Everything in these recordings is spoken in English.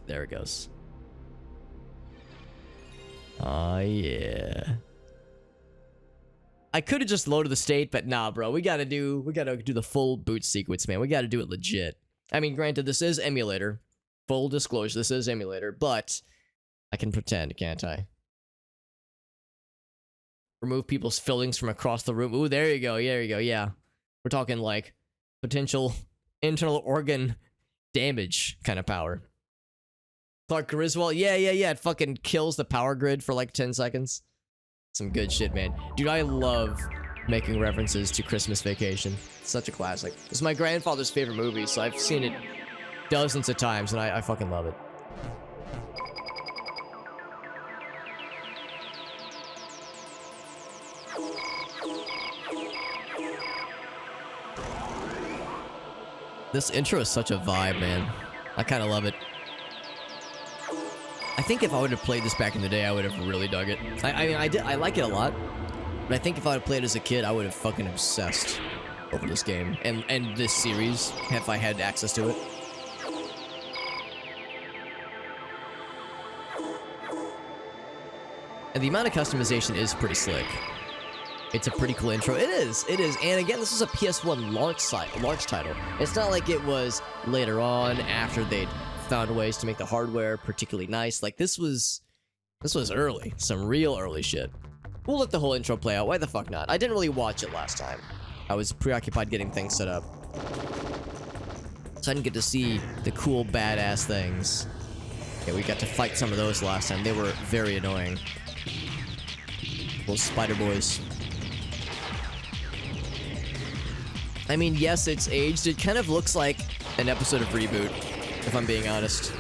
There it goes. Oh, yeah. I could have just loaded the state, but nah, bro. We gotta do the full boot sequence, man. We gotta do it legit. I mean, granted, this is emulator. Full disclosure, this is emulator, but I can pretend, can't I? Remove people's fillings from across the room. Ooh, there you go. There you go. Yeah. We're talking like potential internal organ damage kind of power. Clark Griswold. Yeah. It fucking kills the power grid for like 10 seconds. Some good shit, man. Dude, I love making references to Christmas Vacation. It's such a classic. It's my grandfather's favorite movie, so I've seen it dozens of times, and I fucking love it. This intro is such a vibe, man. I kind of love it. I think if I would have played this back in the day, I would have really dug it. I mean, I like it a lot, but I think if I would have played it as a kid, I would have fucking obsessed over this game and this series if I had access to it. And the amount of customization is pretty slick. It's a pretty cool intro. It is. And again, this is a PS1 launch title. It's not like it was later on after they'd found ways to make the hardware particularly nice. Like this was early. Some real early shit. We'll let the whole intro play out. Why the fuck not? I didn't really watch it last time. I was preoccupied getting things set up. So I didn't get to see the cool badass things. Yeah, we got to fight some of those last time. They were very annoying. Those spider boys. I mean, yes, it's aged. It kind of looks like an episode of Reboot, if I'm being honest.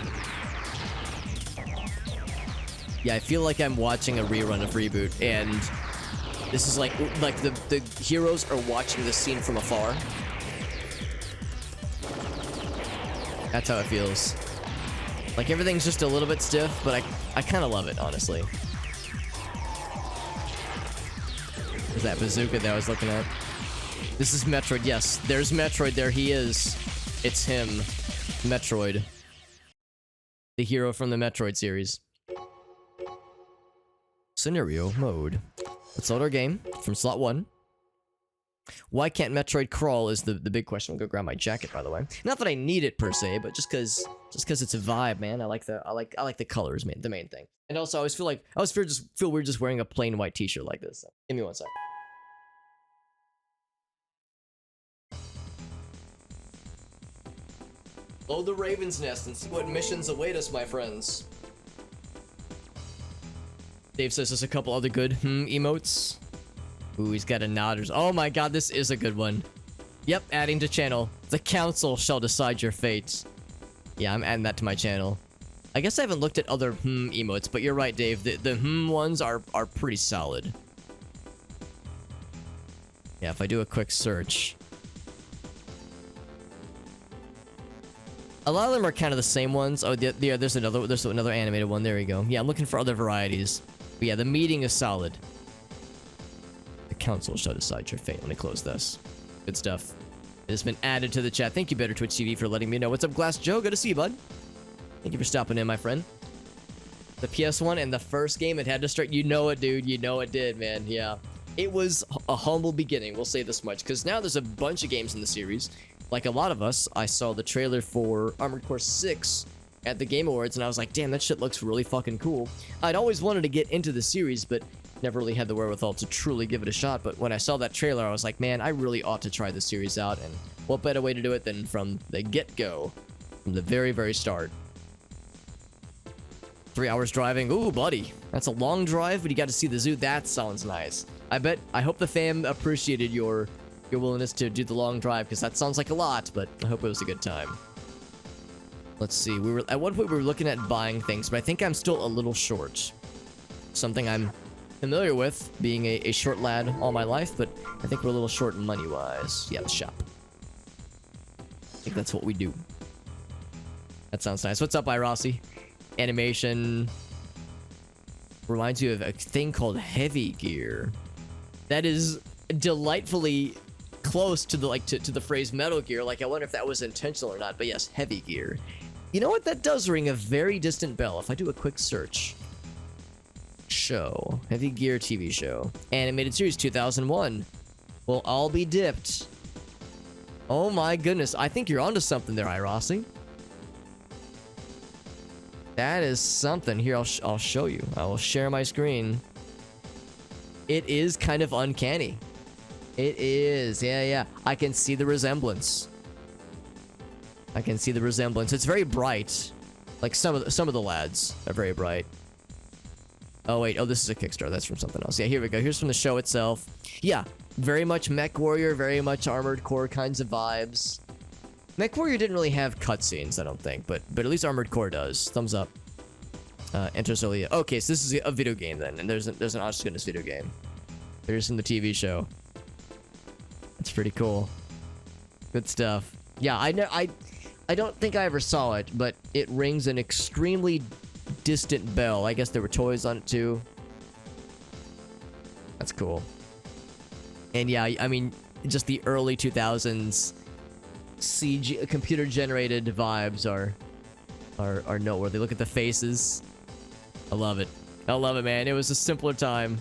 Yeah, I feel like I'm watching a rerun of Reboot, and this is like the heroes are watching the scene from afar. That's how it feels. Like everything's just a little bit stiff, but I kind of love it, honestly. There's that bazooka that I was looking at. This is Metroid, yes. There's Metroid, there he is. It's him. Metroid. The hero from the Metroid series. Scenario mode. Let's load our game from slot 1. Why can't Metroid crawl is the big question. I'll go grab my jacket, by the way. Not that I need it per se, but just cause it's a vibe, man. I like the colors, man. The main thing. And also, I always feel weird just wearing a plain white t-shirt like this. So, give me one sec. Load the Raven's Nest and see what missions await us, my friends. Dave says there's a couple other good emotes. Ooh, he's got a nod. Oh my god, this is a good one. Yep, adding to channel. The council shall decide your fate. Yeah, I'm adding that to my channel. I guess I haven't looked at other emotes, but you're right, Dave. The ones are pretty solid. Yeah, if I do a quick search. A lot of them are kind of the same ones. Oh, yeah, there's another animated one. There we go. Yeah, I'm looking for other varieties. But yeah, the meeting is solid. The council shall decide your fate. Let me close this. Good stuff. It has been added to the chat. Thank you, Better Twitch TV, for letting me know. What's up, Glass Joe? Good to see you, bud. Thank you for stopping in, my friend. The PS1 and the first game, it had to start. You know it, dude. You know it did, man. Yeah. It was a humble beginning. We'll say this much. Because now there's a bunch of games in the series. Like a lot of us, I saw the trailer for Armored Core 6 at the Game Awards, and I was like, damn, that shit looks really fucking cool. I'd always wanted to get into the series, but never really had the wherewithal to truly give it a shot. But when I saw that trailer, I was like, man, I really ought to try this series out, and what better way to do it than from the get-go, from the very, very start. 3 hours driving. Ooh, buddy. That's a long drive, but you got to see the zoo. That sounds nice. I hope the fam appreciated your willingness to do the long drive, because that sounds like a lot, but I hope it was a good time. Let's see. At one point we were looking at buying things, but I think I'm still a little short. Something I'm familiar with, being a short lad all my life, but I think we're a little short money-wise. Yeah, the shop. I think that's what we do. That sounds nice. What's up, Irossi? Animation reminds you of a thing called heavy gear. That is delightfully close to the to the phrase Metal Gear. Like, I wonder if that was intentional or not, but yes, heavy gear. You know what? That does ring a very distant bell. If I do a quick search. Show. Heavy Gear TV show. Animated series 2001. Well, I'll be dipped. Oh my goodness. I think you're onto something there, Irossi. That is something. Here, I'll show you. I will share my screen. It is kind of uncanny. It is. Yeah. I can see the resemblance. It's very bright. Like some of the lads are very bright. Oh wait, this is a Kickstarter. That's from something else. Yeah, here we go. Here's from the show itself. Yeah, very much MechWarrior, very much Armored Core kinds of vibes. MechWarrior didn't really have cutscenes, I don't think, but at least Armored Core does. Thumbs up. Enter Solia. Okay, so this is a video game then, and there's an honest to goodness video game. Here's from the TV show. That's pretty cool. Good stuff. Yeah, I don't think I ever saw it, but it rings an extremely distant bell. I guess there were toys on it too. That's cool. And yeah, I mean, just the early 2000s CG computer generated vibes are noteworthy. Look at the faces. I love it, man. It was a simpler time,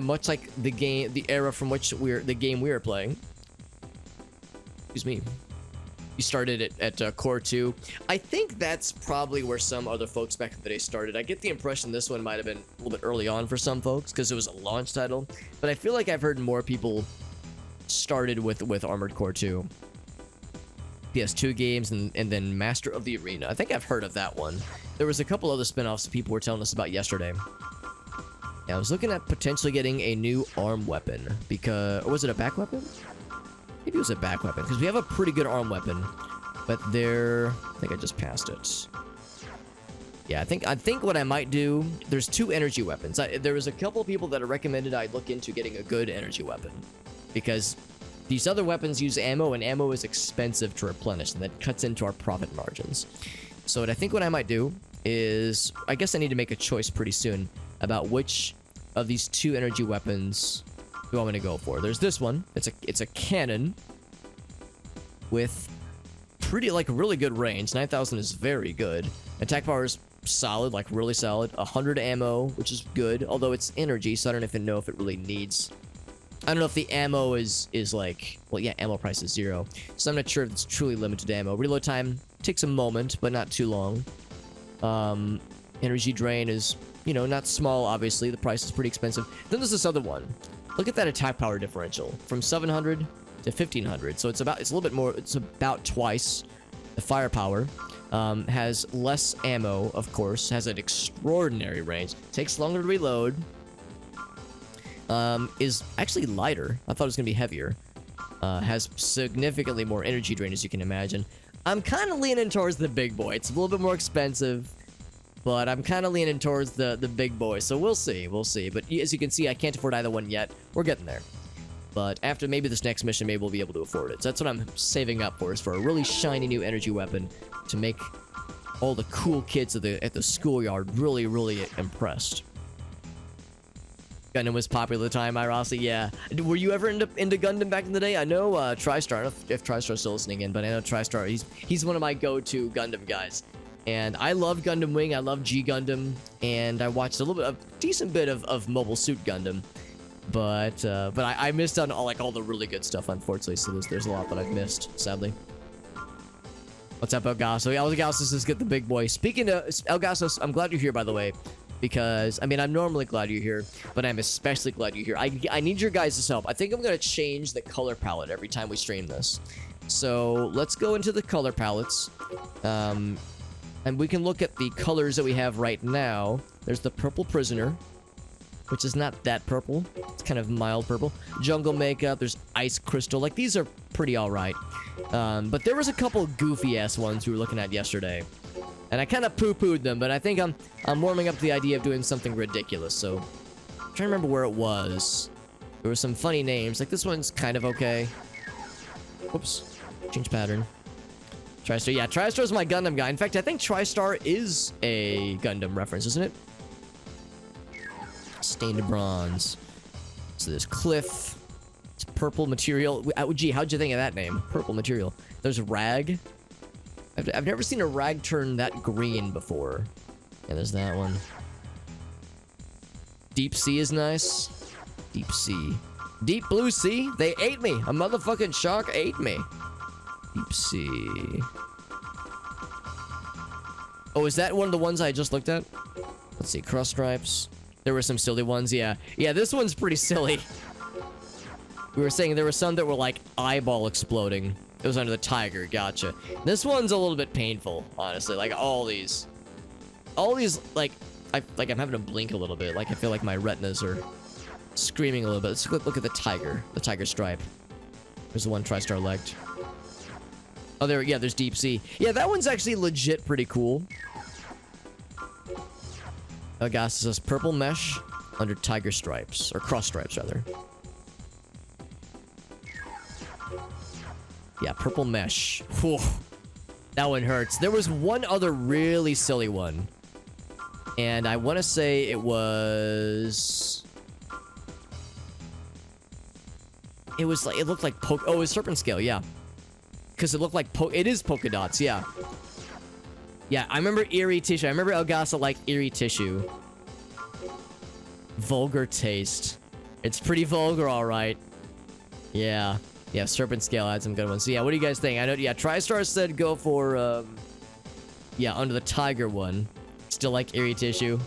much like the era from which the game we were playing. Excuse me. You started at Core 2. I think that's probably where some other folks back in the day started. I get the impression this one might have been a little bit early on for some folks because it was a launch title. But I feel like I've heard more people started with Armored Core 2. PS2 games and then Master of the Arena. I think I've heard of that one. There was a couple other spin-offs people were telling us about yesterday. Yeah, I was looking at potentially getting a new arm weapon or was it a back weapon? Maybe it was a back weapon, because we have a pretty good arm weapon, but I think I just passed it. Yeah, I think what I might do, there's 2 energy weapons. There was a couple of people that have recommended I look into getting a good energy weapon, because these other weapons use ammo, and ammo is expensive to replenish, and that cuts into our profit margins. So I think what I might do is, I guess I need to make a choice pretty soon about which of these 2 energy weapons do I want to go for. There's this one. It's a cannon with pretty, like, really good range. 9,000 is very good. Attack power is solid, like really solid. 100 ammo, which is good, although it's energy, so I don't even know if it really needs. I don't know if the ammo is like, well, yeah, ammo price is 0, so I'm not sure if it's truly limited ammo. Reload time takes a moment, but not too long. Energy drain is, not small, obviously. The price is pretty expensive. Then there's this other one. Look at that attack power differential from 700 to 1500. So it's a little bit more. It's about twice the firepower. Has less ammo, of course. Has an extraordinary range. Takes longer to reload. Is actually lighter. I thought it was gonna be heavier. Has significantly more energy drain, as you can imagine. I'm kind of leaning towards the big boy. It's a little bit more expensive, but I'm kind of leaning towards the big boy, so we'll see. But as you can see, I can't afford either one yet. We're getting there. But after maybe this next mission, maybe we'll be able to afford it. So that's what I'm saving up for, is for a really shiny new energy weapon to make all the cool kids at the schoolyard really, really impressed. Gundam was popular at the time, Irossi. Yeah. Were you ever into Gundam back in the day? I know TriStar. I don't know if TriStar's still listening in, but I know TriStar. He's one of my go-to Gundam guys. And I love Gundam Wing, I love G Gundam, and I watched a decent bit of Mobile Suit Gundam, but I missed out on all the really good stuff, unfortunately. So there's a lot that I've missed, sadly. What's up, Elgaso? Elgaso says get the big boy. Speaking of Elgaso, I'm glad you're here, by the way, because I mean I'm normally glad you're here, but I'm especially glad you're here. I need your guys' help. I think I'm gonna change the color palette every time we stream this. So let's go into the color palettes. And we can look at the colors that we have right now. There's the Purple Prisoner, which is not that purple. It's kind of mild purple. Jungle Makeup. There's Ice Crystal. Like, these are pretty alright. But there was a couple goofy-ass ones we were looking at yesterday. And I kind of poo-pooed them, but I think I'm warming up to the idea of doing something ridiculous. So, I'm trying to remember where it was. There were some funny names. Like, this one's kind of okay. Whoops. Change pattern. TriStar. Yeah, TriStar's my Gundam guy. In fact, I think TriStar is a Gundam reference, isn't it? Stained bronze. So there's Cliff. It's purple material. Gee, how'd you think of that name? Purple material. There's Rag. I've never seen a rag turn that green before. Yeah, there's that one. Deep sea is nice. Deep sea. Deep blue sea? They ate me. A motherfucking shark ate me. Deep sea. Oh, is that one of the ones I just looked at? Let's see. Cross stripes. There were some silly ones. Yeah. Yeah, this one's pretty silly. We were saying there were some that were like eyeball exploding. It was under the tiger. Gotcha. This one's a little bit painful, honestly. Like all these, like I'm having to blink a little bit. Like I feel like my retinas are screaming a little bit. Let's look at the tiger stripe. There's the one TriStar legged. Oh, yeah, there's deep sea. Yeah, that one's actually legit pretty cool. Oh gosh, it says purple mesh under tiger stripes, or cross stripes rather. Yeah, purple mesh. Whew. That one hurts. There was one other really silly one. And I want to say it was... It was like, it looked like oh, it was serpent scale, yeah. Because it looked like it is polka dots, yeah. Yeah, I remember eerie tissue. I remember Elgaza liked eerie tissue. Vulgar taste. It's pretty vulgar, alright. Yeah. Yeah, serpent scale had some good ones. So yeah, what do you guys think? I know, yeah, TriStar said go for, yeah, under the tiger one. Still like eerie tissue.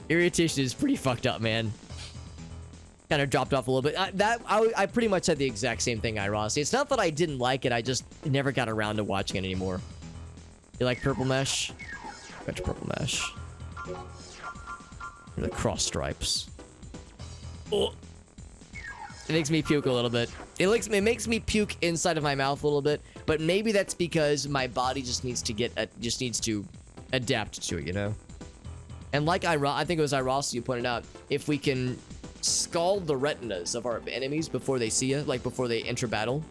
Eerie tissue is pretty fucked up, man. Kind of dropped off a little bit. I pretty much said the exact same thing, ironically. It's not that I didn't like it, I just never got around to watching it anymore. You like purple mesh? Got your purple mesh. Or the cross stripes. Oh. It makes me puke a little bit. It makes me puke inside of my mouth a little bit, but maybe that's because my body just needs to adapt to it, you know? And like I think it was Iros you pointed out, if we can scald the retinas of our enemies before they see us, like before they enter battle.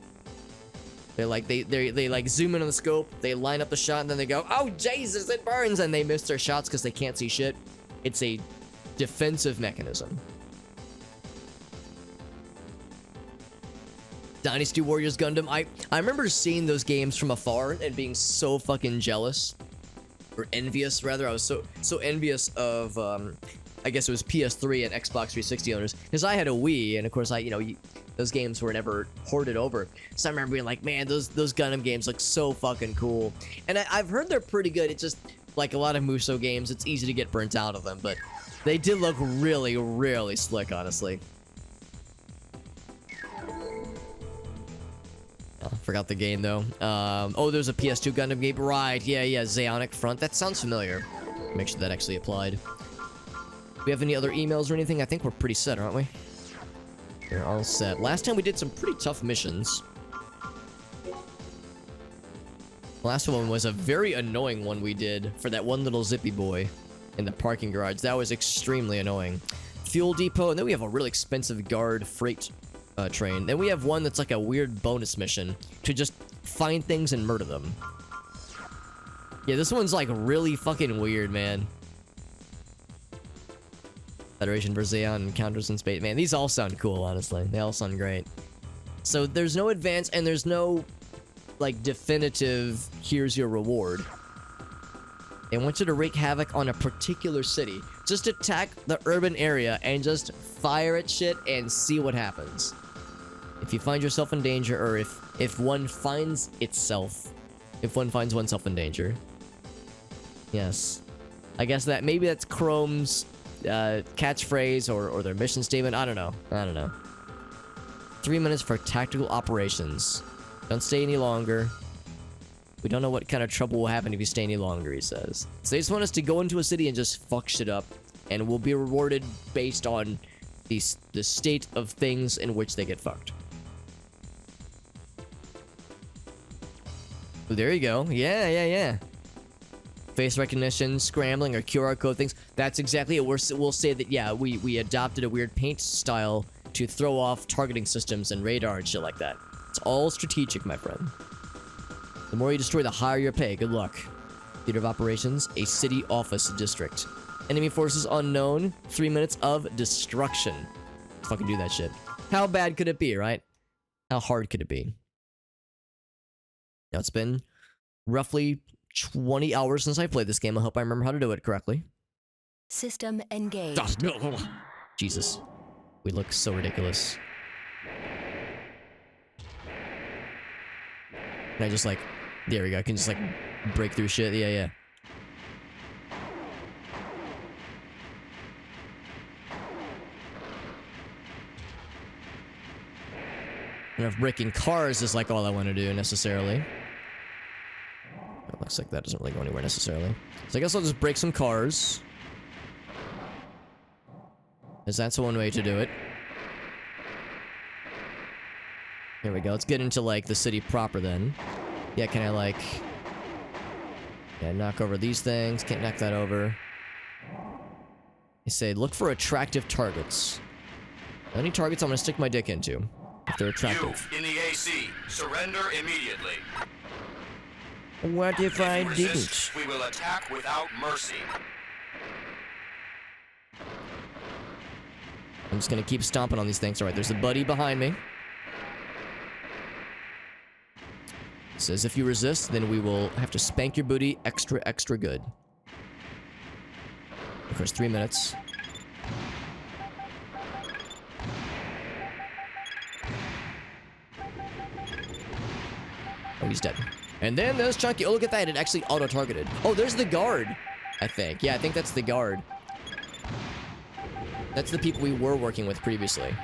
They like zoom in on the scope, they line up the shot, and then they go, oh Jesus, it burns, and they miss their shots because they can't see shit. It's a defensive mechanism. Dynasty Warriors Gundam. I remember seeing those games from afar and being so fucking jealous. Or envious, rather. I was so envious of, I guess it was PS3 and Xbox 360 owners. Because I had a Wii, and of course, those games were never ported over. So I remember being like, man, those Gundam games look so fucking cool. And I've heard they're pretty good. It's just, like a lot of Musou games, it's easy to get burnt out of them. But they did look really, really slick, honestly. Forgot the game though. Oh, there's a PS2 Gundam game. Right, yeah, Zeonic Front. That sounds familiar. Make sure that actually applied. Do we have any other emails or anything? I think we're pretty set, aren't we? We're all set. Last time we did some pretty tough missions. The last one was a very annoying one we did for that one little zippy boy in the parking garage. That was extremely annoying. Fuel depot, and then we have a really expensive guard freight train. Then we have one that's like a weird bonus mission to just find things and murder them. Yeah, this one's like really fucking weird, man. Federation Berzeon encounters in space. Man, these all sound cool, honestly. They all sound great. So there's no advance and there's no like definitive here's your reward. They want you to wreak havoc on a particular city. Just attack the urban area and just fire at shit and see what happens. If you find yourself in danger, or if one finds oneself in danger. Yes. I guess that maybe that's Chrome's catchphrase or their mission statement. I don't know. 3 minutes for tactical operations. Don't stay any longer. We don't know what kind of trouble will happen if you stay any longer, he says. So they just want us to go into a city and just fuck shit up. And we'll be rewarded based on the state of things in which they get fucked. Oh, there you go. Yeah. Face recognition, scrambling, or QR code things. That's exactly it. We'll say that, yeah, we adopted a weird paint style to throw off targeting systems and radar and shit like that. It's all strategic, my friend. The more you destroy, the higher your pay. Good luck. Theater of operations, a city office district. Enemy forces unknown. 3 minutes of destruction. Let's fucking do that shit. How bad could it be, right? How hard could it be? Now it's been roughly 20 hours since I played this game. I hope I remember how to do it correctly. System engaged. Jesus. We look so ridiculous. Can I just like... There we go. I can just like break through shit. Yeah, yeah. And if breaking cars is like all I want to do necessarily. It looks like that doesn't really go anywhere necessarily. So I guess I'll just break some cars. Because that's one way to do it. Here we go. Let's get into like the city proper then. Yeah, can I like... Yeah, knock over these things. Can't knock that over. They say, look for attractive targets. Any targets I'm gonna stick my dick into. If they're attractive. You in the AC, surrender immediately. What if I resist, didn't? We will attack without mercy. I'm just gonna keep stomping on these things. Alright, there's a buddy behind me. It says if you resist, then we will have to spank your booty extra, extra good. Of course, 3 minutes. Oh, he's dead. And then there's Chunky. Oh, look at that. It actually auto-targeted. Oh, there's the guard, I think. Yeah, I think that's the guard. That's the people we were working with previously.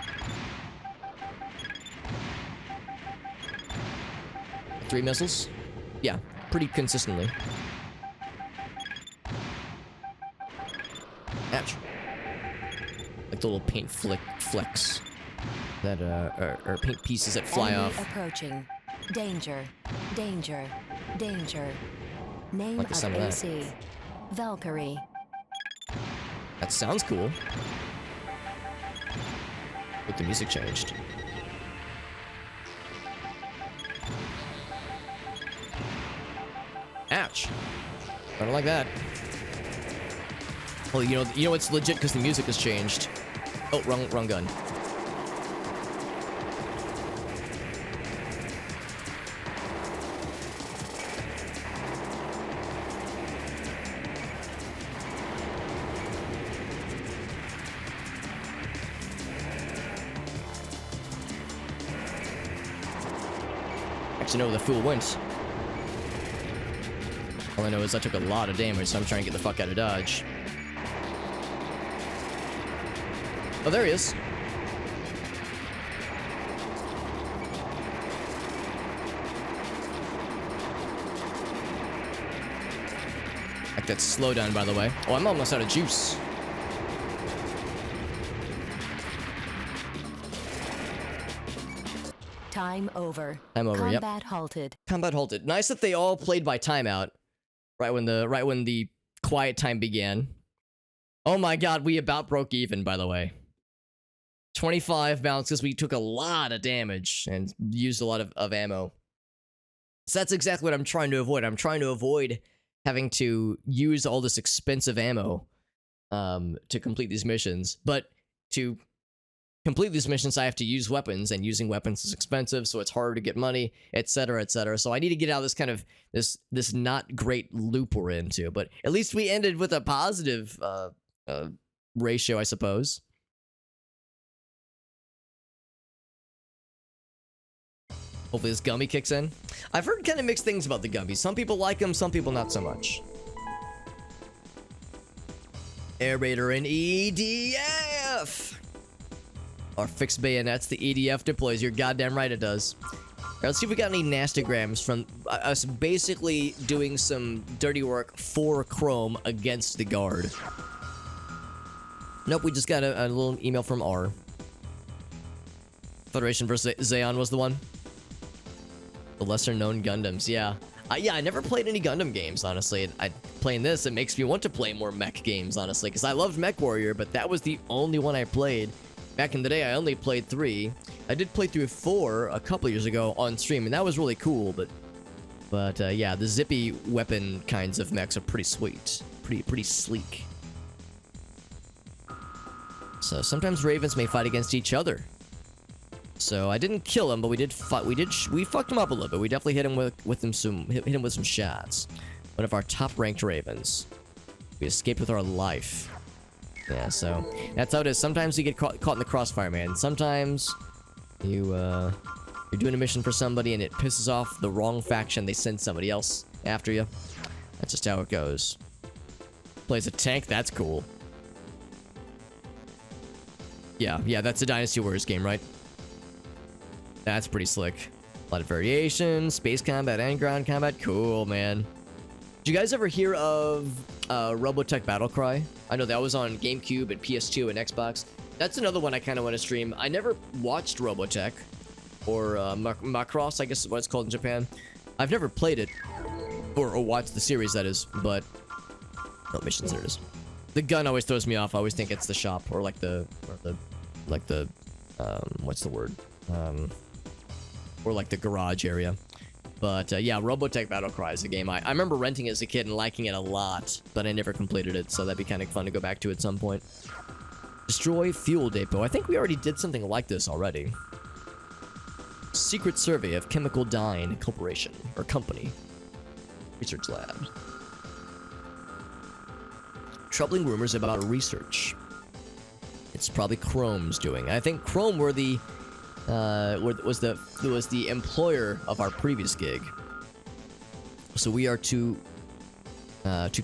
3 missiles? Yeah, pretty consistently. Ouch. Like the little paint flecks that are paint pieces that fly Enemy off. approaching. Danger. Danger. Danger. Name Like the of sound of that. AC. Valkyrie. That sounds cool. But the music changed. Ouch. I don't like that. Well, you know it's legit because the music has changed. Oh, wrong gun. Actually, know where the fool went. All I know is I took a lot of damage, so I'm trying to get the fuck out of Dodge. Oh, there he is. Like that slowdown, by the way. Oh, I'm almost out of juice. Time over. Time over, yep. Combat halted. Combat halted. Nice that they all played by timeout. Right when the quiet time began. Oh my god, we about broke even, by the way. 25 bounce because we took a lot of damage and used a lot of ammo. So that's exactly what I'm trying to avoid. I'm trying to avoid having to use all this expensive ammo to complete these missions. But to complete these missions, I have to use weapons, and using weapons is expensive, so it's harder to get money, etc., etc. So I need to get out of this kind of this not great loop we're into. But at least we ended with a positive ratio, I suppose. Hopefully this gummy kicks in. I've heard kind of mixed things about the gummies. Some people like them, some people not so much. Air Raider and EDF! Our fixed bayonets, the EDF deploys. You're goddamn right it does. Alright, let's see if we got any nastygrams from us basically doing some dirty work for Chrome against the guard. Nope, we just got a little email from R. Federation vs. Xeon was the one. The lesser known Gundams, yeah. Yeah, I never played any Gundam games, honestly. Playing this, it makes me want to play more mech games, honestly, because I loved MechWarrior, but that was the only one I played. Back in the day, I only played 3. I did play through 4 a couple years ago on stream, and that was really cool, but yeah, the zippy weapon kinds of mechs are pretty sweet. Pretty sleek. So sometimes Ravens may fight against each other. So I didn't kill him, but we fucked him up a little bit. We definitely hit him hit him with some shots. One of our top ranked ravens. We escaped with our life. Yeah, so that's how it is. Sometimes you get caught in the crossfire, man. Sometimes you're doing a mission for somebody and it pisses off the wrong faction. They send somebody else after you. That's just how it goes. Plays a tank. That's cool. Yeah, that's a Dynasty Warriors game, right? That's pretty slick. A lot of variation, space combat and ground combat. Cool, man. Did you guys ever hear of Robotech Battlecry? I know that was on GameCube and PS2 and Xbox. That's another one I kind of want to stream. I never watched Robotech, or Macross, I guess is what it's called in Japan. I've never played it, or watched the series, that is, but... Oh, missions, there it is. The gun always throws me off. I always think it's the shop, or what's the word? Or like the garage area. But yeah, Robotech Battlecry is a game I remember renting as a kid and liking it a lot, but I never completed it, so that'd be kind of fun to go back to at some point. Destroy Fuel Depot. I think we already did something like this already. Secret Survey of Chemical Dyne Corporation, or Company. Research Lab. Troubling rumors about research. It's probably Chrome's doing. I think Chrome were the was the employer of our previous gig. So we are to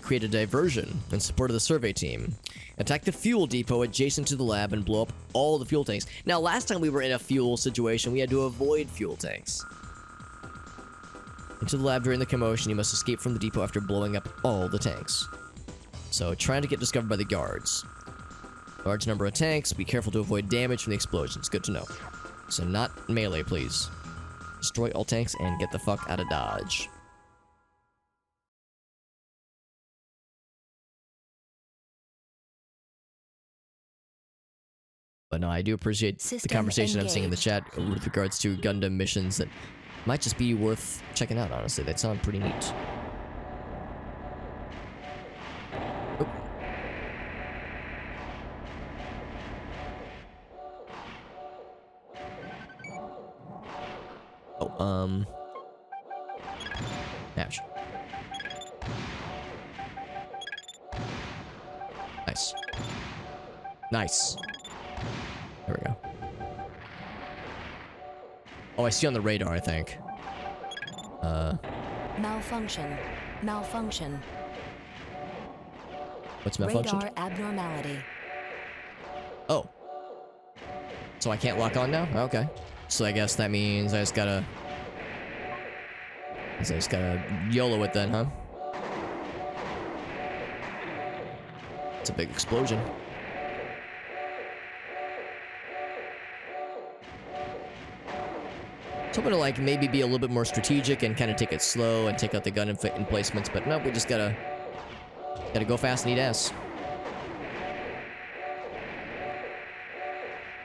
create a diversion in support of the survey team. Attack the fuel depot adjacent to the lab and blow up all the fuel tanks. Now, last time we were in a fuel situation, we had to avoid fuel tanks. Into the lab during the commotion, you must escape from the depot after blowing up all the tanks. So, trying to get discovered by the guards. Large number of tanks, be careful to avoid damage from the explosions. Good to know. So, not melee, please. Destroy all tanks and get the fuck out of Dodge. But no, I do appreciate the conversation I'm seeing in the chat with regards to Gundam missions that might just be worth checking out, honestly. They sound pretty neat. Oh, ouch. Nice. Nice. There we go. Oh, I see on the radar, I think. Malfunction. Malfunction. What's malfunction? Radar abnormality. Oh. So I can't lock on now? Okay. So I guess that means I just gotta YOLO it then, huh? It's a big explosion. Hoping to like maybe be a little bit more strategic and kind of take it slow and take out the gun emplacements, but no, we just gotta go fast and eat ass.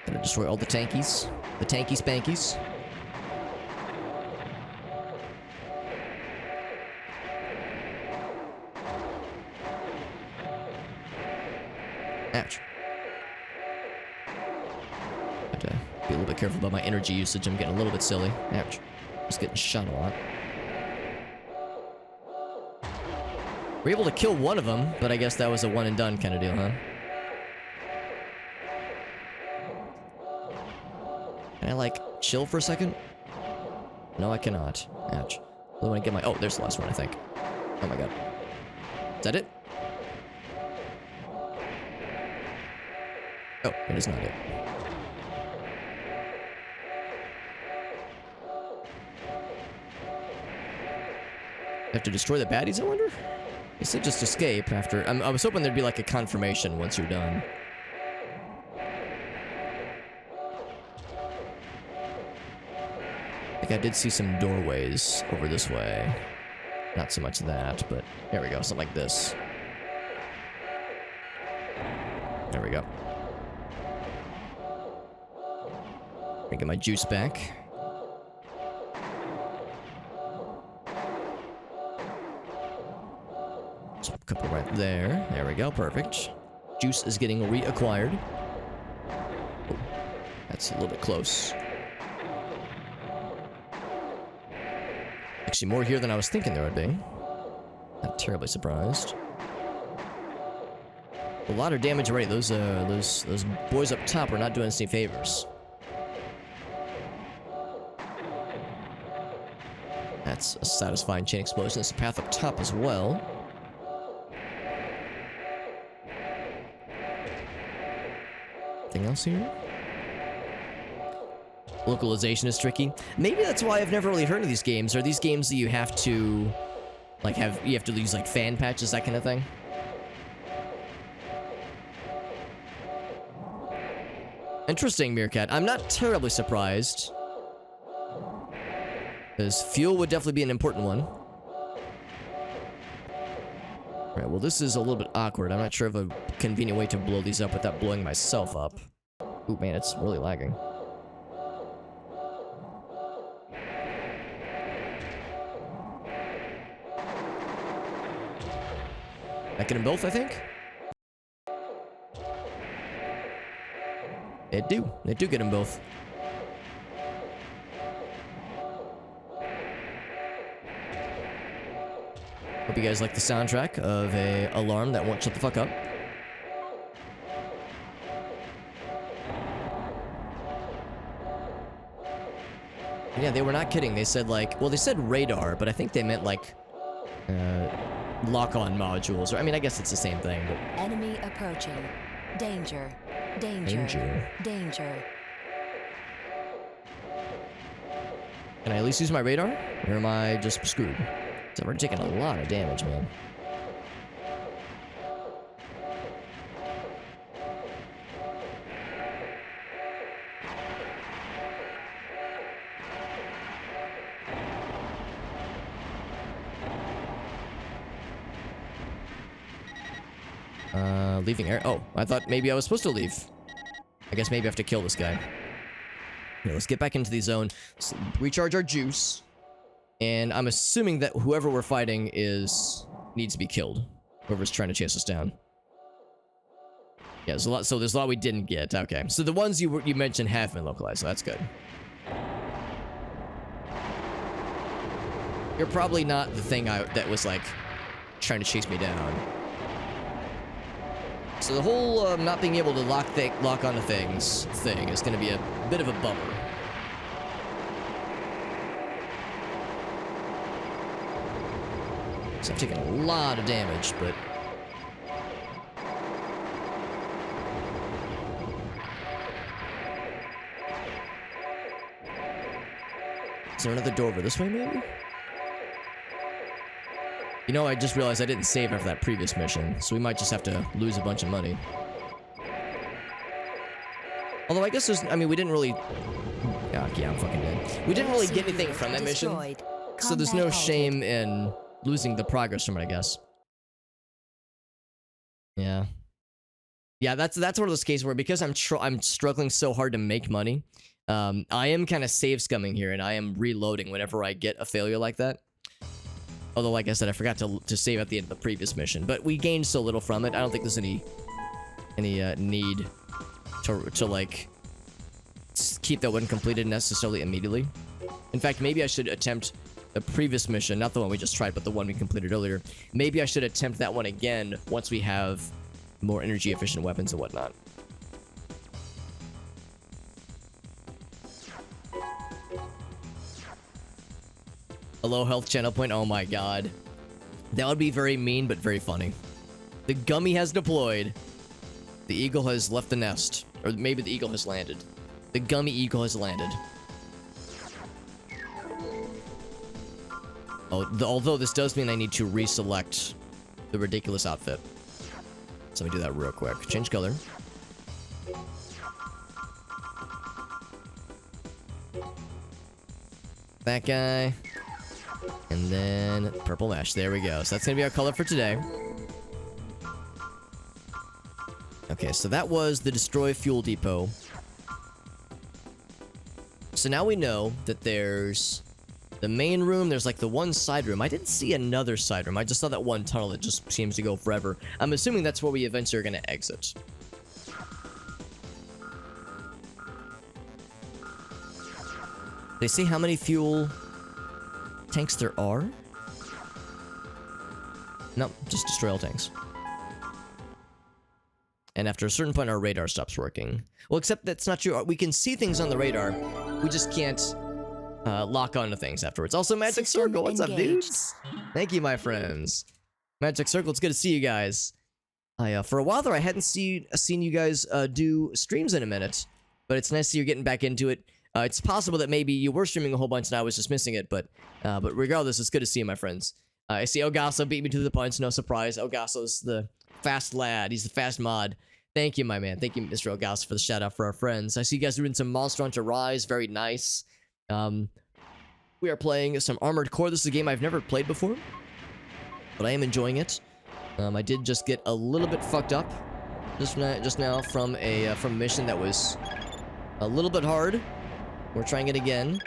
Gotta destroy all the tankies, the tanky spankies. Ouch. Be a little bit careful about my energy usage. I'm getting a little bit silly. Ouch. Just getting shot a lot. We're able to kill one of them, but I guess that was a one and done kind of deal, huh? Can I, like, chill for a second? No, I cannot. Ouch. I want to get my... Oh, there's the last one, I think. Oh my god. Is that it? Oh, it is not it. Have to destroy the baddies, I wonder? They said just escape after... I was hoping there'd be like a confirmation once you're done. I think I did see some doorways over this way. Not so much that, but there we go, something like this. There we go. Let me get my juice back. So a couple right there. There we go, perfect. Juice is getting reacquired. Oh, that's a little bit close. Actually, more here than I was thinking there would be. Not terribly surprised. A lot of damage already. Those boys up top are not doing us any favors. That's a satisfying chain explosion. There's a path up top as well. Anything else here? Localization is tricky. Maybe that's why I've never really heard of these games. Are these games that you have to, like, you have to use, like, fan patches, that kind of thing? Interesting, Meerkat. I'm not terribly surprised. Because fuel would definitely be an important one. Alright, well, this is a little bit awkward. I'm not sure of a convenient way to blow these up without blowing myself up. Ooh, man, it's really lagging. I get them both, I think? They do get them both. Hope you guys like the soundtrack of a alarm that won't shut the fuck up. Yeah, they were not kidding. They said, like, well, they said radar, but I think they meant, like, lock-on modules. Or, I mean, I guess it's the same thing, but... Enemy approaching. Danger. Danger. Danger. Danger. Can I at least use my radar? Or am I just screwed? So we're taking a lot of damage, man. Leaving air. Oh, I thought maybe I was supposed to leave. I guess maybe I have to kill this guy. Yeah, let's get back into the zone. Let's recharge our juice. And I'm assuming that whoever we're fighting needs to be killed. Whoever's trying to chase us down. Yeah, there's a lot. So there's a lot we didn't get. Okay, so the ones you mentioned have been localized, so that's good. You're probably not the thing that was like trying to chase me down. So the whole not being able to lock onto things thing is going to be a bit of a bummer. So I've taken a lot of damage, but... Is there another door over this way, maybe? You know, I just realized I didn't save after that previous mission, so we might just have to lose a bunch of money. Although I guess there's... I mean, we didn't really... Yeah, I'm fucking dead. We didn't really get anything from that mission, so there's no shame in losing the progress from it, I guess. Yeah. Yeah, that's one of those cases where because I'm struggling so hard to make money, I am kind of save scumming here, and I am reloading whenever I get a failure like that. Although, like I said, I forgot to save at the end of the previous mission. But we gained so little from it, I don't think there's any need to like, keep that one completed necessarily immediately. In fact, maybe I should attempt the previous mission, not the one we just tried, but the one we completed earlier. Maybe I should attempt that one again once we have more energy-efficient weapons and whatnot. A low health channel point. Oh my god. That would be very mean, but very funny. The gummy has deployed. The eagle has left the nest. Or maybe the eagle has landed. The gummy eagle has landed. Oh, although this does mean I need to reselect the ridiculous outfit. So let me do that real quick. Change color. That guy. And then purple mesh. There we go. So that's going to be our color for today. Okay, so that was the Destroy Fuel Depot. So now we know that there's the main room. There's like the one side room. I didn't see another side room. I just saw that one tunnel that just seems to go forever. I'm assuming that's where we eventually are going to exit. They say how many fuel tanks there are. Nope, just destroy all tanks. And after a certain point, our radar stops working. Well, except that's not true. We can see things on the radar. We just can't lock onto things afterwards. Also, Magic System Circle, what's up, engaged. dudes? Thank you, my friends. Magic Circle, it's good to see you guys. For a while there, I hadn't seen you guys do streams in a minute, but it's nice to see you're getting back into it. It's possible that maybe you were streaming a whole bunch and I was just missing it, but regardless, it's good to see you, my friends. I see Elgaso beat me to the punch, no surprise. Elgaso's the fast lad. He's the fast mod. Thank you, my man. Thank you, Mr. Elgaso, for the shout out for our friends. I see you guys doing some Monster Hunter Rise. Very nice. We are playing some Armored Core. This is a game I've never played before, but I am enjoying it. I did just get a little bit fucked up just now from a mission that was a little bit hard. We're trying it again.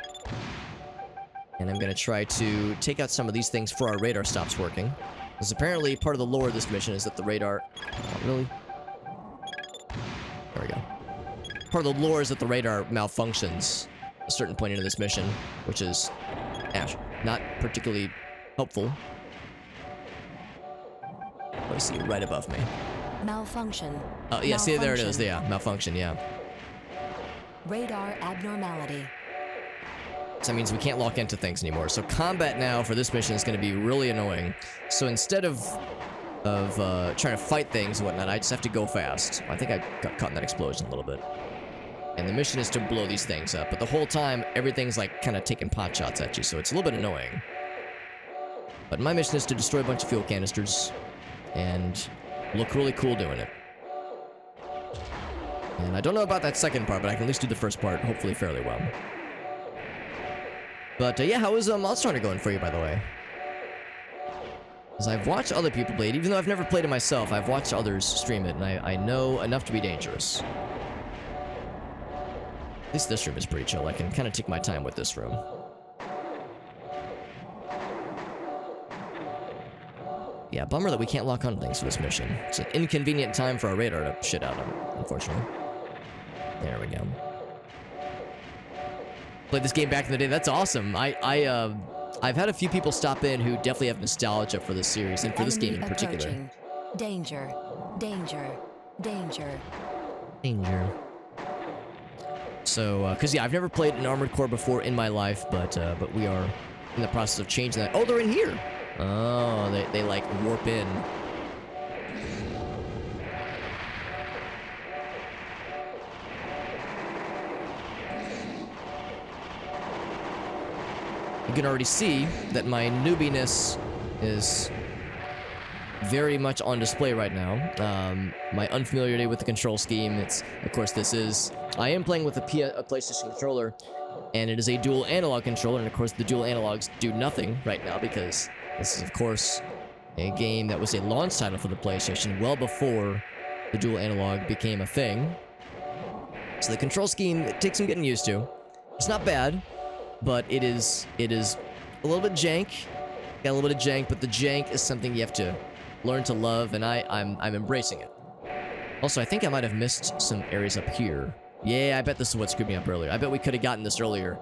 And I'm gonna try to take out some of these things before our radar stops working. Because apparently part of the lore of this mission is that the radar... Oh, really? There we go. Part of the lore is that the radar malfunctions at a certain point into this mission, which is... not particularly helpful. Let's see, right above me. Malfunction. Oh, yeah, see, there it is. Malfunction. Yeah, malfunction, yeah. Radar abnormality. So that means we can't lock into things anymore. So combat now for this mission is going to be really annoying. So instead of trying to fight things and whatnot, I just have to go fast. I think I got caught in that explosion a little bit. And the mission is to blow these things up. But the whole time, everything's like kind of taking pot shots at you. So it's a little bit annoying. But my mission is to destroy a bunch of fuel canisters. And look really cool doing it. And I don't know about that second part, but I can at least do the first part, hopefully fairly well. But yeah, how is Monster Hunter going for you, by the way? Because I've watched other people play it, even though I've never played it myself, I've watched others stream it, and I know enough to be dangerous. At least this room is pretty chill. I can kind of take my time with this room. Yeah, bummer that we can't lock on things for this mission. It's an inconvenient time for our radar to shit out, unfortunately. There we go. Played this game back in the day. That's awesome. I've had a few people stop in who definitely have nostalgia for this series and for this game in particular. Approaching. Danger. Danger. Danger. Danger. So, cause yeah, I've never played an Armored Core before in my life, but we are in the process of changing that. Oh, they're in here. Oh, they like warp in. You can already see that my newbiness is very much on display right now. My unfamiliarity with the control scheme. It's, of course, I am playing with a PlayStation controller, and it is a dual analog controller, and of course the dual analogs do nothing right now because this is, of course, a game that was a launch title for the PlayStation well before the dual analog became a thing. So the control scheme, it takes some getting used to. It's not bad, but it is a little bit jank. Got a little bit of jank, but the jank is something you have to learn to love, and I'm embracing it. Also, I think I might have missed some areas up here. Yeah, I bet this is what screwed me up earlier. I bet we could have gotten this earlier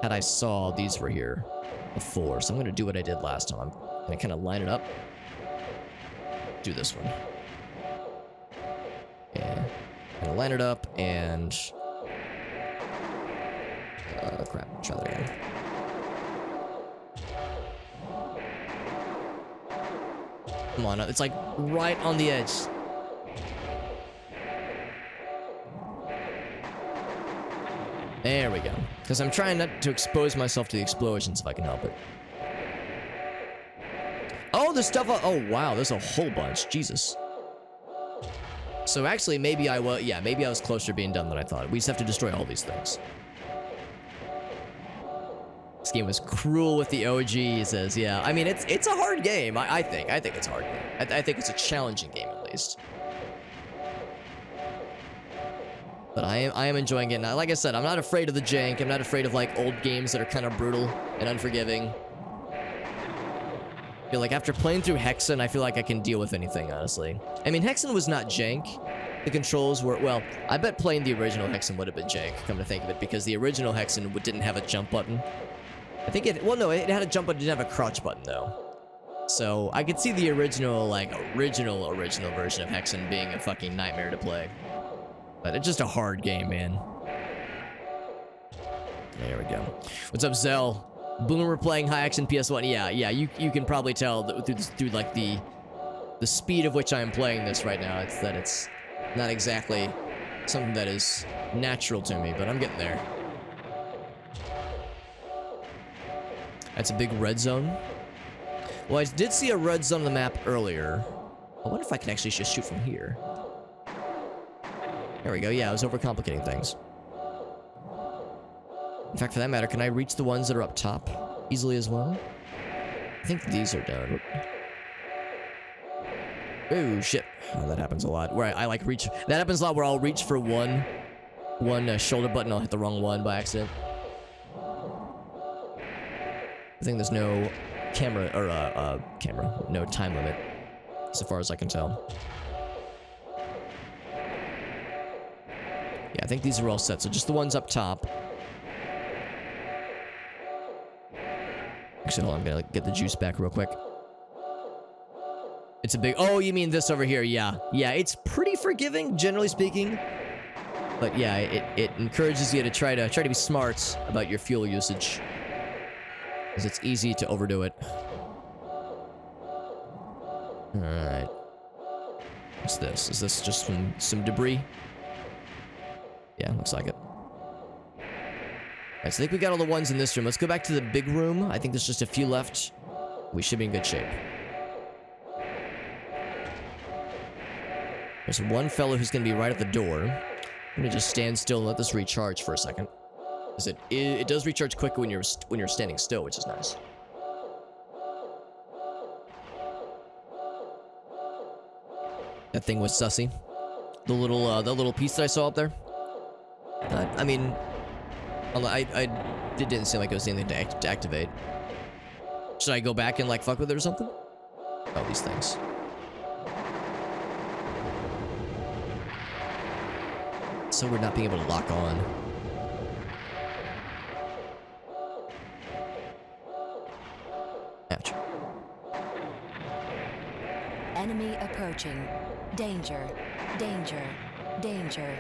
had I saw these were here before. So I'm going to do what I did last time. I'm going to kind of line it up. Do this one. Yeah. I'm going to line it up and... crap. Try that again. Come on, it's like right on the edge. There we go. Because I'm trying not to expose myself to the explosions if I can help it. Oh, there's stuff. Oh, wow. There's a whole bunch. Jesus. So actually, maybe I was. Yeah, maybe I was closer to being done than I thought. We just have to destroy all these things. This game was cruel with the OG, he says. Yeah, I mean, it's a hard game. I think it's a hard game. I think it's a challenging game at least. But I am enjoying it. And like I said, I'm not afraid of the jank. I'm not afraid of like old games that are kind of brutal and unforgiving. I feel like after playing through Hexen, I feel like I can deal with anything, honestly. I mean, Hexen was not jank. The controls were, well, I bet playing the original Hexen would have been jank, come to think of it, because the original Hexen didn't have a jump button. I think it, well, no, it had a jump button, it didn't have a crouch button, though. So, I could see the original, like, original version of Hexen being a fucking nightmare to play. But it's just a hard game, man. There we go. What's up, Zell? Boomer playing high action PS1. Yeah, you can probably tell that through like the speed of which I am playing this right now. It's not exactly something that is natural to me, but I'm getting there. That's a big red zone. Well, I did see a red zone on the map earlier. I wonder if I can actually just shoot from here. There we go. Yeah, I was overcomplicating things. In fact, for that matter, can I reach the ones that are up top easily as well? I think these are down. Oh, shit. Oh, that happens a lot. Where I like reach. That happens a lot where I'll reach for one shoulder button. I'll hit the wrong one by accident. I think there's no camera, or no time limit, so far as I can tell. Yeah, I think these are all set. So just the ones up top. Actually, hold on, I'm gonna get the juice back real quick. It's a big... Oh, you mean this over here? Yeah. Yeah, it's pretty forgiving, generally speaking. But yeah, it encourages you to try to be smart about your fuel usage. Because it's easy to overdo it. Alright. What's this? Is this just some debris? Yeah, looks like it. Alright, so I think we got all the ones in this room. Let's go back to the big room. I think there's just a few left. We should be in good shape. There's one fellow who's gonna be right at the door. I'm gonna just stand still and let this recharge for a second. Because it does recharge quicker when you're standing still, which is nice. That thing was sussy. The little piece that I saw up there. I mean, it didn't seem like it was anything to activate. Should I go back and like fuck with it or something? Oh, these things. So we're not being able to lock on. Ouch. Enemy approaching. Danger. Danger. Danger.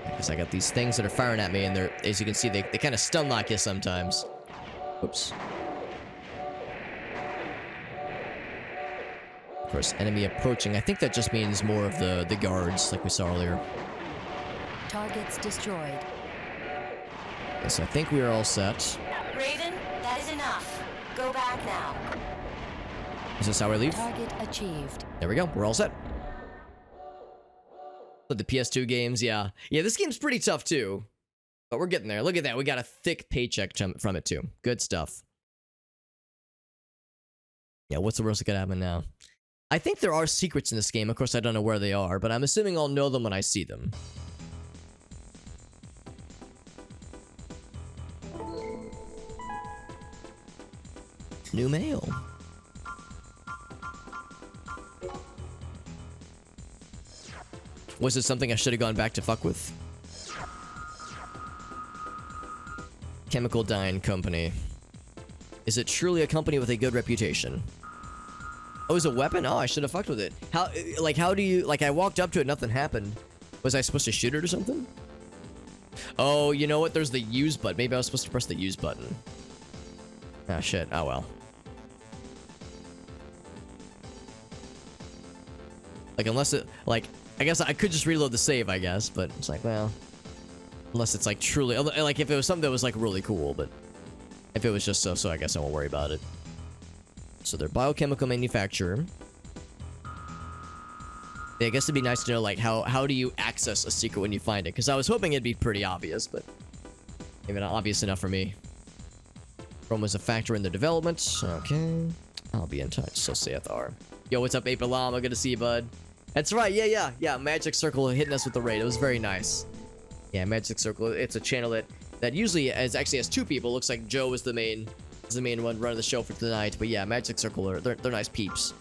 Because I got these things that are firing at me, and they're, as you can see, they kind of stun lock you sometimes. Oops. Of course, enemy approaching. I think that just means more of the guards, like we saw earlier. Targets destroyed. Okay, so I think we are all set. Raven, that is enough. Go back now. Is this how I leave? Target achieved. There we go. We're all set. But the PS2 games, yeah. Yeah, this game's pretty tough too. But we're getting there. Look at that. We got a thick paycheck from it too. Good stuff. Yeah, what's the worst that could happen now? I think there are secrets in this game. Of course, I don't know where they are, but I'm assuming I'll know them when I see them. New mail. Was it something I should have gone back to fuck with? Chemical Dine Company. Is it truly a company with a good reputation? Oh, is it a weapon? Oh, I should have fucked with it. How do you... Like, I walked up to it, nothing happened. Was I supposed to shoot it or something? Oh, you know what? There's the use button. Maybe I was supposed to press the use button. Ah, shit. Oh, well. Like, unless it... Like, I guess I could just reload the save, I guess. But it's like, well... Unless it's, like, truly... Like, if it was something that was, like, really cool. But if it was just so, I guess I won't worry about it. So they're biochemical manufacturer. Yeah, I guess it'd be nice to know, like, how do you access a secret when you find it? Because I was hoping it'd be pretty obvious, but maybe not obvious enough for me. Rome was a factor in the development. Okay. I'll be in touch, so saith R. Yo, what's up, Ape Llama? Good to see you, bud. That's right, yeah. Magic Circle hitting us with the raid. It was very nice. Yeah, Magic Circle, it's a channel that usually actually has two people. Looks like Joe is the main one running the show for tonight. But yeah, Magic Circle, they're nice peeps.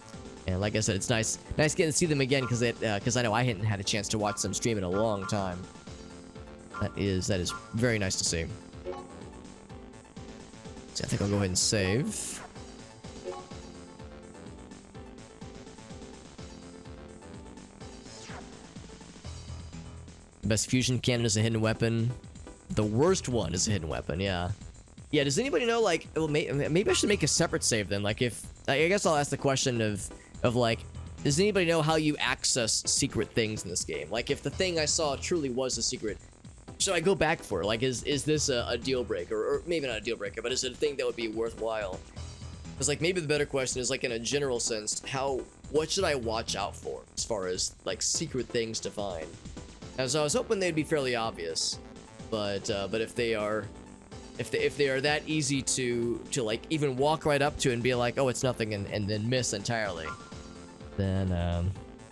And like I said, it's nice getting to see them again because I know I hadn't had a chance to watch them stream in a long time. That is very nice to see. So I think I'll go ahead and save. The best fusion cannon is a hidden weapon. The worst one is a hidden weapon, yeah. Yeah, does anybody know, like, well, maybe I should make a separate save then. Like, if, I guess I'll ask the question of like, does anybody know how you access secret things in this game? Like, if the thing I saw truly was a secret, should I go back for it? Like, is this a deal breaker? Or maybe not a deal breaker, but is it a thing that would be worthwhile? Because, like, maybe the better question is, like, in a general sense, what should I watch out for as far as, like, secret things to find? As I was hoping they'd be fairly obvious, but if they are that easy to like even walk right up to and be like, oh, it's nothing, and then miss entirely, then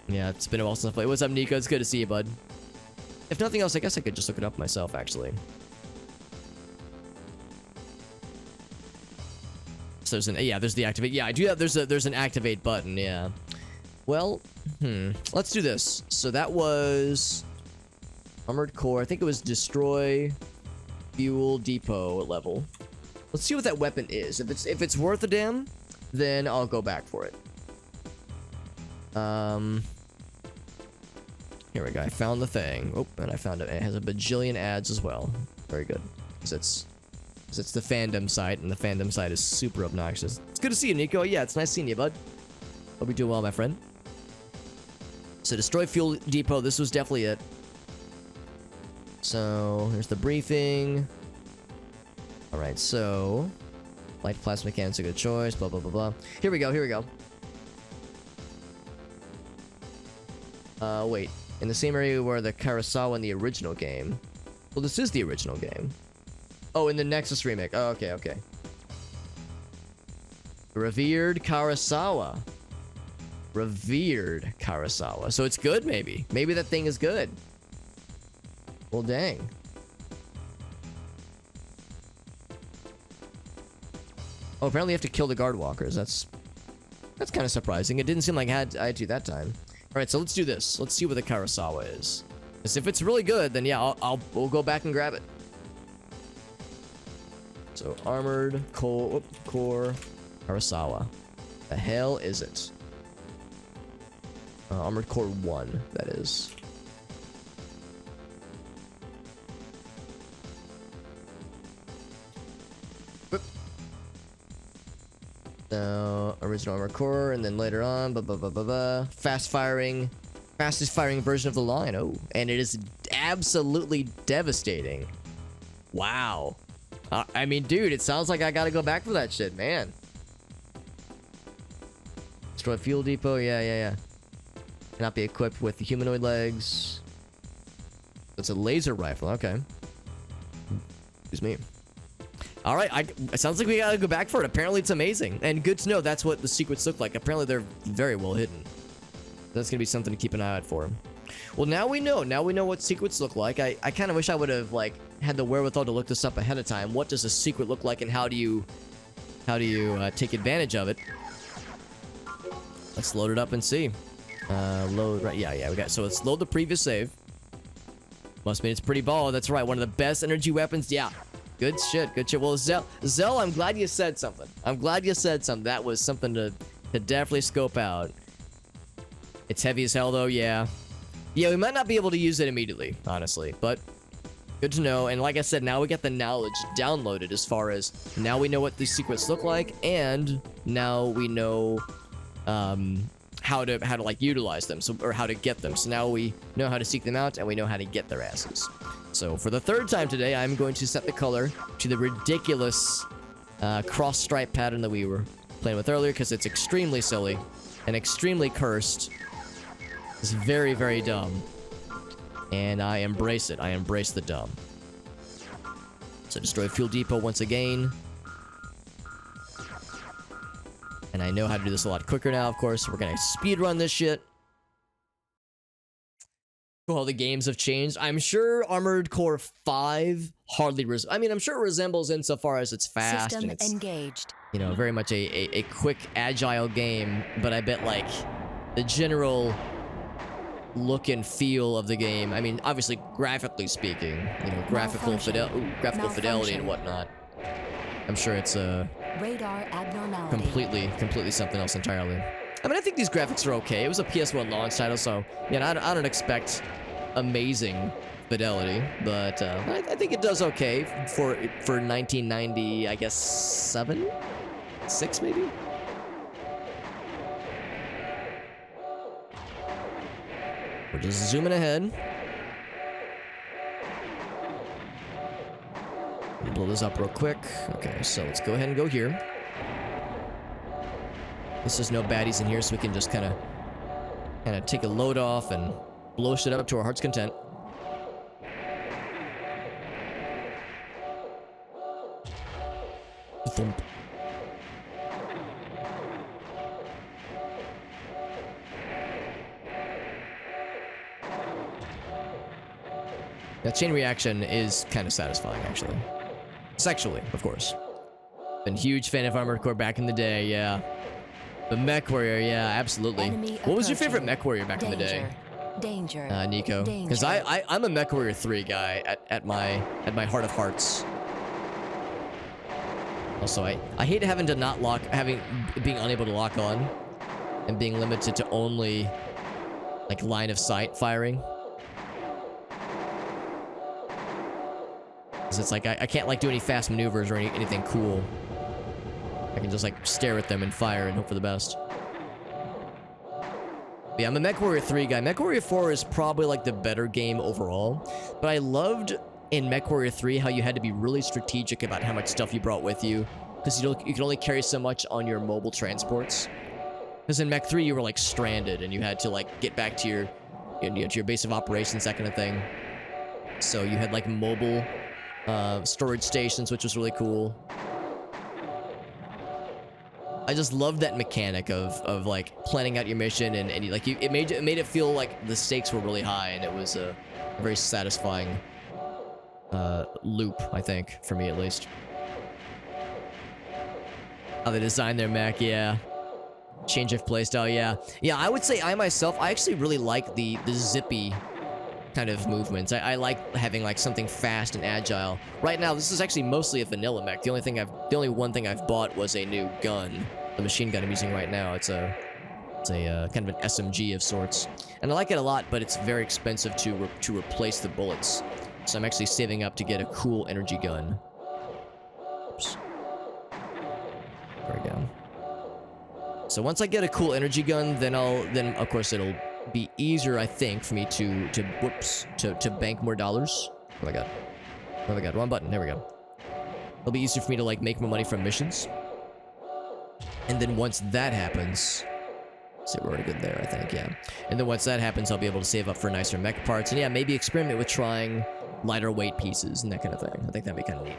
yeah, it's been a while since I played. What's up, Nico? It's good to see you, bud. If nothing else, I guess I could just look it up myself, actually. So there's the activate. Yeah, I do have, there's an activate button, yeah. Well, let's do this. So that was Armored Core. I think it was Destroy Fuel Depot level. Let's see what that weapon is. If it's worth a damn, then I'll go back for it. Here we go. I found the thing. Oh, and I found it. It has a bajillion ads as well. Very good. Because it's the fandom site, and the fandom site is super obnoxious. It's good to see you, Nico. Yeah, it's nice seeing you, bud. Hope you're doing well, my friend. So Destroy Fuel Depot. This was definitely it. So here's the briefing. All right, so light plasma mechanics a good choice. Blah blah blah blah. Here we go. Wait. In the same area where the Kurosawa in the original game. Well, this is the original game. Oh, in the Nexus remake. Oh, okay. Revered Kurosawa. So it's good, maybe. Maybe that thing is good. Well, dang. Oh, apparently you have to kill the guard walkers. That's kind of surprising. It didn't seem like I had to that time. All right, so let's do this. Let's see what the Kurosawa is. Because if it's really good, then yeah, we'll go back and grab it. So Armored Core Kurosawa. The hell is it? Armored Core 1, that is. So, original Armored Core, and then later on, fastest firing version of the line. Oh, and it is absolutely devastating. Wow. I mean, dude, it sounds like I gotta go back for that shit, man. Destroy Fuel Depot, yeah. Cannot be equipped with the humanoid legs. It's a laser rifle, okay. Excuse me. All right, it sounds like we gotta go back for it. Apparently it's amazing. And good to know that's what the secrets look like. Apparently they're very well hidden. That's gonna be something to keep an eye out for. Well, now we know. Now we know what secrets look like. I kind of wish I would have, like, had the wherewithal to look this up ahead of time. What does a secret look like, and how do you take advantage of it? Let's load it up and see. Load, right, yeah, we got, so let's load the previous save. Must mean it's pretty baller. That's right, one of the best energy weapons. Yeah. Good shit. Well, Zell, I'm glad you said something. That was something to definitely scope out. It's heavy as hell, though, yeah. Yeah, we might not be able to use it immediately, honestly, but good to know. And like I said, now we get the knowledge downloaded as far as now we know what these secrets look like, and now we know how to like utilize them, or how to get them. So now we know how to seek them out, and we know how to get their asses. So for the third time today, I'm going to set the color to the ridiculous cross stripe pattern that we were playing with earlier, because it's extremely silly and extremely cursed. It's very, very dumb. And I embrace it. I embrace the dumb. So Destroy Fuel Depot once again. And I know how to do this a lot quicker now, of course. We're going to speedrun this shit. Well, the games have changed. I'm sure Armored Core 5 hardly I'm sure it resembles insofar as it's fast. System and it's engaged. you know, very much a quick, agile game, but I bet, like, the general look and feel of the game, I mean, obviously, graphically speaking, you know, graphical fidelity and whatnot, I'm sure it's Radar abnormality. completely something else entirely. I mean, I think these graphics are okay. It was a PS1 launch title, so, yeah, I don't expect amazing fidelity, but I think it does okay for 1990, I guess, 6 maybe? We're just zooming ahead. Blow this up real quick. Okay, so let's go ahead and go here. There's no baddies in here, so we can just kind of take a load off and blow shit up to our heart's content. Thump. That chain reaction is kind of satisfying, actually. Sexually, of course. Been a huge fan of Armored Core back in the day, yeah. But MechWarrior, yeah, absolutely. What was your favorite MechWarrior back in the day? Danger. Nico. Because I'm a MechWarrior 3 guy at my heart of hearts. Also, I hate having to not lock, being unable to lock on, and being limited to only like line of sight firing. Because it's like I can't like do any fast maneuvers or anything cool. I can just like stare at them and fire and hope for the best. But yeah, I'm a MechWarrior 3 guy. MechWarrior 4 is probably like the better game overall, but I loved in MechWarrior 3 how you had to be really strategic about how much stuff you brought with you, because you could only carry so much on your mobile transports. Because in Mech 3 you were like stranded and you had to like get back to your base of operations, that kind of thing. So you had like mobile storage stations, which was really cool. I just loved that mechanic of like planning out your mission and it made it feel like the stakes were really high, and it was a very satisfying loop, I think, for me at least. How they designed their mech, yeah. Change of playstyle, yeah. Yeah, I would say I actually really like the zippy kind of movements. I like having like something fast and agile. Right now, this is actually mostly a vanilla mech. The only one thing I've bought was a new gun. The machine gun I'm using right now. It's a kind of an SMG of sorts, and I like it a lot, but it's very expensive to replace the bullets. So I'm actually saving up to get a cool energy gun. Oops. There we go. So once I get a cool energy gun, then of course it'll be easier, I think, for me to bank more dollars. What have I got? Wrong button. There we go. It'll be easier for me to like make more money from missions. And then once that happens, so we're already good there, I think, yeah. And then once that happens, I'll be able to save up for nicer mech parts, and yeah, maybe experiment with trying lighter weight pieces and that kind of thing. I think that'd be kind of neat.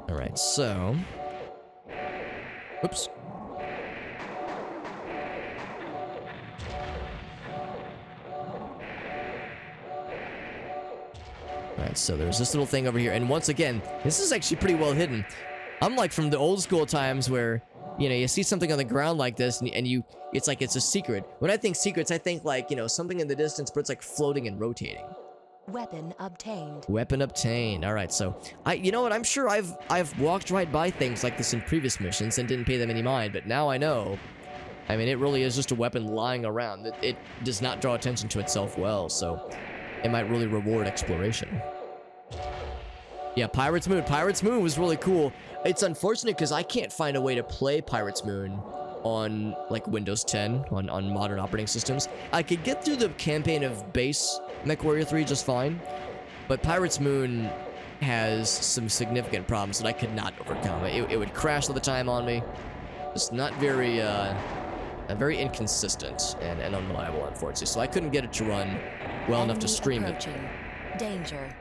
All right, so, oops. Alright, so there's this little thing over here, and once again, this is actually pretty well hidden. Unlike from the old school times where, you know, you see something on the ground like this, and it's like it's a secret. When I think secrets, I think like, you know, something in the distance, but it's like floating and rotating. Weapon obtained. Weapon obtained. Alright, so, you know what, I'm sure I've walked right by things like this in previous missions and didn't pay them any mind, but now I know. I mean, it really is just a weapon lying around. It does not draw attention to itself well, so it might really reward exploration. Yeah, Pirate's Moon. Pirate's Moon was really cool. It's unfortunate because I can't find a way to play Pirate's Moon on like Windows 10, on modern operating systems. I could get through the campaign of base MechWarrior 3 just fine, but Pirate's Moon has some significant problems that I could not overcome. It would crash all the time on me. Just not very, very inconsistent and unreliable, unfortunately. So I couldn't get it to run well enough to stream it. Danger.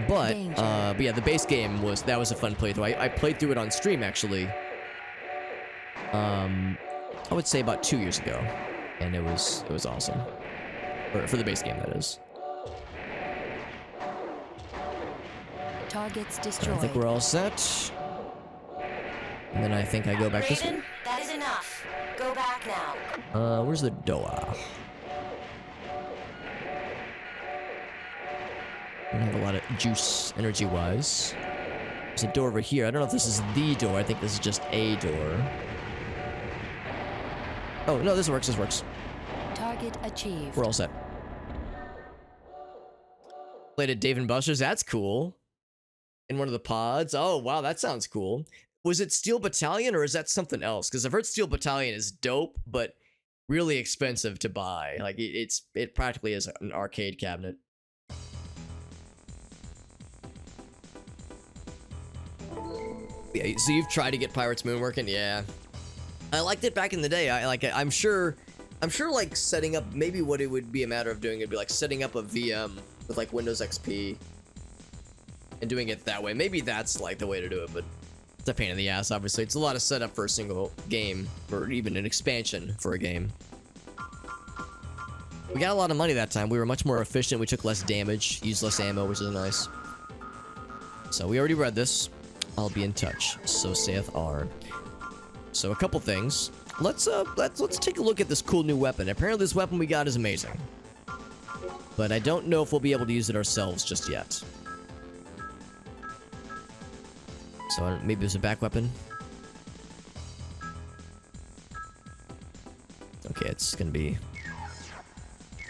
But yeah, the base game was a fun playthrough. I played through it on stream actually. I would say about 2 years ago, and it was awesome. For the base game, that is. Targets I destroyed. think we're all set. And then I think I go back this way. Raven, that is enough. Go back now. Where's the door? I don't have a lot of juice energy-wise. There's a door over here. I don't know if this is the door. I think this is just a door. Oh, no, this works. This works. Target achieved. We're all set. Played at Dave & Buster's. That's cool. In one of the pods. Oh, wow, that sounds cool. Was it Steel Battalion or is that something else? Because I've heard Steel Battalion is dope, but really expensive to buy. Like, it practically is an arcade cabinet. Yeah, so you've tried to get Pirate's Moon working? Yeah. I liked it back in the day. I'm sure like setting up, maybe what it would be a matter of doing, it'd be like setting up a VM with like Windows XP and doing it that way. Maybe that's like the way to do it, but it's a pain in the ass, obviously. It's a lot of setup for a single game, or even an expansion for a game. We got a lot of money that time. We were much more efficient. We took less damage, used less ammo, which is nice. So we already read this. I'll be in touch. So saith R. So a couple things. Let's take a look at this cool new weapon. Apparently this weapon we got is amazing. But I don't know if we'll be able to use it ourselves just yet. So maybe there's a back weapon. Okay, it's gonna be...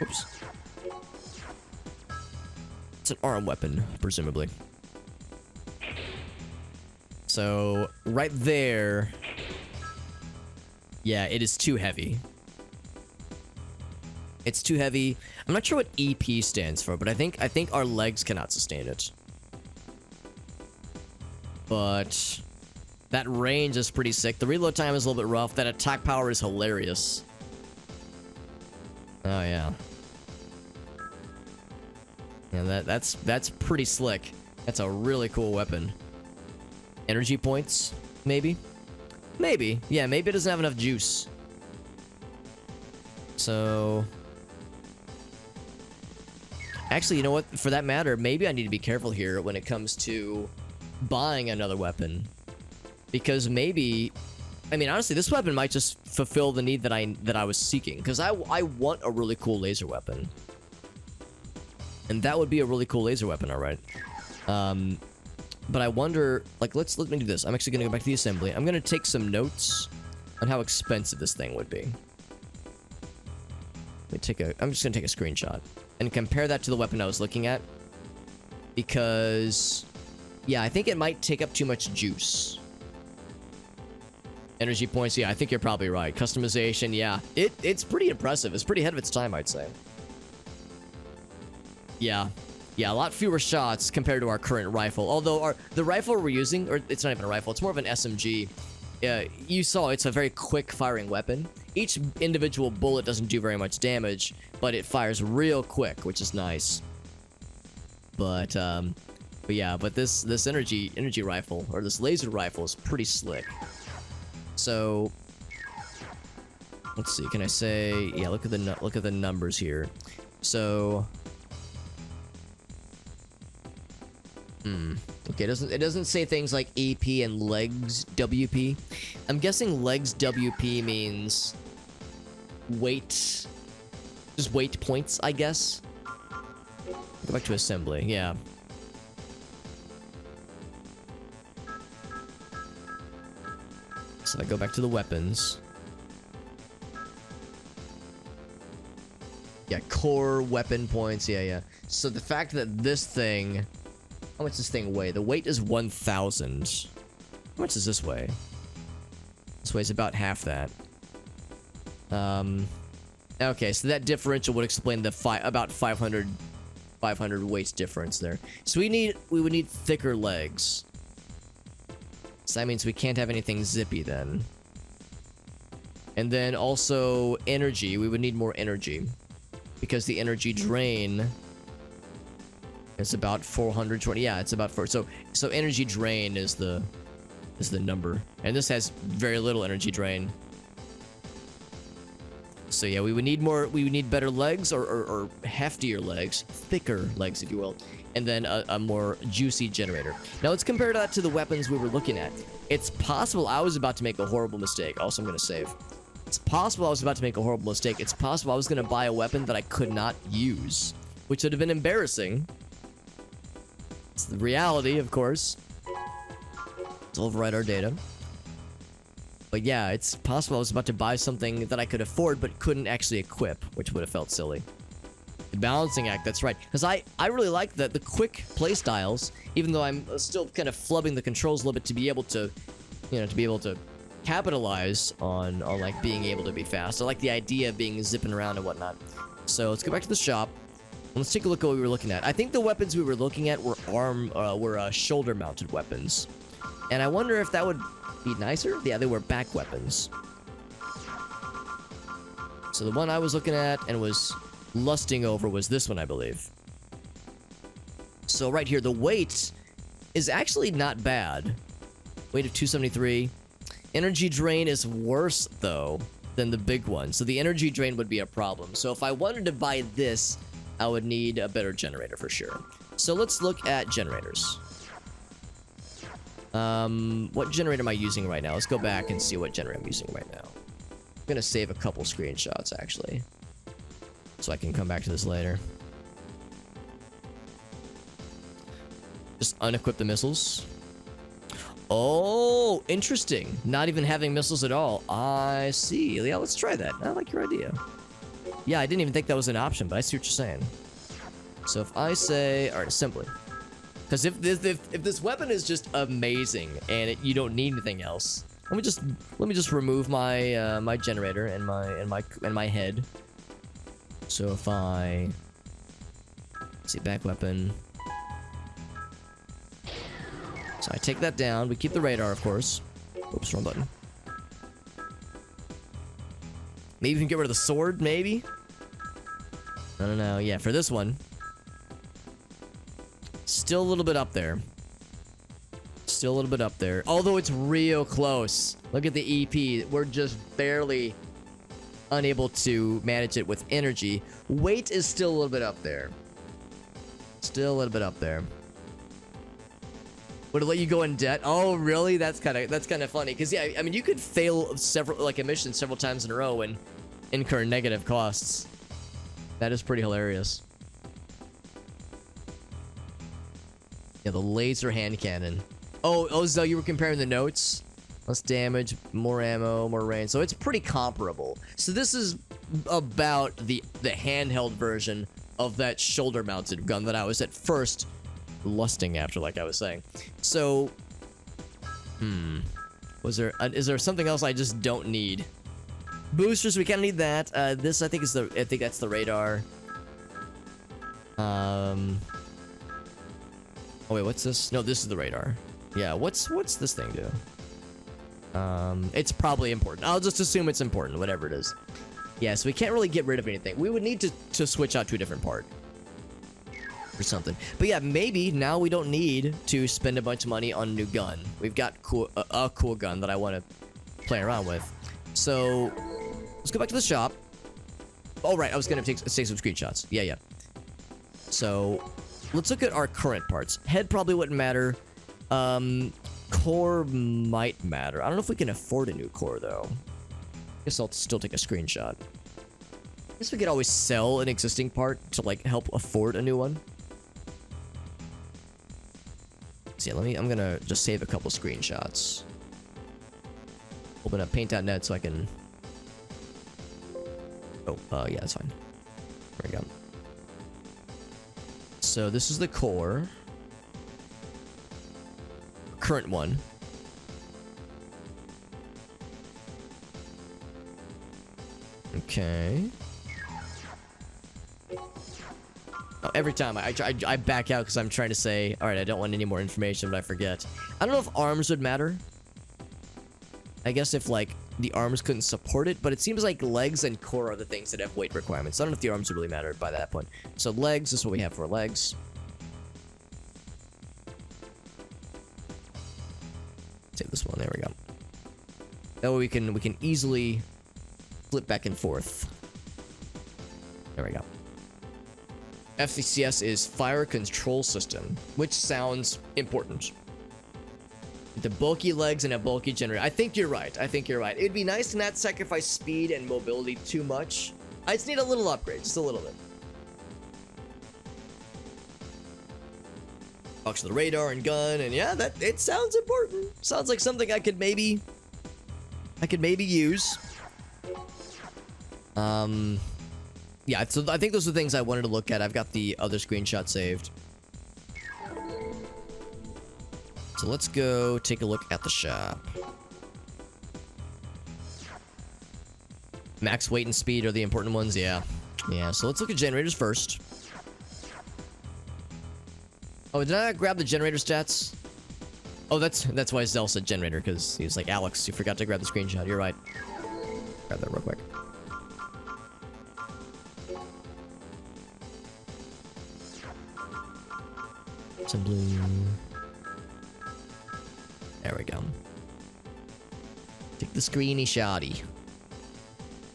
Oops. It's an arm weapon, presumably. So, right there... Yeah, it is too heavy. It's too heavy. I'm not sure what EP stands for, but I think our legs cannot sustain it. But that range is pretty sick. The reload time is a little bit rough. That attack power is hilarious. Oh yeah. Yeah, that's pretty slick. That's a really cool weapon. Energy points, maybe? Maybe. Yeah, maybe it doesn't have enough juice. So... Actually, you know what? For that matter, maybe I need to be careful here when it comes to buying another weapon. Because maybe... I mean, honestly, this weapon might just fulfill the need that I was seeking. Because I want a really cool laser weapon. And that would be a really cool laser weapon, alright. But I wonder, like, let me do this. I'm actually gonna go back to the assembly. I'm gonna take some notes on how expensive this thing would be. I'm just gonna take a screenshot and compare that to the weapon I was looking at. Because, yeah, I think it might take up too much juice. Energy points, yeah, I think you're probably right. Customization, yeah. It's pretty impressive. It's pretty ahead of its time, I'd say. Yeah. Yeah, a lot fewer shots compared to our current rifle. Although the rifle we're using, or it's not even a rifle, it's more of an SMG. You saw it's a very quick firing weapon. Each individual bullet doesn't do very much damage, but it fires real quick, which is nice. But yeah, but this energy rifle, or this laser rifle, is pretty slick. So let's see, can I say, yeah, look at the numbers here. So okay, it doesn't say things like EP and legs WP. I'm guessing legs WP means weight, just weight points, I guess. Go back to assembly, yeah. So I go back to the weapons. Yeah, core weapon points, yeah. So the fact that this thing... How much does this thing weigh? The weight is 1,000. How much does this weigh? This weighs about half that. Okay, so that differential would explain the about 500 weight difference there. So we would need thicker legs. So that means we can't have anything zippy then. And then also energy. We would need more energy. Because the energy drain... It's about 420. Yeah, it's about 4. So energy drain is the number, and this has very little energy drain. So yeah, we would need more. We would need better legs, or heftier legs, thicker legs, if you will, and then a more juicy generator. Now let's compare that to the weapons we were looking at. It's possible I was about to make a horrible mistake. Also, I'm gonna save. It's possible I was about to make a horrible mistake. It's possible I was gonna buy a weapon that I could not use, which would have been embarrassing. It's the reality, of course. Let's override our data. But yeah, it's possible I was about to buy something that I could afford but couldn't actually equip, which would have felt silly. The balancing act, that's right. Because I really like the quick playstyles, even though I'm still kind of flubbing the controls a little bit to be able to, capitalize on like being able to be fast. I like the idea of being zipping around and whatnot. So let's go back to the shop. And let's take a look at what we were looking at. I think the weapons we were looking at were shoulder-mounted weapons. And I wonder if that would be nicer? Yeah, they were back weapons. So the one I was looking at and was lusting over was this one, I believe. So right here, the weight is actually not bad. Weight of 273. Energy drain is worse, though, than the big one. So the energy drain would be a problem. So if I wanted to buy this, I would need a better generator for sure. So let's look at generators. What generator am I using right now? Let's go back and see what generator I'm using right now. I'm gonna save a couple screenshots, actually, so I can come back to this later. Just unequip the missiles. Oh, interesting. Not even having missiles at all. I see. Yeah, let's try that. I like your idea. Yeah, I didn't even think that was an option, but I see what you're saying. So if I say, all right, assembly. Because if this weapon is just amazing and you don't need anything else, let me just remove my my generator and my head. So if I let's see, back weapon. So I take that down. We keep the radar, of course. Oops, wrong button. Maybe even get rid of the sword. Maybe. I don't know. Yeah, for this one. Still a little bit up there. Still a little bit up there. Although it's real close. Look at the EP. We're just barely unable to manage it with energy. Weight is still a little bit up there. Still a little bit up there. Would it let you go in debt? Oh, really? That's kind of funny. Because yeah, I mean, you could fail several a mission several times in a row and incur negative costs. That is pretty hilarious. Yeah, the laser hand cannon. Oh, so you were comparing the notes? Less damage, more ammo, more range. So it's pretty comparable. So this is about the handheld version of that shoulder-mounted gun that I was at first lusting after, like I was saying. So, is there something else I just don't need? Boosters, we kind of need that. This I think that's the radar. Oh wait, what's this? No, this is the radar. Yeah, what's this thing do? It's probably important. I'll just assume it's important, whatever it is. Yeah, so we can't really get rid of anything. We would need to switch out to a different part or something. But yeah, maybe now we don't need to spend a bunch of money on a new gun. We've got a cool gun that I want to play around with. So let's go back to the shop. Oh right, I was gonna take some screenshots. Yeah. So let's look at our current parts. Head probably wouldn't matter. Core might matter. I don't know if we can afford a new core though. Guess I'll still take a screenshot. Guess we could always sell an existing part to like help afford a new one. So yeah, I'm gonna just save a couple screenshots. Open up paint.net so I can. Oh, yeah, that's fine. There we go. So this is the core. Current one. Okay. Oh, every time I back out because I'm trying to say, all right, I don't want any more information, but I forget. I don't know if arms would matter. I guess if like the arms couldn't support it, but it seems like legs and core are the things that have weight requirements. I don't know if the arms would really matter by that point. So legs is what we have for legs. Save this one. There we go. That way we can easily flip back and forth. There we go. FCS is Fire Control System, which sounds important. The bulky legs and a bulky generator. I think you're right. I think you're right. It'd be nice to not sacrifice speed and mobility too much. I just need a little upgrade, just a little bit. Talks to the radar and gun, and yeah, that it sounds important. Sounds like something I could maybe use. Yeah, so I think those are the things I wanted to look at. I've got the other screenshot saved. So let's go take a look at the shop. Max weight and speed are the important ones, yeah. Yeah, so let's look at generators first. Oh, did I not grab the generator stats? Oh, that's why Zell said generator, because he was like, Alex, you forgot to grab the screenshot. You're right. Grab that real quick. Assembly. There we go. Take the screeny shotty.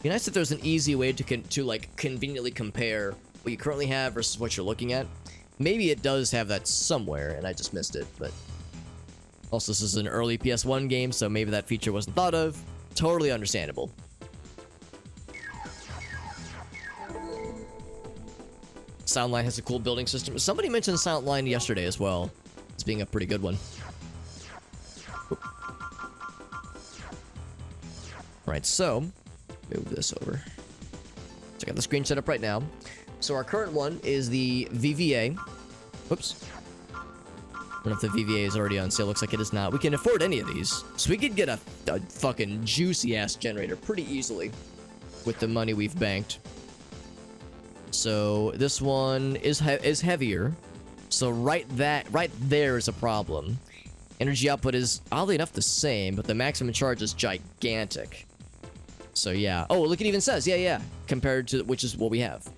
Be nice if there's an easy way to like conveniently compare what you currently have versus what you're looking at. Maybe it does have that somewhere and I just missed it, but also this is an early PS1 game, so maybe that feature wasn't thought of. Totally understandable. Soundline has a cool building system. Somebody mentioned Soundline yesterday as well as being a pretty good one. Right, so move this over. So I got the screen set up right now. So our current one is the VVA. Whoops. I don't know if the VVA is already on sale. Looks like it is not. We can afford any of these. So we could get a fucking juicy-ass generator pretty easily with the money we've banked. So this one is heavier. So right there is a problem. Energy output is oddly enough the same, but the maximum charge is gigantic. So yeah. Oh, look, it even says, yeah, compared to which is what we have.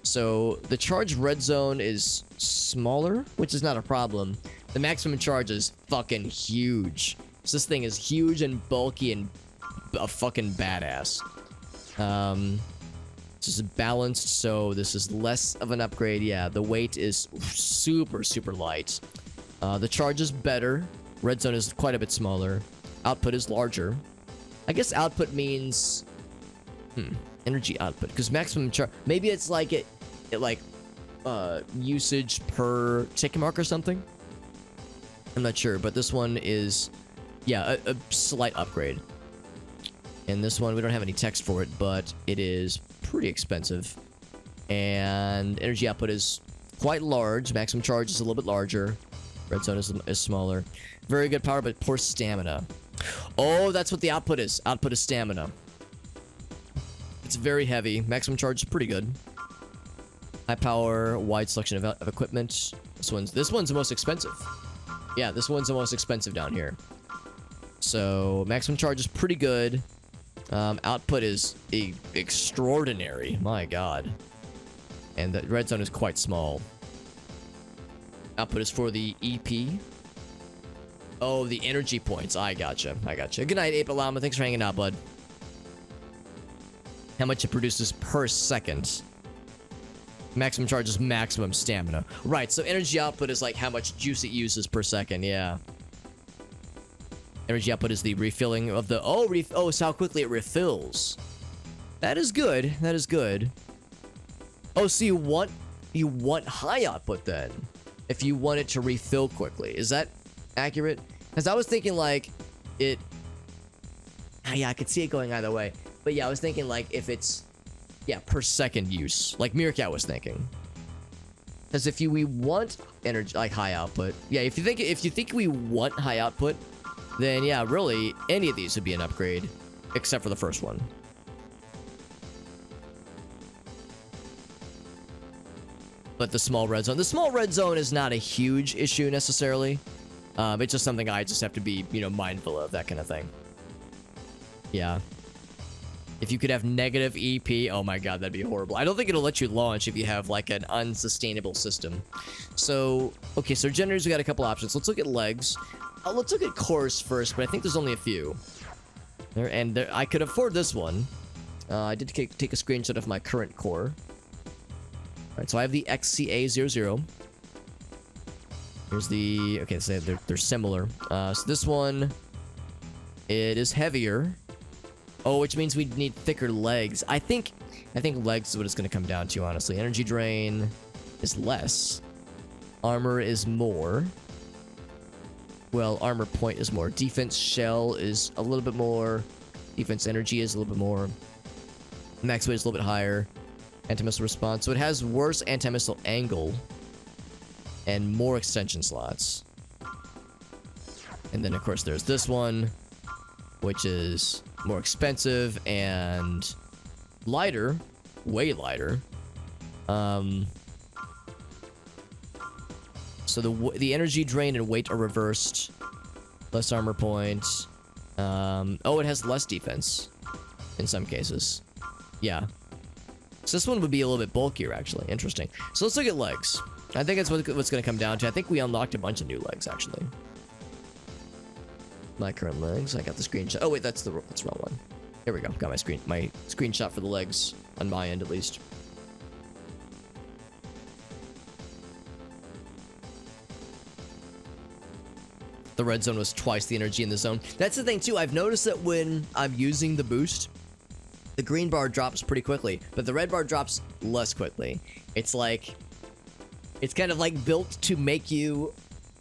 So the charge red zone is smaller, which is not a problem. The maximum charge is fucking huge. So this thing is huge and bulky and a fucking badass. This is balanced, so this is less of an upgrade. Yeah, the weight is super, super light. The charge is better. Red zone is quite a bit smaller. Output is larger. I guess output means energy output, because maximum charge, maybe it's like it usage per tick mark or something. I'm not sure, but this one is, yeah, a slight upgrade. And this one, we don't have any text for it, but it is pretty expensive. And energy output is quite large. Maximum charge is a little bit larger. Red zone is smaller. Very good power, but poor stamina. Oh, that's what the output is. Output is stamina. It's very heavy. Maximum charge is pretty good. High power, wide selection of equipment. This one's the most expensive. Yeah, this one's the most expensive down here. So maximum charge is pretty good. Output is extraordinary. My god. And the red zone is quite small. Output is for the EP. Oh, the energy points. I gotcha. Good night, Ape Llama. Thanks for hanging out, bud. How much it produces per second. Maximum charge is maximum stamina. Right, so energy output is like how much juice it uses per second. Yeah. Energy output is the refilling of the... Oh, so how quickly it refills. That is good. That is good. Oh, so you want high output then. If you want it to refill quickly. Is that accurate? Because I was thinking like it... Yeah, I could see it going either way. But yeah, I was thinking like if it's... Yeah, per second use. Like Meerkat was thinking. Because if we want energy, like high output... Yeah, if you think we want high output... Then yeah, really, any of these would be an upgrade, except for the first one. But the small red zone is not a huge issue necessarily. It's just something I just have to be, mindful of, that kind of thing. Yeah. If you could have negative EP, oh my god, that'd be horrible. I don't think it'll let you launch if you have like an unsustainable system. So, okay, so generators, we got a couple options. Let's look at legs. Let's look at cores first, but I think there's only a few. I could afford this one. I did take a screenshot of my current core. Alright, so I have the XCA00. Here's the... Okay, so they're similar. So this one, it is heavier. Oh, which means we need thicker legs. I think legs is what it's going to come down to, honestly. Energy drain is less. Armor is more. Well, armor point is more. Defense shell is a little bit more. Defense energy is a little bit more. Max weight is a little bit higher. Anti-missile response. So it has worse anti-missile angle and more extension slots. And then, of course, there's this one, which is more expensive and lighter. Way lighter. So the energy drain and weight are reversed. Less armor points. Oh, it has less defense in some cases. Yeah. So this one would be a little bit bulkier, actually. Interesting. So let's look at legs. I think that's what's going to come down to. I think we unlocked a bunch of new legs, actually. My current legs. I got the screenshot. Oh, wait, that's the wrong one. Here we go. Got my screenshot for the legs on my end, at least. The red zone was twice the energy in the zone. That's the thing, too. I've noticed that when I'm using the boost, the green bar drops pretty quickly, but the red bar drops less quickly. It's like... It's kind of like built to make you...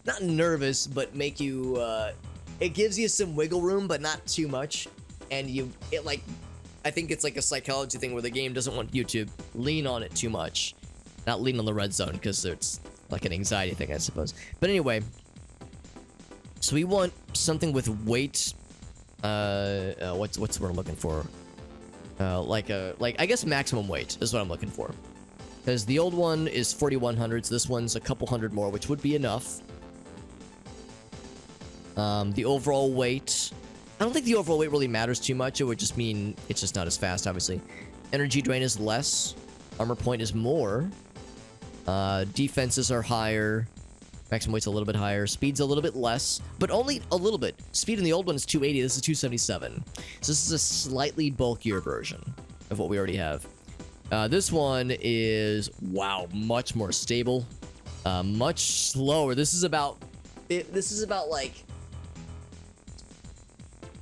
Not nervous, but make you... It gives you some wiggle room, but not too much. And I think it's like a psychology thing where the game doesn't want you to lean on it too much. Not lean on the red zone, because it's like an anxiety thing, I suppose. But anyway... So we want something with weight. What's the word I'm looking for? I guess maximum weight is what I'm looking for. Because the old one is 4,100, so this one's a couple hundred more, which would be enough. The overall weight, I don't think the overall weight really matters too much. It would just mean it's just not as fast, obviously. Energy drain is less. Armor point is more. Defenses are higher. Maximum weight's a little bit higher. Speed's a little bit less, but only a little bit. Speed in the old one is 280. This is 277. So this is a slightly bulkier version of what we already have. This one is, wow, much more stable. Much slower. This is about like,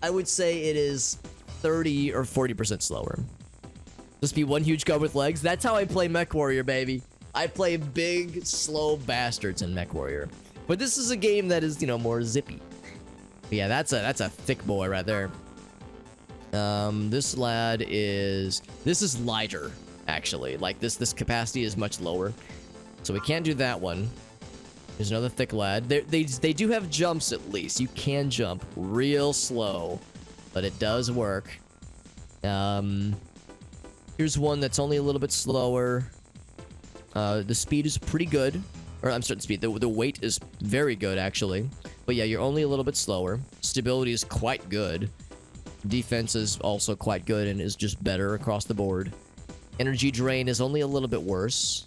I would say it is 30 or 40% slower. Just be one huge gun with legs. That's how I play MechWarrior, baby. I play big, slow bastards in MechWarrior. But this is a game that is, more zippy. But yeah, that's a thick boy right there. This lad is... This is lighter, actually. Like, this capacity is much lower. So we can't do that one. There's another thick lad. They do have jumps, at least. You can jump real slow. But it does work. Here's one that's only a little bit slower. The speed is pretty good. Or, I'm sorry, the speed. The weight is very good, actually. But yeah, you're only a little bit slower. Stability is quite good. Defense is also quite good and is just better across the board. Energy drain is only a little bit worse.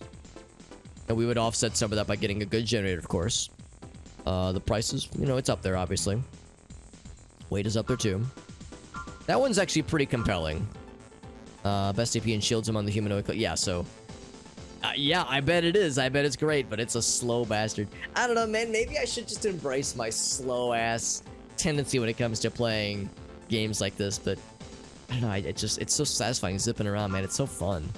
And we would offset some of that by getting a good generator, of course. The price is, it's up there, obviously. Weight is up there, too. That one's actually pretty compelling. Best AP and shields among the humanoid... Yeah, so... yeah, I bet it is. I bet it's great, but it's a slow bastard. I don't know, man. Maybe I should just embrace my slow-ass tendency when it comes to playing games like this, but I don't know. It's so satisfying zipping around, man. It's so fun.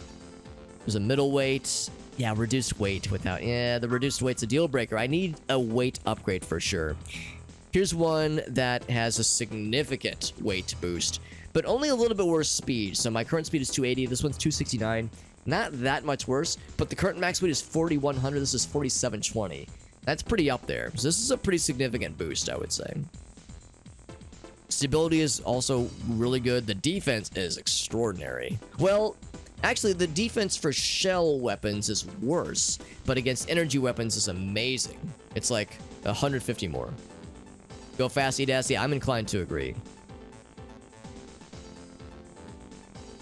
There's a middleweight. Yeah, reduced weight without... Yeah, the reduced weight's a deal breaker. I need a weight upgrade for sure. Here's one that has a significant weight boost, but only a little bit worse speed. So my current speed is 280. This one's 269. Not that much worse, but the current max weight is 4,100. This is 4,720. That's pretty up there. So this is a pretty significant boost, I would say. Stability is also really good. The defense is extraordinary. Well, actually, the defense for shell weapons is worse, but against energy weapons is amazing. It's like 150 more. Go fast, eat ass. Yeah, I'm inclined to agree.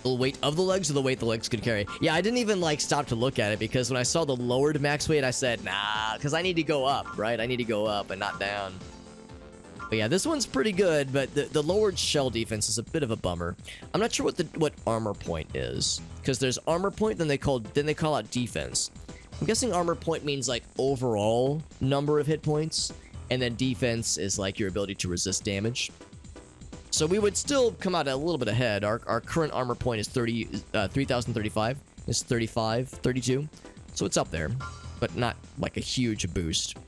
The weight of the legs or the weight the legs could carry? Yeah, I didn't even stop to look at it because when I saw the lowered max weight, I said, nah, because I need to go up, right? I need to go up and not down. But yeah, this one's pretty good, but the lowered shell defense is a bit of a bummer. I'm not sure what armor point is, because there's armor point, then they call out defense. I'm guessing armor point means like overall number of hit points, and then defense is like your ability to resist damage. So we would still come out a little bit ahead. Our current armor point is 3035. It's 32. So it's up there, but not like a huge boost.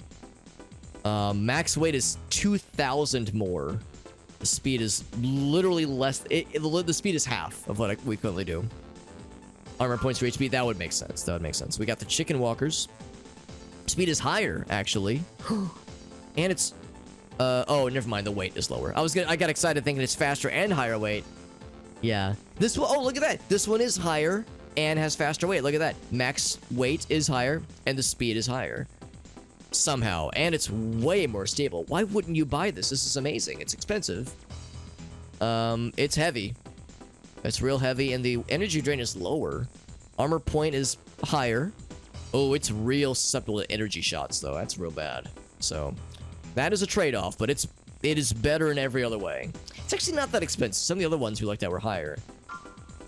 Max weight is 2,000 more. The speed is literally less. The speed is half of what we currently do. Armor points for HP. That would make sense. That would make sense. We got the chicken walkers. Speed is higher, actually. And it's... oh, never mind. The weight is lower. I got excited thinking it's faster and higher weight. Yeah. This one... Oh, look at that. This one is higher and has faster weight. Look at that. Max weight is higher and the speed is higher. Somehow. And it's way more stable. Why wouldn't you buy this? This is amazing. It's expensive. It's heavy. It's real heavy, and the energy drain is lower. Armor point is higher. Oh, it's real susceptible to energy shots, though. That's real bad. So, that is a trade-off, but it is better in every other way. It's actually not that expensive. Some of the other ones we looked at were higher.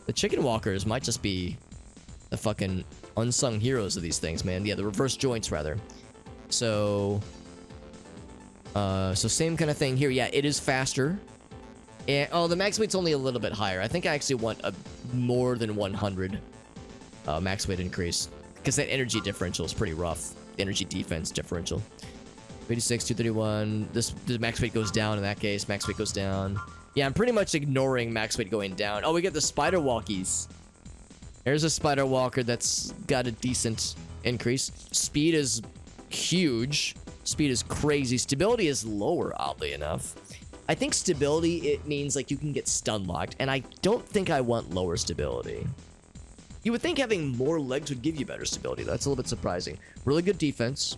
The chicken walkers might just be the fucking unsung heroes of these things, man. Yeah, the reverse joints, rather. So same kind of thing here. Yeah, it is faster. And, oh, the max weight's only a little bit higher. I think I actually want a more than 100 max weight increase. Because that energy differential is pretty rough. Energy defense differential. 86, 231. The max weight goes down in that case. Max weight goes down. Yeah, I'm pretty much ignoring max weight going down. Oh, we get the spider walkies. There's a spider walker that's got a decent increase. Speed is huge. Speed is crazy. Stability is lower, oddly enough. I think stability, it means like you can get stun locked, and I don't think I want lower stability. You would think having more legs would give you better stability. That's a little bit surprising. Really good defense.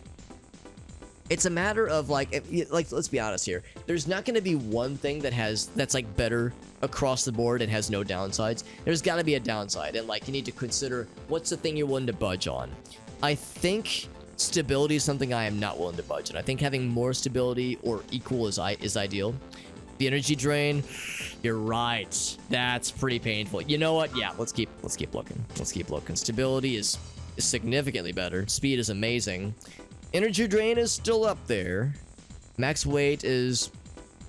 It's a matter of like let's be honest here. There's not going to be one thing that's like better across the board and has no downsides. There's got to be a downside, and like you need to consider what's the thing you're willing to budge on. I think stability is something I am not willing to budge on. I think having more stability or equal is ideal. The energy drain, you're right. That's pretty painful. You know what? Yeah, let's keep looking. Let's keep looking. Stability is significantly better. Speed is amazing. Energy drain is still up there. Max weight is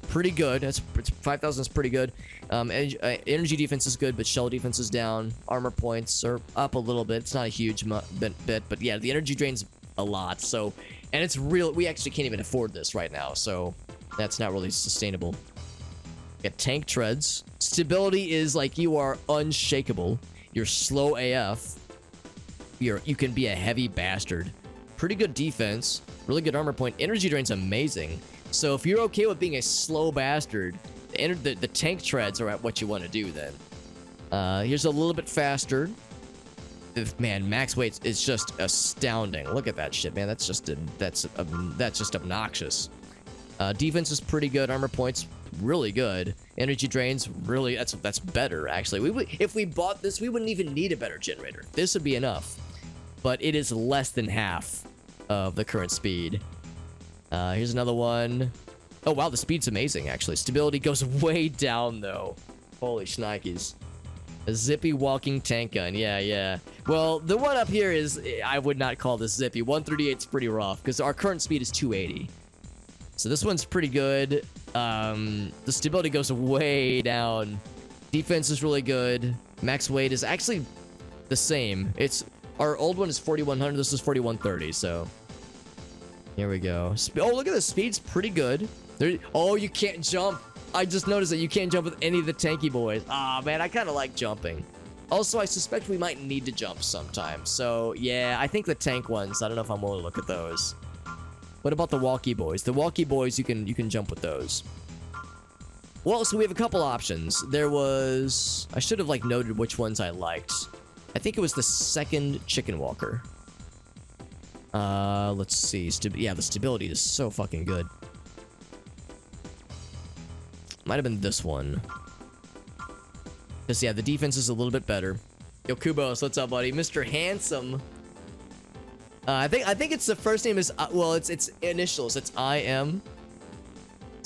pretty good. It's 5,000 is pretty good. Energy defense is good, but shell defense is down. Armor points are up a little bit. It's not a huge bit, but yeah, the energy drain's a lot. So, and it's real. We actually can't even afford this right now, so that's not really sustainable. Get tank treads. Stability is like you are unshakable. You're slow AF. You can be a heavy bastard. Pretty good defense. Really good armor point. Energy drain's amazing. So if you're okay with being a slow bastard, the tank treads are what you want to do then. Here's a little bit faster. Man, max weight is just astounding. Look at that shit, man. That's just obnoxious. Defense is pretty good. Armor points really good. Energy drains really that's better actually. If we bought this, we wouldn't even need a better generator. This would be enough. But it is less than half of the current speed. Here's another one. Oh wow, the speed's amazing actually. Stability goes way down though. Holy shnikes. A zippy walking tank gun. Yeah. Well, the one up here is, I would not call this zippy. 138's pretty rough because our current speed is 280. So this one's pretty good. The stability goes way down. Defense is really good. Max weight is actually the same. Our old one is 4100. This is 4130. So here we go. Oh, look at this. Speed's pretty good. Oh, you can't jump. I just noticed that you can't jump with any of the tanky boys. Ah, man, I kind of like jumping. Also, I suspect we might need to jump sometime. So, yeah, I think the tank ones, I don't know if I'm willing to look at those. What about the walkie boys? The walkie boys, you can jump with those. Well, so we have a couple options. There was... I should have, like, noted which ones I liked. I think it was the second chicken walker. Let's see. Yeah, the stability is so fucking good. Might have been this one. Because, yeah, the defense is a little bit better. Yo, Kubos, what's up, buddy? Mr. Handsome. I think it's the first name is... well, it's initials. It's IM.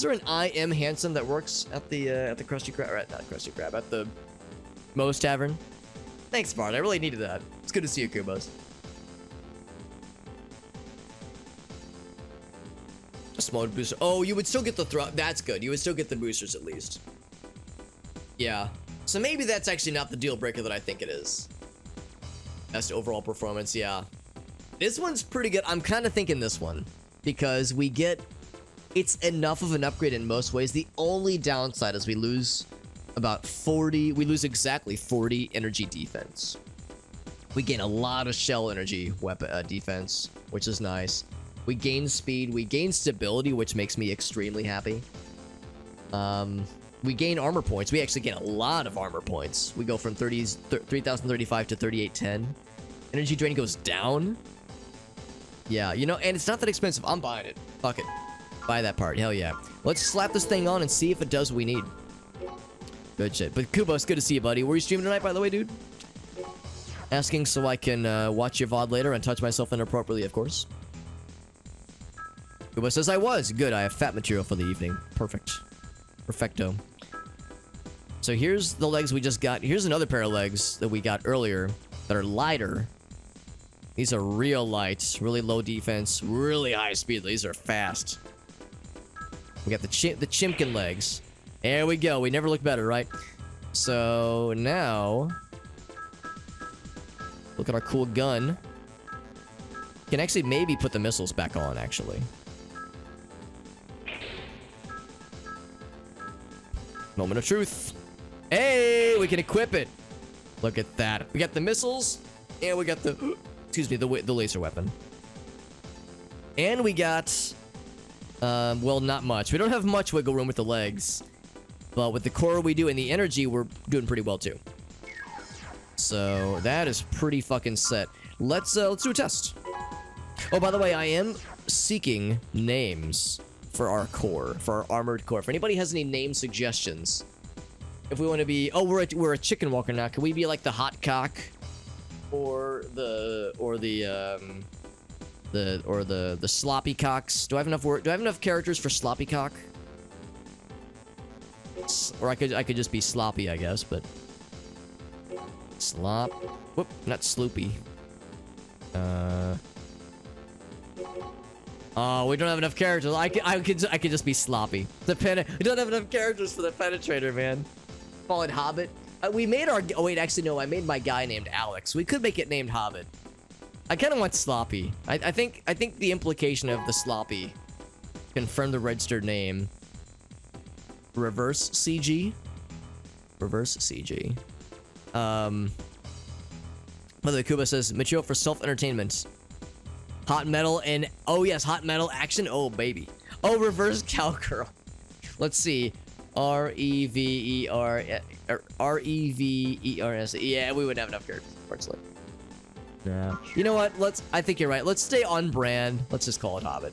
there an I am handsome that works at the Krusty Krab? Or not Krusty Krab, at the Moe's Tavern? Thanks, Bart. I really needed that. It's good to see you, Kubos. Just mode booster. Oh, you would still get the that's good. You would still get the boosters at least. Yeah. So maybe that's actually not the deal breaker that I think it is. Best overall performance, yeah. This one's pretty good. I'm kind of thinking this one because we get, it's enough of an upgrade in most ways. The only downside is we lose about 40, we lose exactly 40 energy defense. We gain a lot of shell energy weapon defense, which is nice. We gain speed, we gain stability, which makes me extremely happy. We gain armor points. We actually gain a lot of armor points. We go from 3,035 to 3,810. Energy drain goes down. Yeah, you know, and it's not that expensive. I'm buying it. Fuck it. Buy that part. Hell yeah. Let's slap this thing on and see if it does what we need. Good shit. But Kubos, good to see you, buddy. Were you streaming tonight, by the way, dude? Asking so I can watch your VOD later and touch myself inappropriately, of course. Kubos says I was. Good, I have fat material for the evening. Perfect. Perfecto. So here's the legs we just got. Here's another pair of legs that we got earlier that are lighter. These are real light, really low defense, really high speed. These are fast. We got the chimkin legs. There we go. We never look better, right? So now, look at our cool gun. Can actually maybe put the missiles back on, actually. Moment of truth. Hey, we can equip it. Look at that. We got the missiles, and we got the, excuse me, the laser weapon. And we got, well, not much. We don't have much wiggle room with the legs, but with the core we do and the energy, we're doing pretty well too. So that is pretty fucking set. Let's do a test. Oh, by the way, I am seeking names for our core, for our armored core. If anybody has any name suggestions, if we want to be, oh, we're a chicken walker now. Can we be like the hot cock, or the sloppy cocks? Do I have enough work? Do I have enough characters for sloppy cock? Or I could just be sloppy, I guess. But slop. Whoop, not sloopy. Oh, we don't have enough characters. I could just be sloppy. We don't have enough characters for the penetrator, man. Call it Hobbit. We made our. Oh wait, actually no. I made my guy named Alex. We could make it named Hobbit. I kind of want sloppy. I think the implication of the sloppy confirm the registered name. Reverse CG. Reverse CG. By the way, Kuba says material for self-entertainment. Hot metal and, oh yes, hot metal action. Oh baby. Oh, reverse cowgirl. Let's see. R-E-V-E-R-S. Yeah, we wouldn't have enough characters, unfortunately. Yeah. You know what? I think you're right. Let's stay on brand. Let's just call it Hobbit.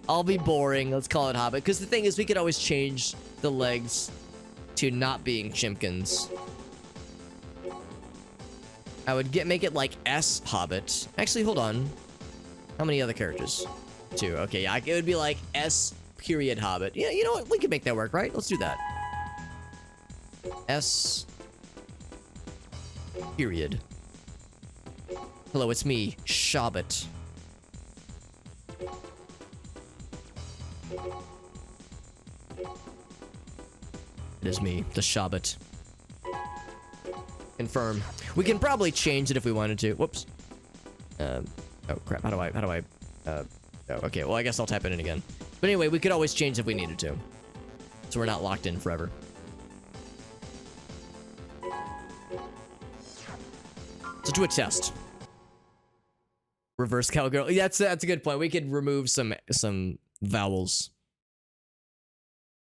I'll be boring. Let's call it Hobbit. Because the thing is, we could always change the legs to not being chimkins. I would make it like S Hobbit. Actually, hold on. How many other characters? 2. Okay, yeah, it would be like S period Hobbit. Yeah, you know what? We can make that work, right? Let's do that. S period. Hello, it's me, Shabbit. It is me, the Shabbit. Confirm. We can probably change it if we wanted to. Whoops. Oh crap, how do I, oh, okay, well I guess I'll type it in again. But anyway, we could always change if we needed to. So we're not locked in forever. So do a test. Reverse cowgirl. Yeah, that's a good point. We could remove some vowels.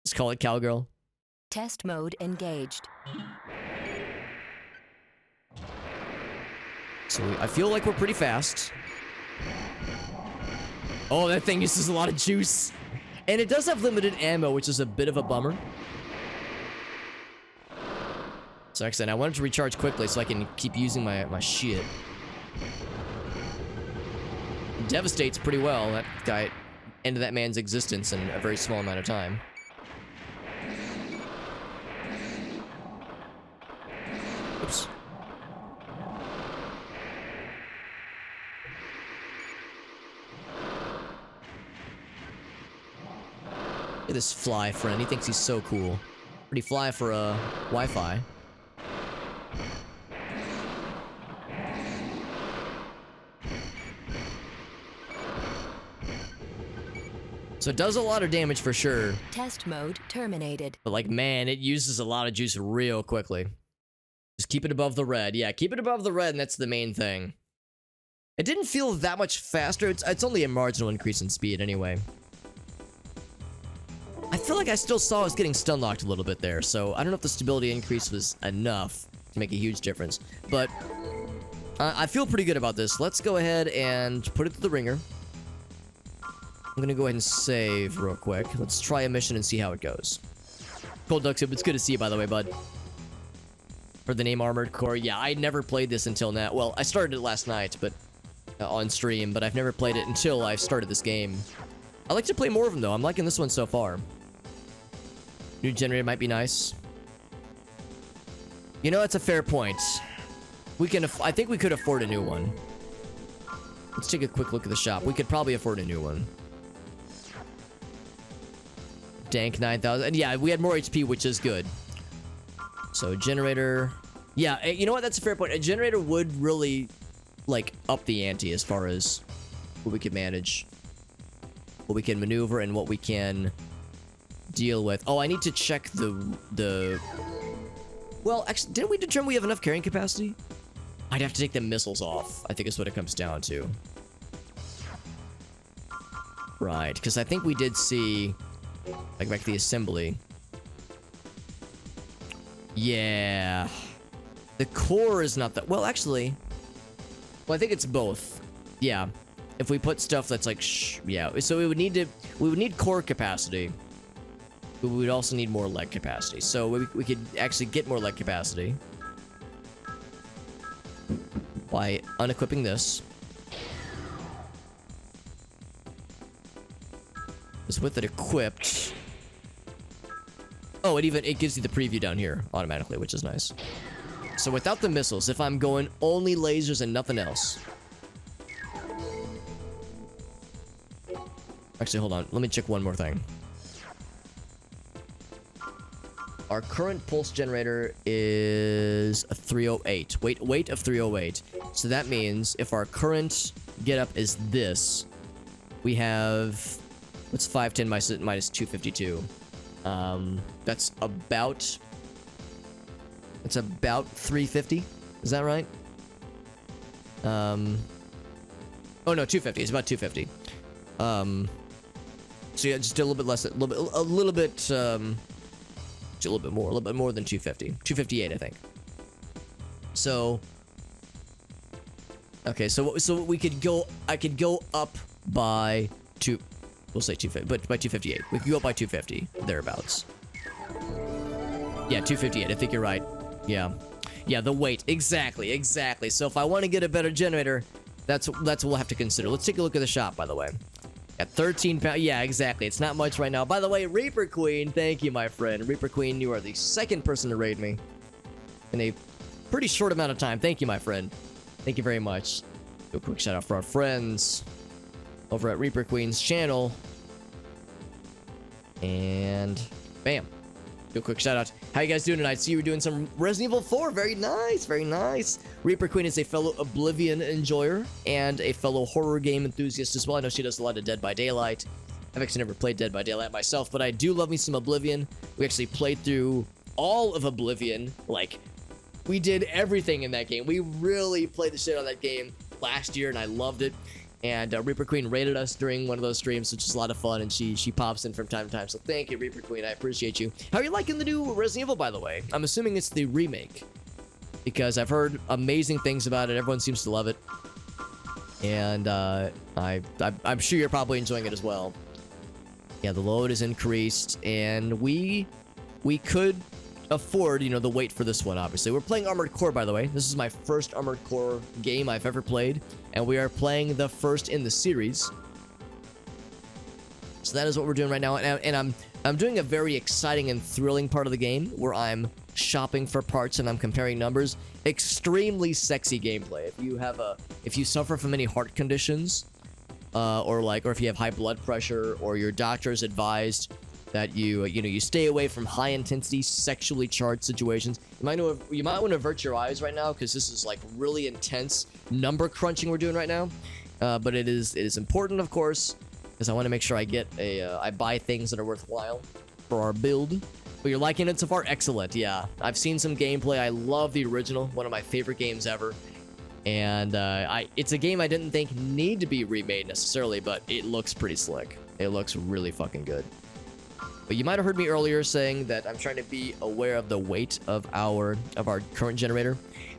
Let's call it cowgirl. Test mode engaged. So I feel like we're pretty fast. Oh, that thing uses a lot of juice. And it does have limited ammo, which is a bit of a bummer. So actually, I wanted to recharge quickly so I can keep using my shit. Devastates pretty well. That guy ended that man's existence in a very small amount of time. at this fly friend. He thinks he's so cool. Pretty fly for Wi-Fi. So it does a lot of damage for sure. Test mode terminated. But like, man, it uses a lot of juice real quickly. Just keep it above the red. Yeah, keep it above the red, and that's the main thing. It didn't feel that much faster. It's only a marginal increase in speed anyway. I feel like I still saw us getting stun locked a little bit there, so I don't know if the stability increase was enough to make a huge difference. But I feel pretty good about this. Let's go ahead and put it to the ringer. I'm gonna go ahead and save real quick. Let's try a mission and see how it goes. Cold Duck Soup, it's good to see you, by the way, bud. For the name Armored Core, yeah, I never played this until now. Well, I started it last night, but on stream, but I've never played it until I started this game. I like to play more of them, though. I'm liking this one so far. New generator might be nice. You know, that's a fair point. We can, I think we could afford a new one. Let's take a quick look at the shop. We could probably afford a new one. Dank 9,000. And yeah, we had more HP, which is good. So, generator. Yeah, you know what? That's a fair point. A generator would really, like, up the ante as far as what we could manage, what we can maneuver, and what we can deal with. Oh, I need to check the... Well, actually, didn't we determine we have enough carrying capacity? I'd have to take the missiles off, I think is what it comes down to. Right, because I think we did see... Like, back to the assembly. Yeah. The core is not that... Well, actually... Well, I think it's both. Yeah. If we put stuff that's like... yeah. So we would need to... We would need core capacity. But we would also need more leg capacity. So we could actually get more leg capacity by unequipping this. Just with it equipped. Oh, it gives you the preview down here automatically, which is nice. So without the missiles, if I'm going only lasers and nothing else. Actually, hold on. Let me check one more thing. Our current pulse generator is a 308. Weight of 308. So that means if our current get up is this, we have... What's 510 minus 252? That's about... It's about 350. Is that right? Oh no, 250. It's about 250. So yeah, just a little bit less, a little bit more than 250. 258, I think. So, okay, so we could go. I could go up by two. We'll say 250, but by 258. We could go up by 250 thereabouts. Yeah, 258. I think you're right. Yeah, the weight exactly. So if I want to get a better generator, that's what we'll have to consider. Let's take a look at the shop, by the way. At 13 pounds. Yeah, exactly. It's not much right now. By the way, Reaper Queen, thank you, my friend. Reaper Queen, you are the second person to raid me in a pretty short amount of time. Thank you, my friend. Thank you very much. Do a quick shout out for our friends over at Reaper Queen's channel. And bam. Do a quick shout out. How you guys doing tonight? See you were doing some Resident Evil 4. Very nice, very nice. Reaper Queen is a fellow Oblivion enjoyer and a fellow horror game enthusiast as well. I know she does a lot of Dead by Daylight. I've actually never played Dead by Daylight myself, but I do love me some Oblivion. We actually played through all of Oblivion. Like, we did everything in that game. We really played the shit on that game last year, and I loved it. And Reaper Queen raided us during one of those streams, which is a lot of fun, and she pops in from time to time. So thank you, Reaper Queen. I appreciate you. How are you liking the new Resident Evil, by the way? I'm assuming it's the remake, because I've heard amazing things about it. Everyone seems to love it, and I'm sure you're probably enjoying it as well. Yeah, the load is increased, and we could afford, you know, the wait for this one, obviously. We're playing Armored Core, by the way. This is my first Armored Core game I've ever played, and we are playing the first in the series. So that is what we're doing right now, and I'm doing a very exciting and thrilling part of the game where I'm shopping for parts and I'm comparing numbers. Extremely sexy gameplay. If you suffer from any heart conditions, or if you have high blood pressure, or your doctor is advised that you stay away from high intensity sexually charged situations. You might want to avert your eyes right now because this is like really intense number crunching we're doing right now. But it is important, of course, because I want to make sure I buy things that are worthwhile for our build. But you're liking it so far? Excellent. Yeah, I've seen some gameplay. I love the original, one of my favorite games ever. And it's a game I didn't think need to be remade necessarily, but it looks pretty slick. It looks really fucking good. But you might have heard me earlier saying that I'm trying to be aware of the weight of our current generator.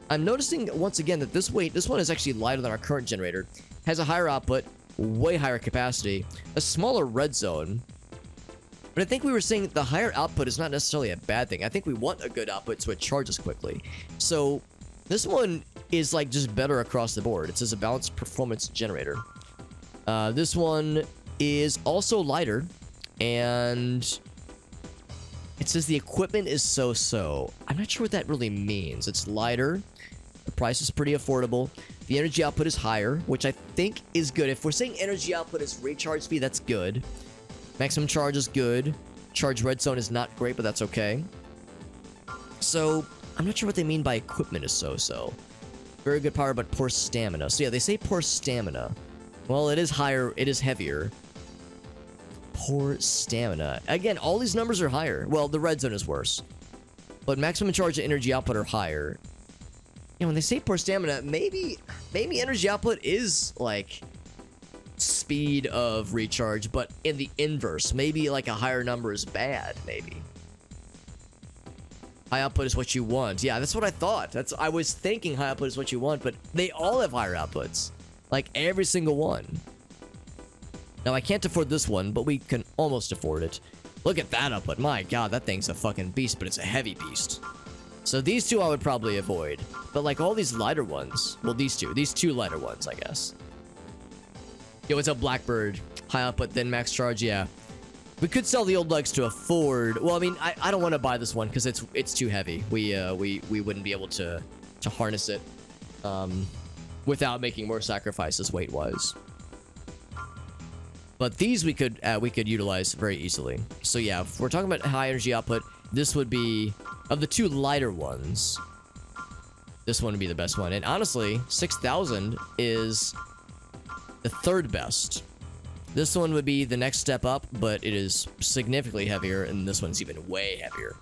I'm noticing once again that this one is actually lighter than our current generator, has a higher output, way higher capacity, a smaller red zone. But I think we were saying the higher output is not necessarily a bad thing. I think we want a good output so it charges quickly. So this one is like just better across the board. It says a balanced performance generator. This one is also lighter, and it says the equipment is so-so. I'm not sure what that really means. It's lighter. The price is pretty affordable. The energy output is higher, which I think is good. If we're saying energy output is recharge speed, that's good. Maximum charge is good. Charge red zone is not great, but that's okay. So I'm not sure what they mean by equipment is so-so. Very good power, but poor stamina. So yeah, they say poor stamina. Well, it is higher. It is heavier. Poor stamina. Again, all these numbers are higher. Well, the red zone is worse. But maximum charge and energy output are higher. You know, when they say poor stamina, maybe energy output is like speed of recharge, but in the inverse. Maybe like a higher number is bad, maybe. High output is what you want. Yeah, that's what I thought. I was thinking high output is what you want, but they all have higher outputs. Like every single one. Now I can't afford this one, but we can almost afford it. Look at that output. My god, that thing's a fucking beast, but it's a heavy beast. So these two I would probably avoid. But like all these lighter ones, well, these two lighter ones, I guess. Yo, what's up, Blackbird? High output, then max charge, yeah. We could sell the old legs to afford. Well, I mean, I don't want to buy this one because it's too heavy. We wouldn't be able to harness it without making more sacrifices weight-wise. But these we could utilize very easily. So yeah, if we're talking about high energy output, this would be, of the two lighter ones, this one would be the best one. And honestly, 6,000 is the third best. This one would be the next step up, but it is significantly heavier, and this one's even way heavier.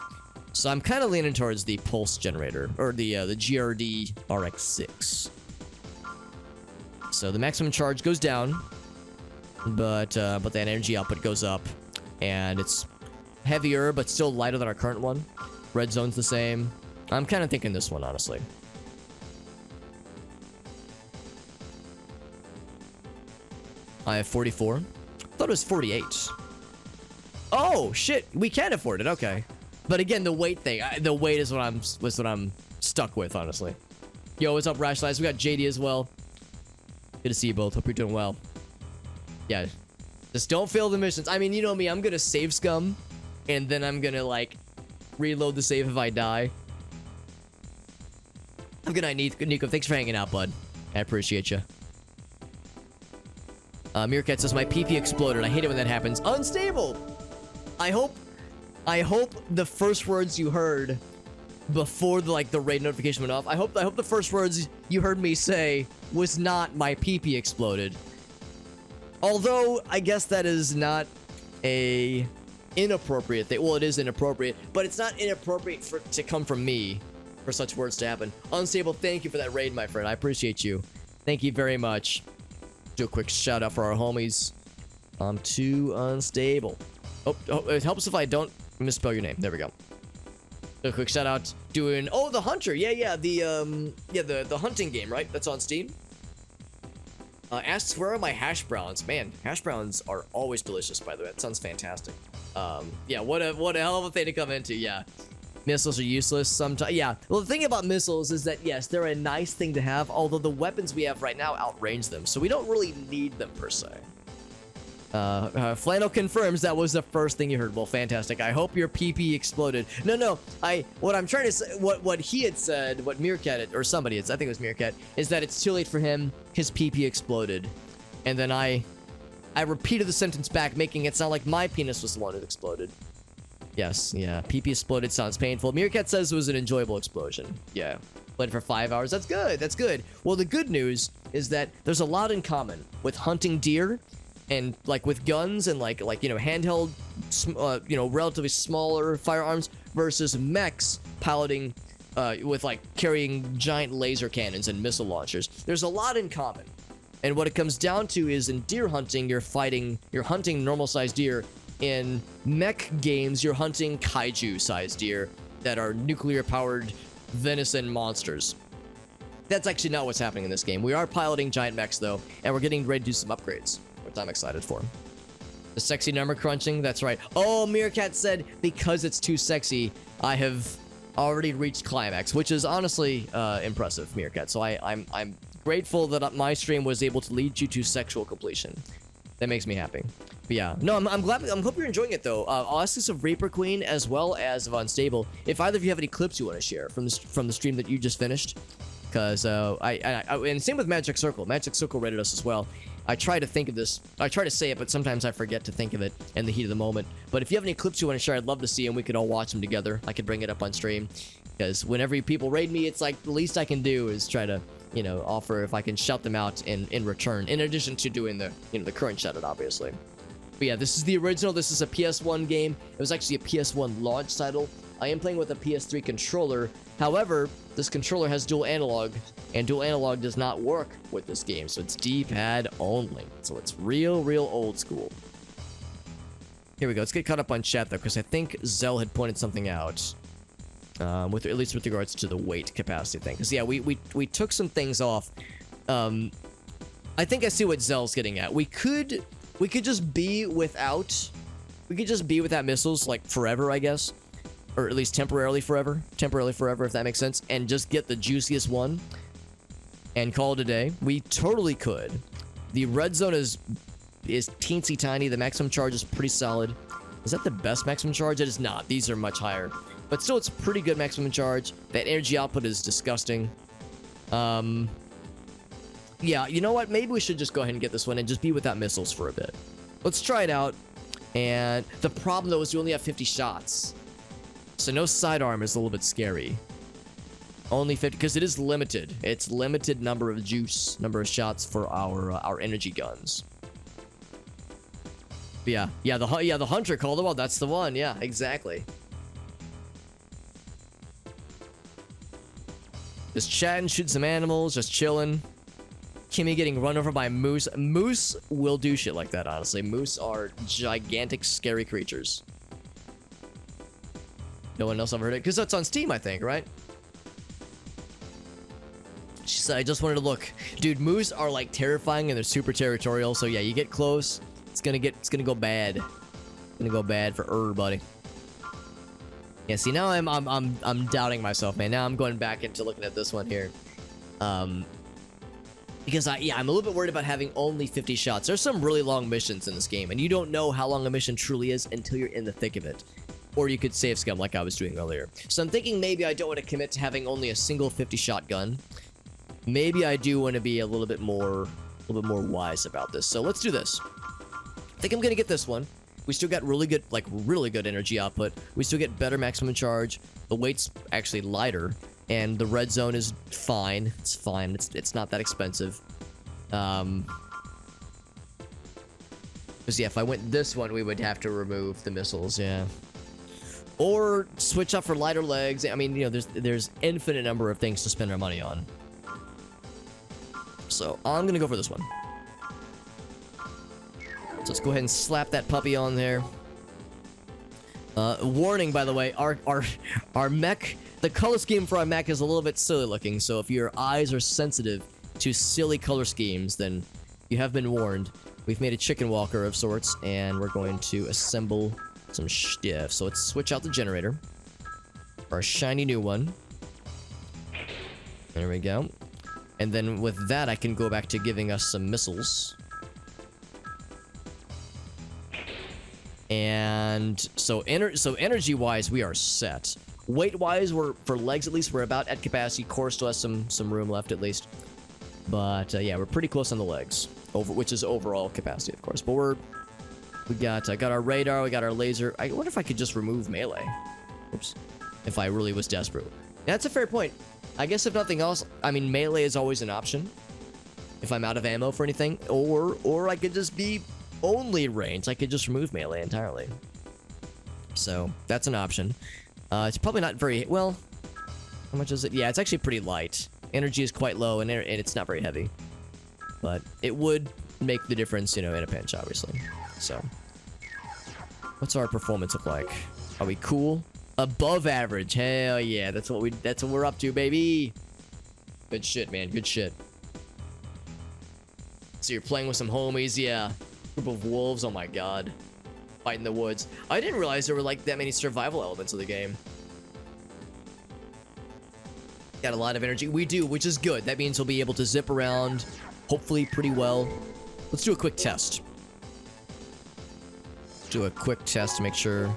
So I'm kind of leaning towards the pulse generator, or the GRD RX6. So the maximum charge goes down, but the energy output goes up, and it's heavier, but still lighter than our current one. Red zone's the same. I'm kind of thinking this one, honestly. I have 44. I thought it was 48. Oh shit, we can afford it. Okay, but again, the weight thing. The weight is what I'm stuck with, honestly. Yo, what's up, Rationalize? We got JD as well. Good to see you both. Hope you're doing well. Yeah, just don't fail the missions. I mean, you know me. I'm gonna save scum, and then I'm gonna like reload the save if I die. I'm good night, Nico. Thanks for hanging out, bud. I appreciate you. Meerkat says, my PP exploded. I hate it when that happens. Unstable! I hope the first words you heard before the raid notification went off, I hope the first words you heard me say was not my PP exploded. Although, I guess that is not a inappropriate thing. Well, it is inappropriate, but it's not inappropriate to come from me for such words to happen. Unstable, thank you for that raid, my friend. I appreciate you. Thank you very much. Do a quick shout out for our homies. I'm too unstable. Oh, it helps if I don't misspell your name. There we go. Do a quick shout out doing, oh, the Hunter. Yeah, the hunting game, right? That's on Steam. Asks, where are my hash browns? Man, hash browns are always delicious, by the way. That sounds fantastic. Yeah, what a hell of a thing to come into, yeah. Missiles are useless sometimes. Yeah, well, the thing about missiles is that, yes, they're a nice thing to have, although the weapons we have right now outrange them, so we don't really need them, per se. Flannel confirms that was the first thing you heard. Well, fantastic. I hope your PP exploded. No, what I'm trying to say, what he had said, what Meerkat, or somebody, I think it was Meerkat, is that it's too late for him, his PP exploded. And then I I repeated the sentence back, making it sound like my penis was the one that exploded. Yes, yeah. PP exploded sounds painful. Meerkat says it was an enjoyable explosion. Yeah. Played for 5 hours. That's good. That's good. Well, the good news is that there's a lot in common with hunting deer and like with guns and like you know, handheld, you know, relatively smaller firearms versus mechs piloting with like carrying giant laser cannons and missile launchers. There's a lot in common. And what it comes down to is in deer hunting, you're hunting normal-sized deer. In mech games, you're hunting kaiju-sized deer that are nuclear-powered venison monsters. That's actually not what's happening in this game. We are piloting giant mechs, though, and we're getting ready to do some upgrades, which I'm excited for. The sexy number crunching, that's right. Oh, Meerkat said, because it's too sexy, I have already reached climax, which is honestly impressive, Meerkat. So I'm grateful that my stream was able to lead you to sexual completion. That makes me happy. But yeah, no, I'm glad. I hope you're enjoying it though. I'll ask this of Reaper Queen as well as of Unstable. If either of you have any clips you want to share from the stream that you just finished, because and same with Magic Circle. Magic Circle rated us as well. I try to think of this. I try to say it, but sometimes I forget to think of it in the heat of the moment. But if you have any clips you want to share, I'd love to see them. We could all watch them together. I could bring it up on stream. Because whenever people raid me, it's like the least I can do is try to, you know, offer if I can shout them out in return. In addition to doing the, you know, the current shout out, obviously. But yeah, this is the original. This is a PS1 game. It was actually a PS1 launch title. I am playing with a PS3 controller. However, this controller has dual analog, and dual analog does not work with this game, so it's D-pad only. So it's real old school. Here we go. Let's get caught up on chat, though, because I think Zell had pointed something out. At least with regards to the weight capacity thing. Because, yeah, we took some things off. I think I see what Zell's getting at. We could just be without... We could just be without missiles, like, forever, I guess. Or at least temporarily forever, if that makes sense, and just get the juiciest one and call it a day. We totally could. The red zone is teensy tiny. The maximum charge is pretty solid. Is that the best maximum charge? It is not. These are much higher. But still, it's a pretty good maximum charge. That energy output is disgusting. Yeah, you know what? Maybe we should just go ahead and get this one and just be without missiles for a bit. Let's try it out. And the problem, though, is you only have 50 shots. So no sidearm is a little bit scary. Only 50, because it is limited. It's limited number of number of shots for our energy guns. But yeah, the hunter called it. Well, that's the one. Yeah, exactly. Just chatting, shoot some animals, just chilling. Kimmy getting run over by moose. Moose will do shit like that, honestly. Moose are gigantic, scary creatures. No one else ever heard it? Because that's on Steam, I think, right? She said, I just wanted to look. Dude, moose are, like, terrifying, and they're super territorial, so yeah, you get close, it's gonna go bad. It's gonna go bad for everybody. Yeah, see, now I'm doubting myself, man. Now I'm going back into looking at this one here. Because I'm a little bit worried about having only 50 shots. There's some really long missions in this game, and you don't know how long a mission truly is until you're in the thick of it. Or you could save scum like I was doing earlier. So I'm thinking maybe I don't want to commit to having only a single 50-shot gun. Maybe I do want to be a little bit more wise about this. So let's do this. I think I'm gonna get this one. We still got really good energy output. We still get better maximum charge. The weight's actually lighter, and the red zone is fine. It's fine. It's not that expensive. Because yeah, if I went this one, we would have to remove the missiles. Yeah. Or switch up for lighter legs. I mean, you know, there's infinite number of things to spend our money on. So I'm gonna go for this one. So let's go ahead and slap that puppy on there. Warning, by the way, our mech, the color scheme for our mech is a little bit silly looking. So if your eyes are sensitive to silly color schemes, then you have been warned. We've made a chicken walker of sorts, and we're going to assemble some stuff. So let's switch out the generator for a shiny new one. There we go. And then with that, I can go back to giving us some missiles. And so energy-wise, we are set. Weight-wise, for legs at least, we're about at capacity. Core still has some room left at least. But yeah, we're pretty close on the legs. which is overall capacity, of course. But we got our radar, we got our laser. I wonder if I could just remove melee. Oops. If I really was desperate. Yeah, that's a fair point. I guess if nothing else, I mean, melee is always an option. If I'm out of ammo for anything, or I could just be only range. I could just remove melee entirely. So that's an option. It's probably not very well. How much is it? Yeah, it's actually pretty light. Energy is quite low, and it's not very heavy. But it would make the difference, you know, in a pinch, obviously. So, what's our performance look like? Are we cool? Above average. Hell yeah, that's what we're up to, baby. Good shit, man. Good shit. So you're playing with some homies, yeah. Group of wolves. Oh my god. Fight in the woods. I didn't realize there were like that many survival elements of the game. Got a lot of energy. We do, which is good. That means we'll be able to zip around, hopefully pretty well. Let's do a quick test. Do a quick test to make sure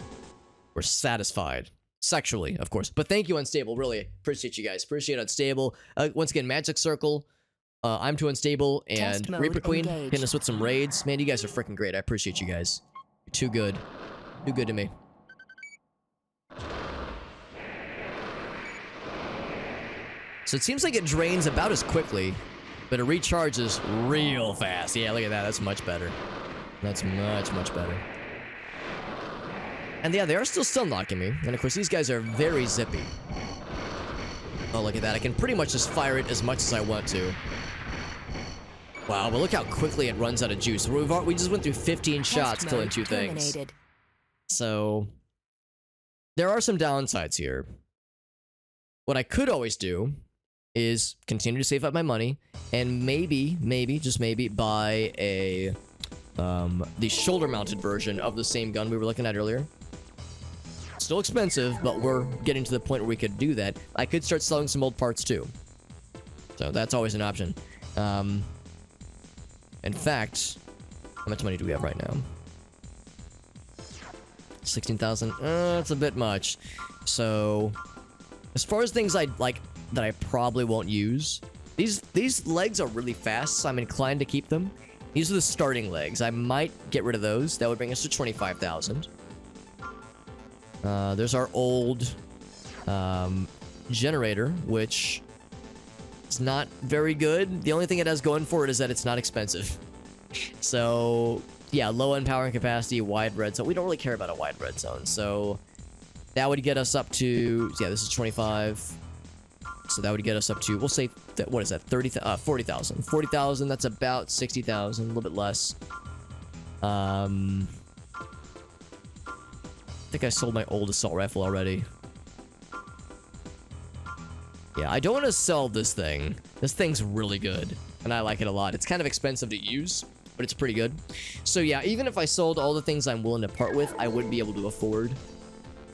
we're satisfied. Sexually, of course. But thank you, Unstable. Really appreciate you guys. Appreciate Unstable. Once again, Magic Circle. I'm too Unstable. And Reaper Queen hitting us with some raids. Man, you guys are freaking great. I appreciate you guys. You're too good. Too good to me. So it seems like it drains about as quickly, but it recharges real fast. Yeah, look at that. That's much better. That's much, much better. And yeah, they are still knocking me. And of course, these guys are very zippy. Oh, look at that. I can pretty much just fire it as much as I want to. Wow, but look how quickly it runs out of juice. We just went through 15 shots killing two things. So, there are some downsides here. What I could always do is continue to save up my money and maybe, just maybe, buy the shoulder-mounted version of the same gun we were looking at earlier. Still expensive, but we're getting to the point where we could do that. I could start selling some old parts too. So that's always an option. In fact, how much money do we have right now? 16,000. That's a bit much. So, as far as things I'd like that I probably won't use, these legs are really fast, so I'm inclined to keep them. These are the starting legs. I might get rid of those. That would bring us to 25,000. There's our old generator, which is not very good. The only thing it has going for it is that it's not expensive. So, yeah, low end power and capacity, wide red zone. We don't really care about a wide red zone. So, that would get us up to, yeah, this is 25. So that would get us up to, we'll say, what is that, 40,000. 40,000, that's about 60,000, a little bit less. I think I sold my old assault rifle already. Yeah, I don't want to sell this thing. This thing's really good, and I like it a lot. It's kind of expensive to use, but it's pretty good. So yeah, even if I sold all the things I'm willing to part with, I wouldn't be able to afford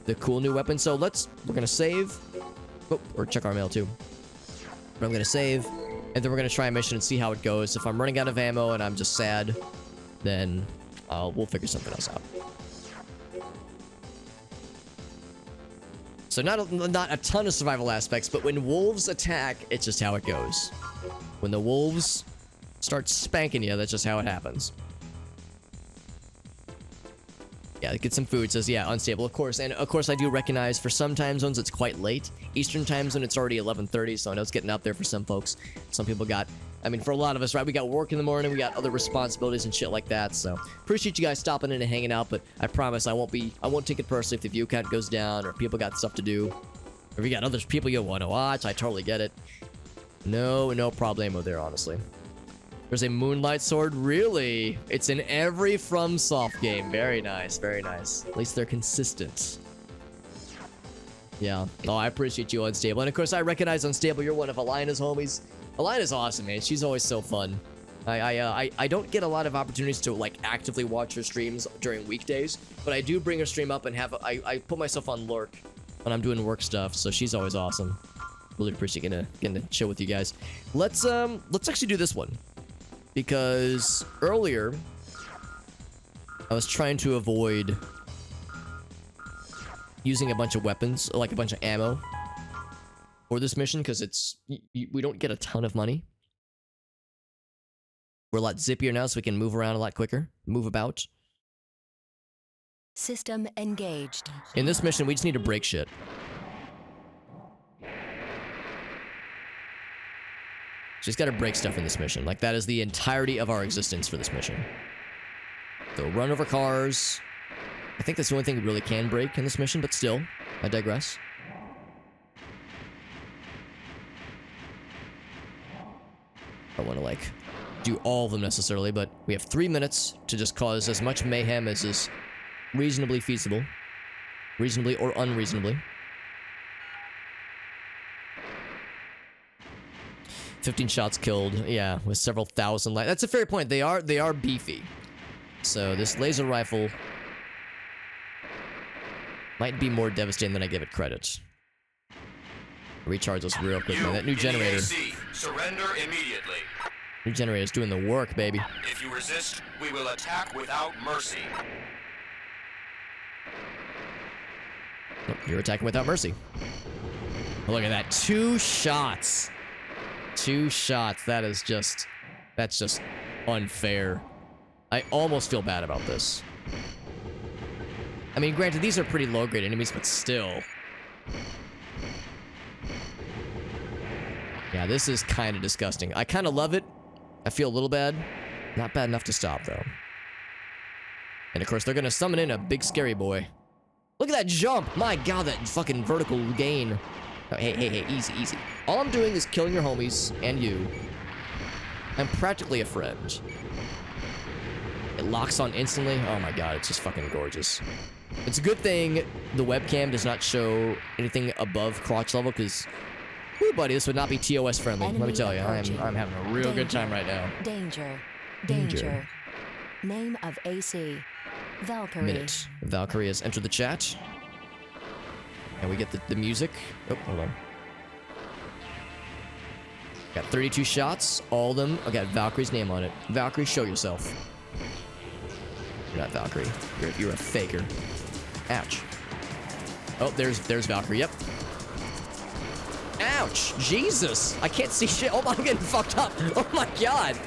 the cool new weapon. So we're gonna save. Oh, or check our mail too. But I'm gonna save, and then we're gonna try a mission and see how it goes. If I'm running out of ammo and I'm just sad, then we'll figure something else out. So not a ton of survival aspects, but when wolves attack, it's just how it goes. When the wolves start spanking you, that's just how it happens. Yeah, get some food. Says, yeah, unstable, of course. And of course, I do recognize for some time zones, it's quite late. Eastern time zone, it's already 11:30, so I know it's getting up there for some folks. Some people got, I mean, for a lot of us, right? We got work in the morning, we got other responsibilities and shit like that. So appreciate you guys stopping in and hanging out, but I promise I won't take it personally if the view count goes down or people got stuff to do. Or we got other people you want to watch. I totally get it. No problemo there, honestly. There's a Moonlight Sword. Really? It's in every FromSoft game. Very nice. Very nice. At least they're consistent. Yeah. Oh, I appreciate you, Unstable. And of course, I recognize Unstable. You're one of Alina's homies. Alina's awesome, man. She's always so fun. I don't get a lot of opportunities to, like, actively watch her streams during weekdays. But I do bring her stream up and I put myself on lurk when I'm doing work stuff. So she's always awesome. Really appreciate getting to chill with you guys. Let's actually do this one. Because earlier, I was trying to avoid using a bunch of weapons, like a bunch of ammo, for this mission, because we don't get a ton of money. We're a lot zippier now, so we can move around a lot quicker. Move about. System engaged. In this mission, we just need to break shit. Just gotta break stuff in this mission. Like, that is the entirety of our existence for this mission. So, run over cars. I think that's the only thing we really can break in this mission, but still, I digress. I don't want to, like, do all of them necessarily, but we have 3 minutes to just cause as much mayhem as is reasonably feasible. Reasonably or unreasonably. 15 shots killed, yeah, with several thousand lives. That's a fair point. They are beefy. So this laser rifle might be more devastating than I give it credit. Recharge this real quick, man. That new generator. EAC, surrender immediately. New generator's doing the work, baby. If you resist, we will attack without mercy. Nope, you're attacking without mercy. Oh, look at that. 2 shots. 2 shots. That's just unfair. I almost feel bad about this. I mean, granted, these are pretty low-grade enemies, but still. Yeah, this is kind of disgusting. I kind of love it. I feel a little bad. Not bad enough to stop, though. And, of course, they're going to summon in a big scary boy. Look at that jump! My god, that fucking vertical gain. Oh, hey, easy, easy. All I'm doing is killing your homies and you. I'm practically a friend. It locks on instantly. Oh my god, it's just fucking gorgeous. It's a good thing the webcam does not show anything above crotch level, because, whoo, buddy, this would not be TOS friendly. Let me tell you, I'm having a real good time right now. Danger. Name of AC. Valkyrie. Minute. Valkyrie has entered the chat. And we get the music. Oh, hold on. Got 32 shots. All of them. I got Valkyrie's name on it. Valkyrie, show yourself. You're not Valkyrie. You're a faker. Ouch. Oh, there's Valkyrie. Yep. Ouch. Jesus. I can't see shit. Oh, I'm getting fucked up. Oh my god.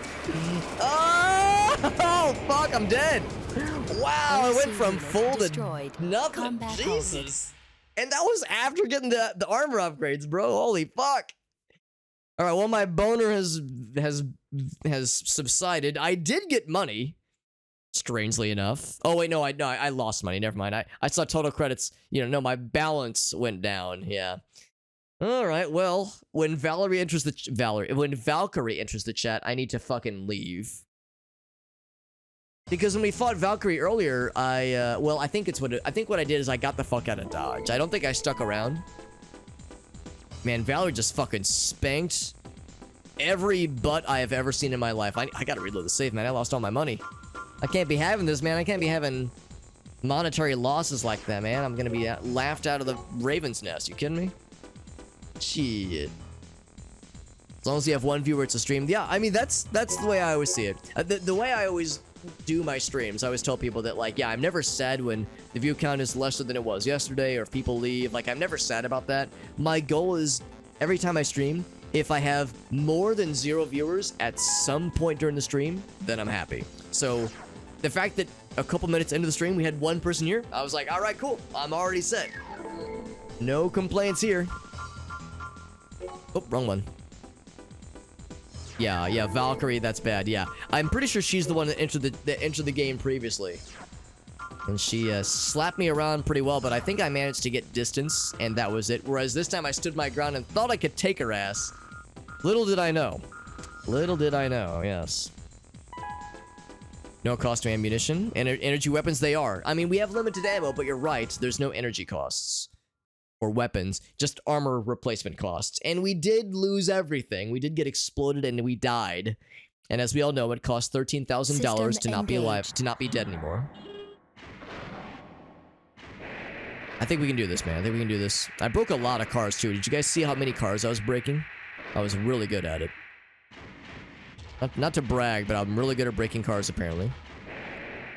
Oh, fuck. I'm dead. Wow, I went from full to nothing. Jesus. And that was after getting the armor upgrades, bro. Holy fuck. All right, well, my boner has subsided. I did get money, strangely enough. Oh wait, no, I lost money. Never mind. I saw total credits. No, my balance went down. Yeah. All right. Well, when Valkyrie enters the chat, I need to fucking leave. Because when we fought Valkyrie earlier, I think what I did is I got the fuck out of Dodge. I don't think I stuck around. Man, Valkyrie just fucking spanked every butt I have ever seen in my life. I gotta reload the save, man. I lost all my money. I can't be having this, man. I can't be having monetary losses like that, man. I'm gonna be laughed out of the Raven's Nest. You kidding me? Shit. As long as you have one viewer, it's a stream. Yeah, I mean, that's the way I always see it. The way I always do my streams, I always tell people that, like, yeah, I'm never sad when the view count is lesser than it was yesterday, or if people leave. Like, I'm never sad about that. My goal is, every time I stream, if I have more than 0 viewers at some point during the stream, then I'm happy. So, the fact that a couple minutes into the stream, we had 1 person here, I was like, all right, cool. I'm already set. No complaints here. Oh, wrong one. Yeah, Valkyrie, that's bad, yeah. I'm pretty sure she's the one that entered the game previously. And she slapped me around pretty well, but I think I managed to get distance, and that was it. Whereas this time I stood my ground and thought I could take her ass. Little did I know. Little did I know, yes. No cost to ammunition. Energy weapons, they are. I mean, we have limited ammo, but you're right. There's no energy costs. Or weapons, just armor replacement costs. And we did lose everything. We did get exploded and we died. And as we all know, it costs $13,000 to not be alive, to not be dead anymore. I think we can do this, man. I think we can do this. I broke a lot of cars, too. Did you guys see how many cars I was breaking? I was really good at it. Not to brag, but I'm really good at breaking cars, apparently.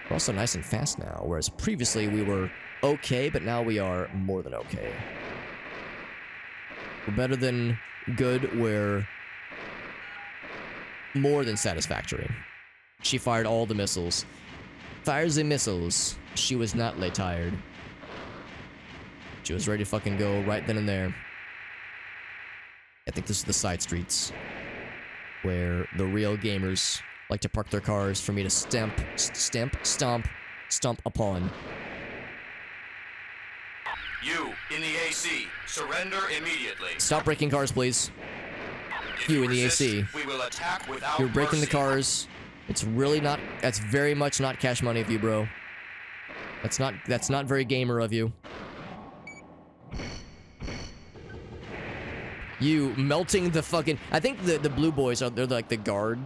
We're also nice and fast now, whereas previously we were okay, but now we are more than okay. We're better than good, we're more than satisfactory. She fired all the missiles. Fires the missiles. She was not lay tired. She was ready to fucking go right then and there. I think this is the side streets where the real gamers like to park their cars for me to stomp upon. You, in the AC, surrender immediately. Stop breaking cars, please. If You in the resist, AC. We will attack without You're breaking the mercy. cars. It's really not, that's very much not cash money of you, bro. That's not very gamer of you. You melting the fucking, I think the blue boys are, they're like the guard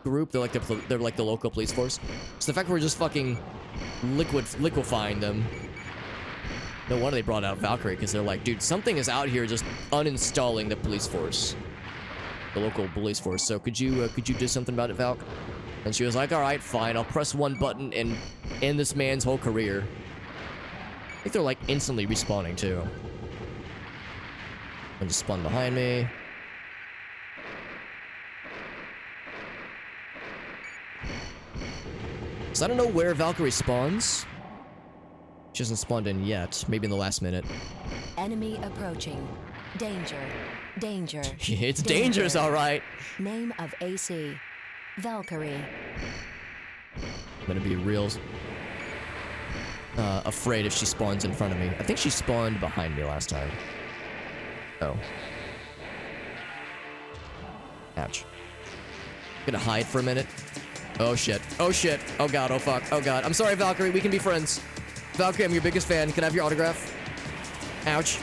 group. They're like the local police force. So the fact we're just fucking liquefying them. No wonder they brought out Valkyrie, because they're like, dude, something is out here just uninstalling the police force. The local police force. So could you do something about it, Valk? And she was like, all right, fine. I'll press one button and end this man's whole career. I think they're like instantly respawning too. And just spun behind me. So I don't know where Valkyrie spawns. She hasn't spawned in yet. Maybe in the last minute. Enemy approaching. Danger. Danger. It's dangerous, all right. Name of AC. Valkyrie. I'm gonna be real afraid if she spawns in front of me. I think she spawned behind me last time. Oh. Ouch. Gonna hide for a minute. Oh shit. Oh shit. Oh god. Oh fuck. Oh god. I'm sorry, Valkyrie. We can be friends. Valkyrie, I'm your biggest fan. Can I have your autograph? Ouch.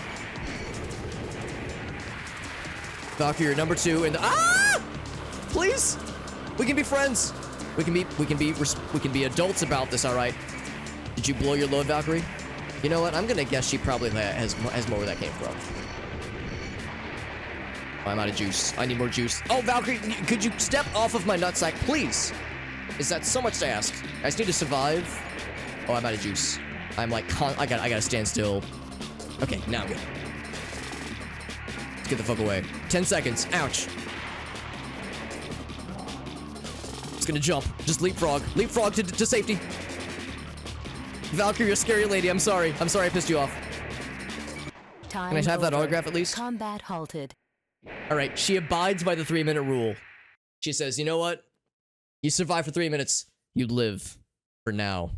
Valkyrie, you're number 2 in the— ah! Please! We can be friends. We can be adults about this, all right? Did you blow your load, Valkyrie? You know what? I'm gonna guess she probably has more where that came from. Oh, I'm out of juice. I need more juice. Oh, Valkyrie, could you step off of my nutsack, please? Is that so much to ask? I just need to survive. Oh, I'm out of juice. I'm like, I gotta stand still. Okay, now I'm good. Let's get the fuck away. 10 seconds. Ouch. It's gonna jump. Just leapfrog. Leapfrog to safety. Valkyrie, you're a scary lady. I'm sorry. I'm sorry I pissed you off. Time Can I have that over. autograph at least? Combat halted. Alright, she abides by the 3-minute rule. She says, you know what? You survive for 3 minutes. You live. For now.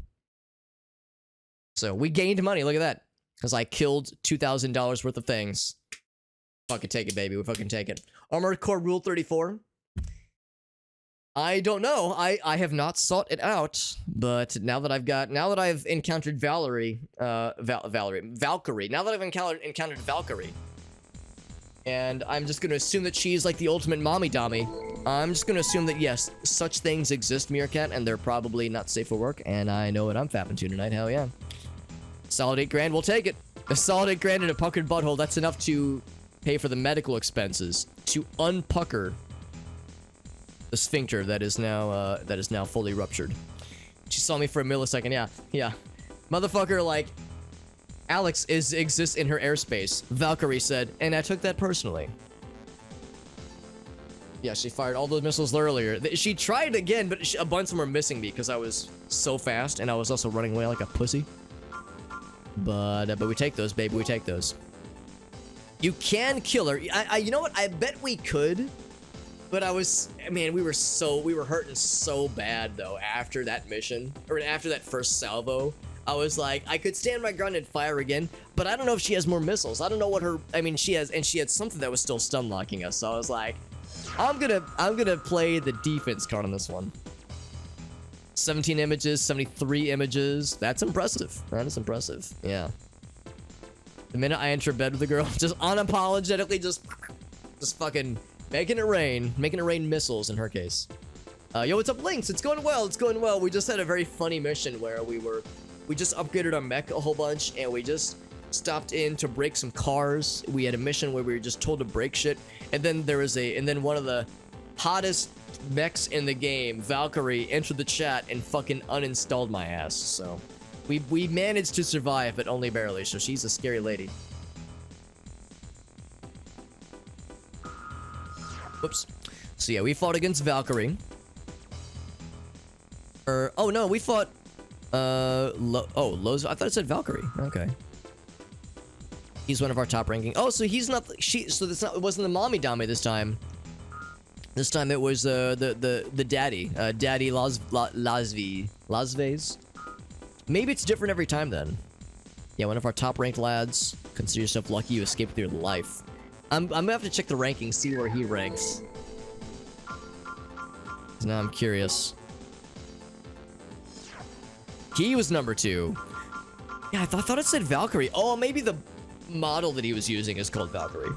So, we gained money. Look at that. Because I killed $2,000 worth of things. Fucking take it, baby. We fucking take it. Armored Core Rule 34. I don't know. I have not sought it out, but now that I've encountered Valkyrie, now that I've encountered Valkyrie, and I'm just gonna assume that she's like the ultimate mommy dommy. I'm just gonna assume that yes, such things exist, Meerkat, and they're probably not safe for work. And I know what I'm fapping to tonight. Hell yeah! Solid $8 grand, we'll take it. A solid $8 grand in a puckered butthole. That's enough to pay for the medical expenses to unpucker the sphincter that is now fully ruptured. She saw me for a millisecond. Yeah. Motherfucker, like, Alex exists in her airspace. Valkyrie said, and I took that personally. Yeah, she fired all those missiles earlier. She tried again, but a bunch of them were missing me because I was so fast and I was also running away like a pussy. But we take those, baby. We take those. You can kill her. You know what? I bet we could. But man, we were hurting so bad though after that mission, or after that first salvo. I was like, I could stand my ground and fire again, but I don't know if she has more missiles. I don't know what she had something that was still stun locking us. So I was like, I'm gonna play the defense card on this one. 17 images, 73 images. That's impressive. That is impressive. Yeah. The minute I enter bed with the girl, just unapologetically, just fucking making it rain missiles in her case. Yo, what's up, Lynx? It's going well. It's going well. We just had a very funny mission where we just upgraded our mech a whole bunch, and we just stopped in to break some cars. We had a mission where we were just told to break shit, and then then one of the hottest mechs in the game, Valkyrie, entered the chat and fucking uninstalled my ass. So we managed to survive, but only barely. So she's a scary lady. Whoops. So yeah, we fought against Valkyrie. Oh no, we fought, Lowe's. I thought it said Valkyrie. Okay. He's one of our top ranking. Oh, so he's not, so that's not, it wasn't the mommy Dame this time. This time it was, the daddy. Daddy Lasves. Maybe it's different every time then. Yeah, one of our top ranked lads. Consider yourself lucky you escaped with your life. I'm gonna have to check the rankings, see where he ranks. Now I'm curious. He was number 2. Yeah, I thought it said Valkyrie. Oh, maybe the model that he was using is called Valkyrie.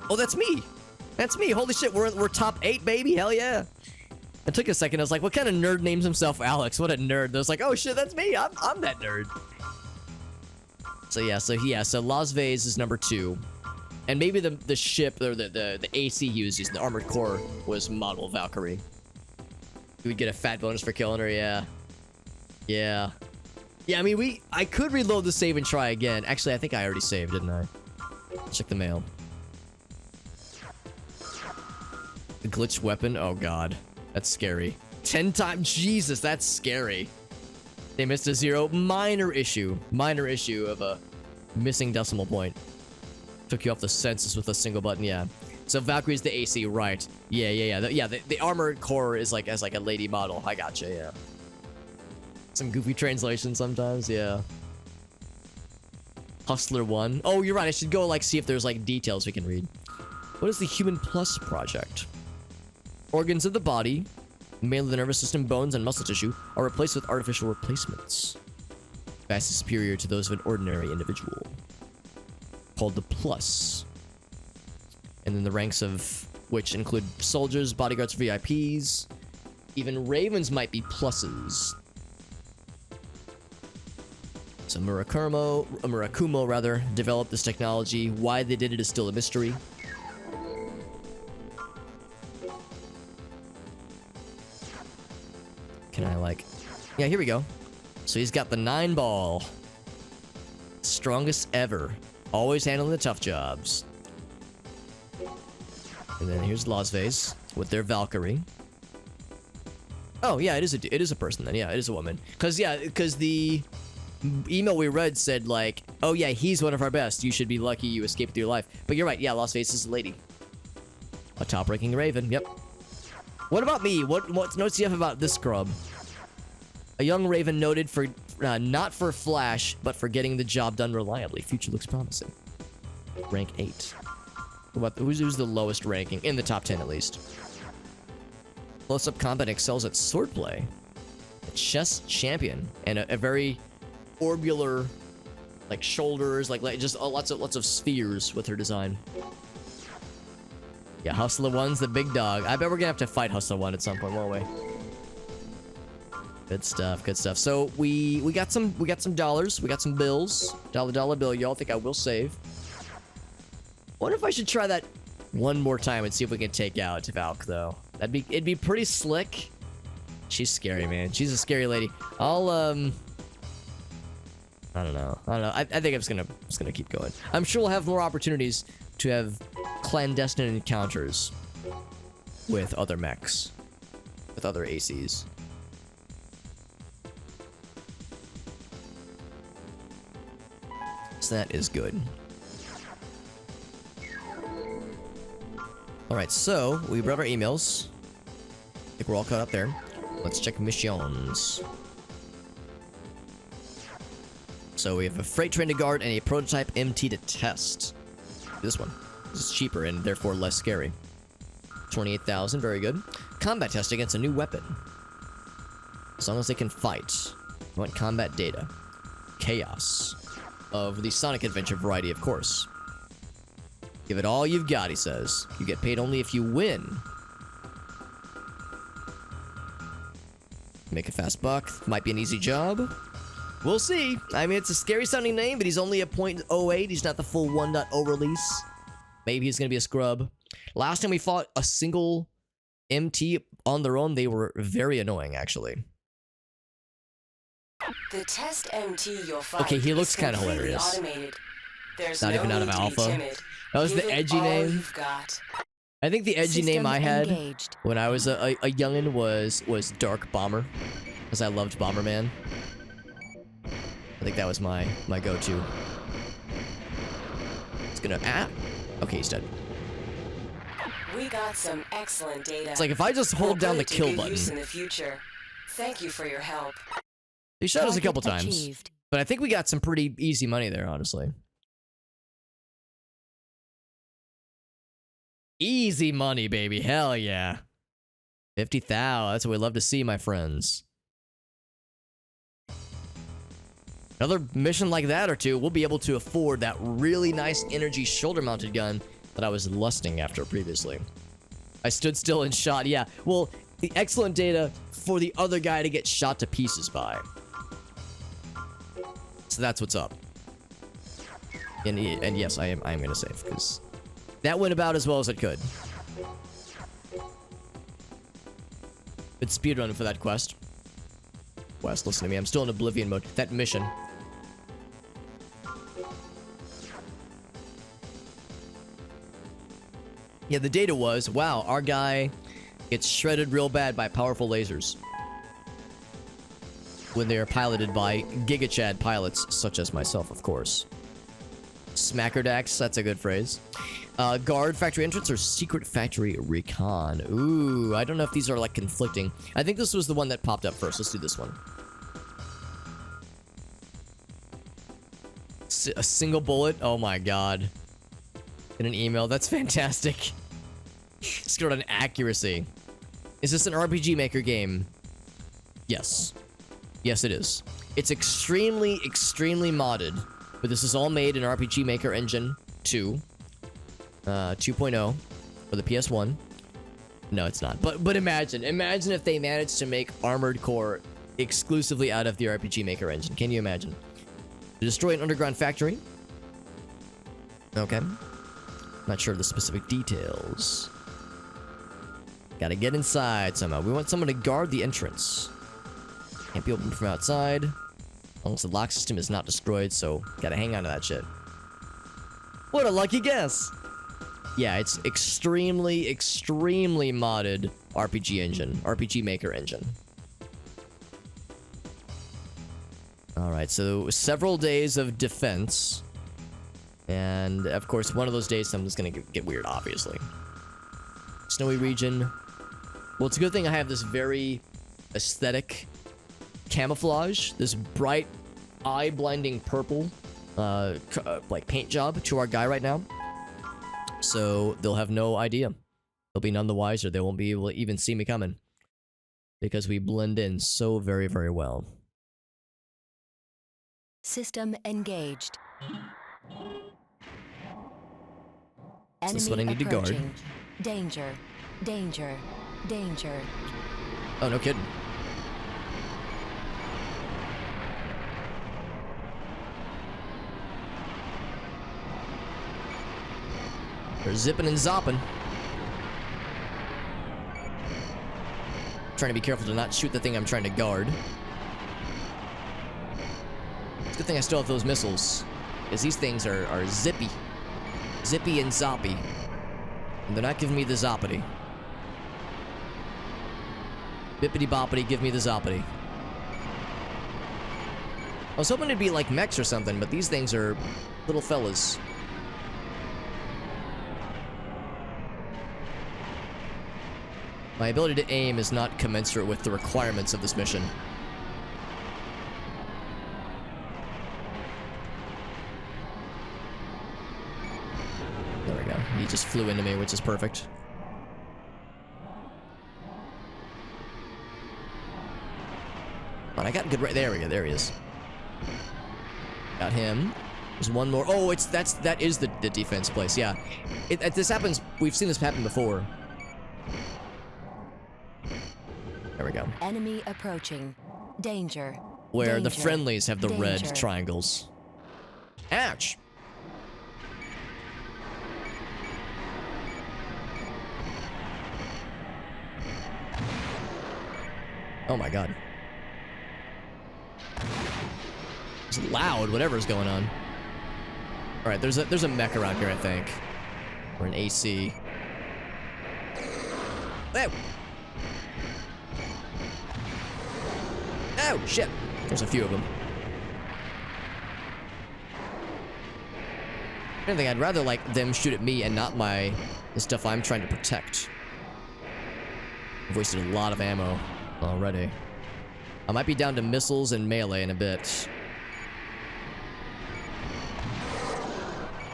Oh, that's me. That's me. Holy shit, we're top 8, baby. Hell yeah. It took a second. I was like, what kind of nerd names himself Alex? What a nerd. I was like, oh shit, that's me. I'm that nerd. So so Las Vegas is number 2. And maybe the ship or the AC he was using, the armored core, was model Valkyrie. We would get a fat bonus for killing her, yeah. Yeah. Yeah, I mean, I could reload the save and try again. Actually, I think I already saved, didn't I? Check the mail. The glitched weapon? Oh god. That's scary. 10 times? Jesus, that's scary. They missed a 0. Minor issue. Minor issue of a missing decimal point. Took you off the census with a single button, yeah. So Valkyrie's the AC, right. Yeah. The armored core is like as like a lady model. I gotcha, yeah. Some goofy translation sometimes, yeah. Hustler 1. Oh, you're right. I should go like see if there's like details we can read. What is the Human Plus project? Organs of the body, mainly the nervous system, bones, and muscle tissue, are replaced with artificial replacements. Vastly superior to those of an ordinary individual. Called the Plus. And then the ranks of which include soldiers, bodyguards, VIPs. Even ravens might be pluses. So Murakumo rather, developed this technology. Why they did it is still a mystery. Can I like... Yeah, here we go. So he's got the 9-ball. Strongest ever. Always handling the tough jobs. And then here's Lasves with their Valkyrie. Oh, yeah, it is a person then. Yeah, it is a woman. Because the email we read said, like, oh, yeah, he's one of our best. You should be lucky you escaped with your life. But you're right. Yeah, Lasves is a lady. A top-ranking raven. Yep. What about me? What notes do you have about this scrub? A young raven noted for not for flash, but for getting the job done reliably. Future looks promising. Rank 8. Who's the lowest ranking? In the top 10 at least. Close-up combat excels at swordplay. A chess champion. And a very orbular, like shoulders, like just lots of spheres with her design. Yeah, Hustler 1's the big dog. I bet we're gonna have to fight Hustler 1 at some point, won't we? Good stuff, good stuff. So we got some dollars, we got some bills. Dollar bill, y'all. Think I will save. Wonder if I should try that one more time and see if we can take out Valk though. It'd be pretty slick. She's scary, man. She's a scary lady. I'll I don't know. I think I'm just gonna keep going. I'm sure we'll have more opportunities to have clandestine encounters with other mechs, with other ACs. So that is good. Alright, so we brought our emails. I think we're all caught up there. Let's check missions. So we have a freight train to guard and a prototype MT to test. This one. This is cheaper and therefore less scary. 28,000, very good. Combat test against a new weapon. As long as they can fight. We want combat data. Chaos. Of the Sonic Adventure variety, of course. Give it all you've got, he says. You get paid only if you win. Make a fast buck. Might be an easy job. We'll see. I mean, it's a scary sounding name, but he's only a 0.08. He's not the full 1.0 release. Maybe he's gonna be a scrub. Last time we fought a single MT on their own, they were very annoying, actually. The test MT you'll fight. Okay, he looks kind of hilarious. Automated. There's not no even out of need to be alpha. timid. That was Give the it edgy all name. you've got. I think the edgy name System I had engaged. when I was a youngin' was Dark Bomber, because I loved Bomberman. I think that was my go-to. It's gonna okay, he's dead. We got some excellent data. It's like if I just hold down the kill button. In the future. Thank you for your help. He shot us a couple Target times, achieved. but I think we got some pretty easy money there, honestly. Easy money, baby. Hell yeah. 50,000. That's what we love to see, my friends. Another mission like that or two, we'll be able to afford that really nice energy shoulder-mounted gun that I was lusting after previously. I stood still and shot. Yeah, well, the excellent data for the other guy to get shot to pieces by. So that's what's up. And yes, I am going to save, because that went about as well as it could. Good speedrun for that quest. Wes, listen to me. I'm still in Oblivion mode. That mission. Yeah, the data was, wow, our guy gets shredded real bad by powerful lasers. When they are piloted by Giga Chad pilots, such as myself, of course. Smackerdax, that's a good phrase. Guard factory entrance or secret factory recon? Ooh, I don't know if these are like conflicting. I think this was the one that popped up first. Let's do this one. A single bullet? Oh my god. In an email? That's fantastic. Scored on accuracy. Is this an RPG Maker game? Yes. Yes, it is. It's extremely, extremely modded. But this is all made in RPG Maker Engine 2. 2.0 for the PS1. No, it's not. But imagine if they managed to make Armored Core exclusively out of the RPG Maker engine. Can you imagine? To destroy an underground factory. Okay. Not sure of the specific details. Gotta get inside somehow. We want someone to guard the entrance. Can't be opened from outside. Unless the lock system is not destroyed, so gotta hang on to that shit. What a lucky guess! Yeah, it's extremely, extremely modded RPG engine. RPG Maker engine. Alright, so several days of defense. And, of course, one of those days something's gonna get weird, obviously. Snowy region. Well, it's a good thing I have this very aesthetic camouflage. This bright, eye-blinding purple, like, paint job to our guy right now. So, they'll have no idea. They'll be none the wiser. They won't be able to even see me coming. Because we blend in so very, very well. System engaged. Is this what I need to guard? Danger. Danger. Danger. Oh, no kidding. They're zipping and zopping. Trying to be careful to not shoot the thing I'm trying to guard. It's a good thing I still have those missiles. Because these things are zippy. Zippy and zoppy. And they're not giving me the zoppity. Bippity boppity, give me the zoppity. I was hoping it'd be like mechs or something, but these things are little fellas. My ability to aim is not commensurate with the requirements of this mission. There we go. He just flew into me, which is perfect. I got good right there we go. There he is. Got him. There's one more. Oh, that is the defense place. Yeah, this happens. We've seen this happen before. There we go. Enemy approaching. Danger. Where Danger. the friendlies have the Danger. red triangles. Ouch. Oh my god. It's loud, whatever's going on. Alright, there's a mech around here, I think. Or an AC. Oh! Oh, shit. There's a few of them. I think I'd rather, like, them shoot at me and not the stuff I'm trying to protect. I've wasted a lot of ammo already. I might be down to missiles and melee in a bit.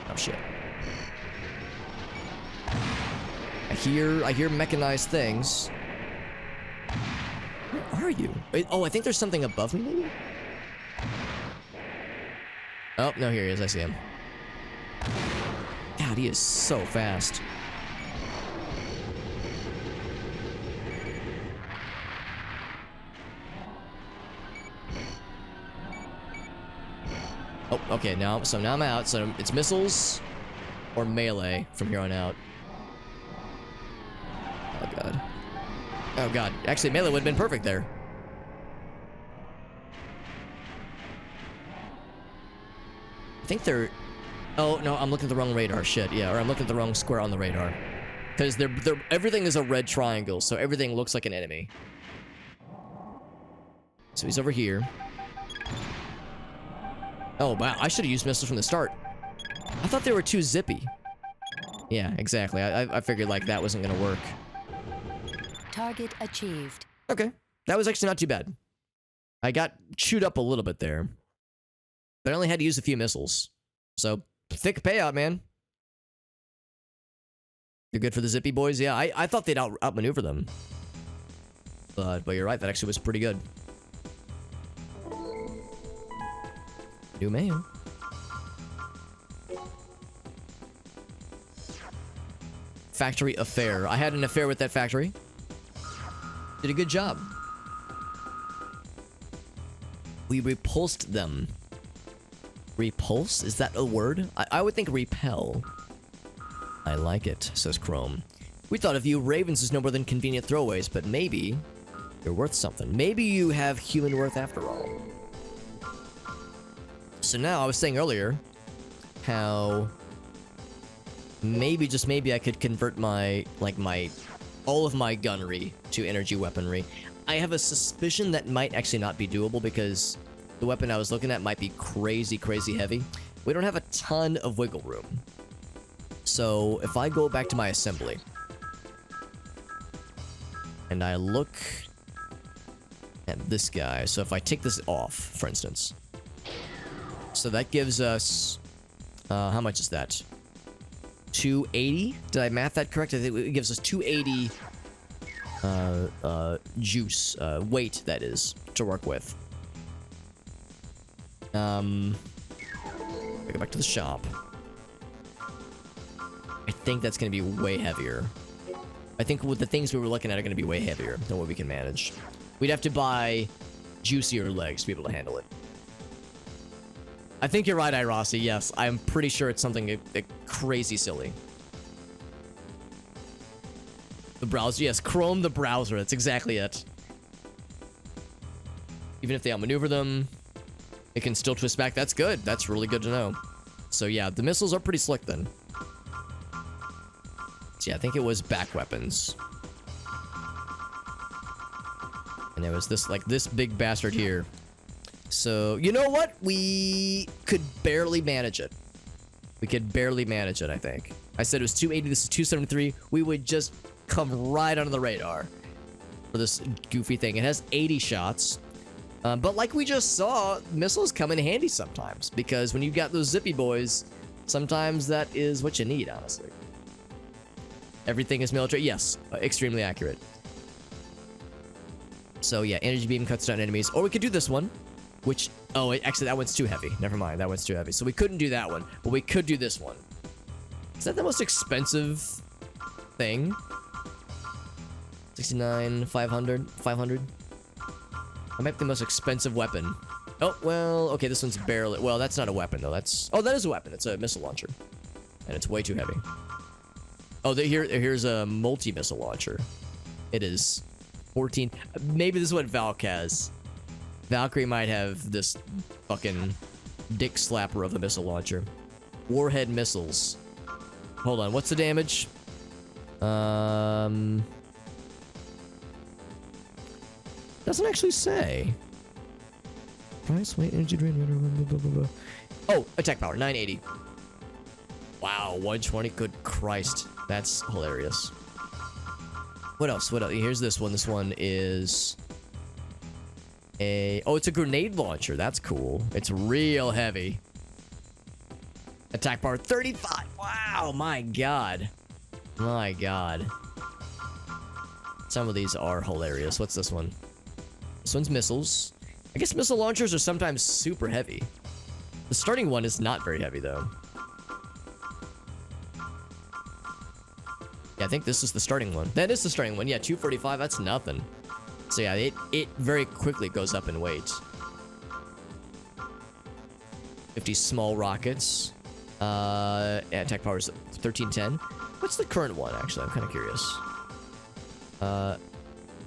Oh, shit. I hear mechanized things. Where are you? Wait, oh, I think there's something above me, maybe? Oh, no, here he is. I see him. God, he is so fast. Oh, okay, now I'm out. So it's missiles or melee from here on out. Oh, God. Oh, God. Actually, melee would have been perfect there. I think they're... Oh, no, I'm looking at the wrong radar. Shit, yeah. Or I'm looking at the wrong square on the radar. Because everything is a red triangle, so everything looks like an enemy. So he's over here. Oh, wow. I should have used missiles from the start. I thought they were too zippy. Yeah, exactly. I figured, like, that wasn't going to work. Target achieved. Okay. That was actually not too bad. I got chewed up a little bit there. But I only had to use a few missiles. So, thick payout, man. You're good for the zippy boys? Yeah, I thought they'd outmaneuver them. But you're right, that actually was pretty good. New mail. Factory affair. I had an affair with that factory. Did a good job. We repulsed them. Repulse? Is that a word? I would think repel. I like it, says Chrome. We thought of you ravens as no more than convenient throwaways, but maybe you're worth something. Maybe you have human worth after all. So now, I was saying earlier how maybe, just maybe, I could convert all of my gunnery to energy weaponry. I have a suspicion that might actually not be doable because the weapon I was looking at might be crazy, crazy heavy. We don't have a ton of wiggle room. So if I go back to my assembly and I look at this guy, so if I take this off, for instance, so that gives us, how much is that? 280? Did I math that correct? I think it gives us 280 juice, weight, that is, to work with. I go back to the shop. I think that's going to be way heavier. I think with the things we were looking at are going to be way heavier than what we can manage. We'd have to buy juicier legs to be able to handle it. I think you're right, Irasi. Yes, I'm pretty sure it's something crazy silly. The browser, yes, Chrome the browser. That's exactly it. Even if they outmaneuver them, it can still twist back. That's good. That's really good to know. So yeah, the missiles are pretty slick then. So yeah, I think it was back weapons. And it was this big bastard here. So, you know what? We could barely manage it. We could barely manage it, I think. I said it was 280, this is 273. We would just come right under the radar for this goofy thing. It has 80 shots. But like we just saw, missiles come in handy sometimes. Because when you've got those zippy boys, sometimes that is what you need, honestly. Everything is military. Yes, extremely accurate. So yeah, energy beam cuts down enemies. Or we could do this one. Which, oh, actually, that one's too heavy. Never mind, that one's too heavy. So we couldn't do that one, but we could do this one. Is that the most expensive thing? 69, 500, 500? I might be the most expensive weapon. Oh, well, okay, this one's barely... Well, that's not a weapon, though. That's... Oh, that is a weapon. It's a missile launcher. And it's way too heavy. Oh, here's a multi-missile launcher. It is 14... Maybe this is what Valk has. Valkyrie might have this fucking dick slapper of a missile launcher. Warhead missiles. Hold on, what's the damage? Doesn't actually say. Price, weight, energy drain, blah, blah, blah, blah. Oh, attack power, 980. Wow, 120, good Christ. That's hilarious. What else? What else? Here's this one. This one is a... Oh, it's a grenade launcher. That's cool. It's real heavy. Attack power 35. Wow, my God. My God. Some of these are hilarious. What's this one? This one's missiles. I guess missile launchers are sometimes super heavy. The starting one is not very heavy, though. Yeah, I think this is the starting one. That is the starting one. Yeah, 245, that's nothing. So yeah, it very quickly goes up in weight. 50 small rockets. Yeah, attack power is 1310. What's the current one, actually? I'm kind of curious.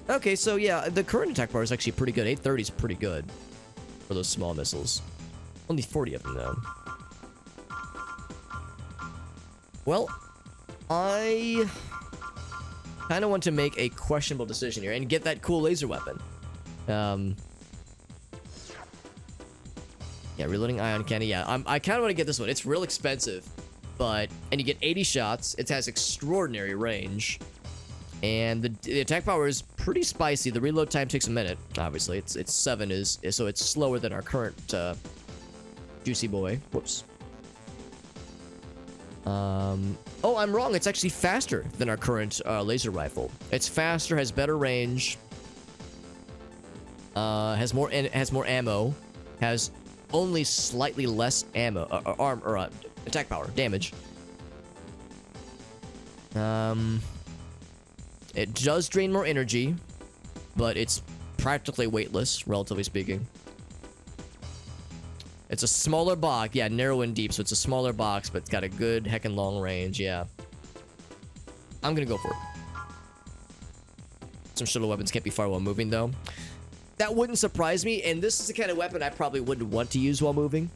Okay, so yeah, the current attack power is actually pretty good. 830 is pretty good for those small missiles. Only 40 of them, though. Well, I kind of want to make a questionable decision here and get that cool laser weapon. Yeah, reloading ion cannon. Yeah, I kind of want to get this one. It's real expensive, and you get 80 shots. It has extraordinary range, and the attack power is pretty spicy. The reload time takes a minute. Obviously, it's 7 so it's slower than our current juicy boy. Whoops. Oh, I'm wrong. It's actually faster than our current laser rifle. It's faster, has better range, has more ammo, has only slightly less ammo, attack power, damage. It does drain more energy, but it's practically weightless, relatively speaking. It's a smaller box. Yeah, narrow and deep, so it's a smaller box, but it's got a good heckin' long range, yeah. I'm gonna go for it. Some shuttle weapons can't be fired while moving, though. That wouldn't surprise me, and this is the kind of weapon I probably wouldn't want to use while moving.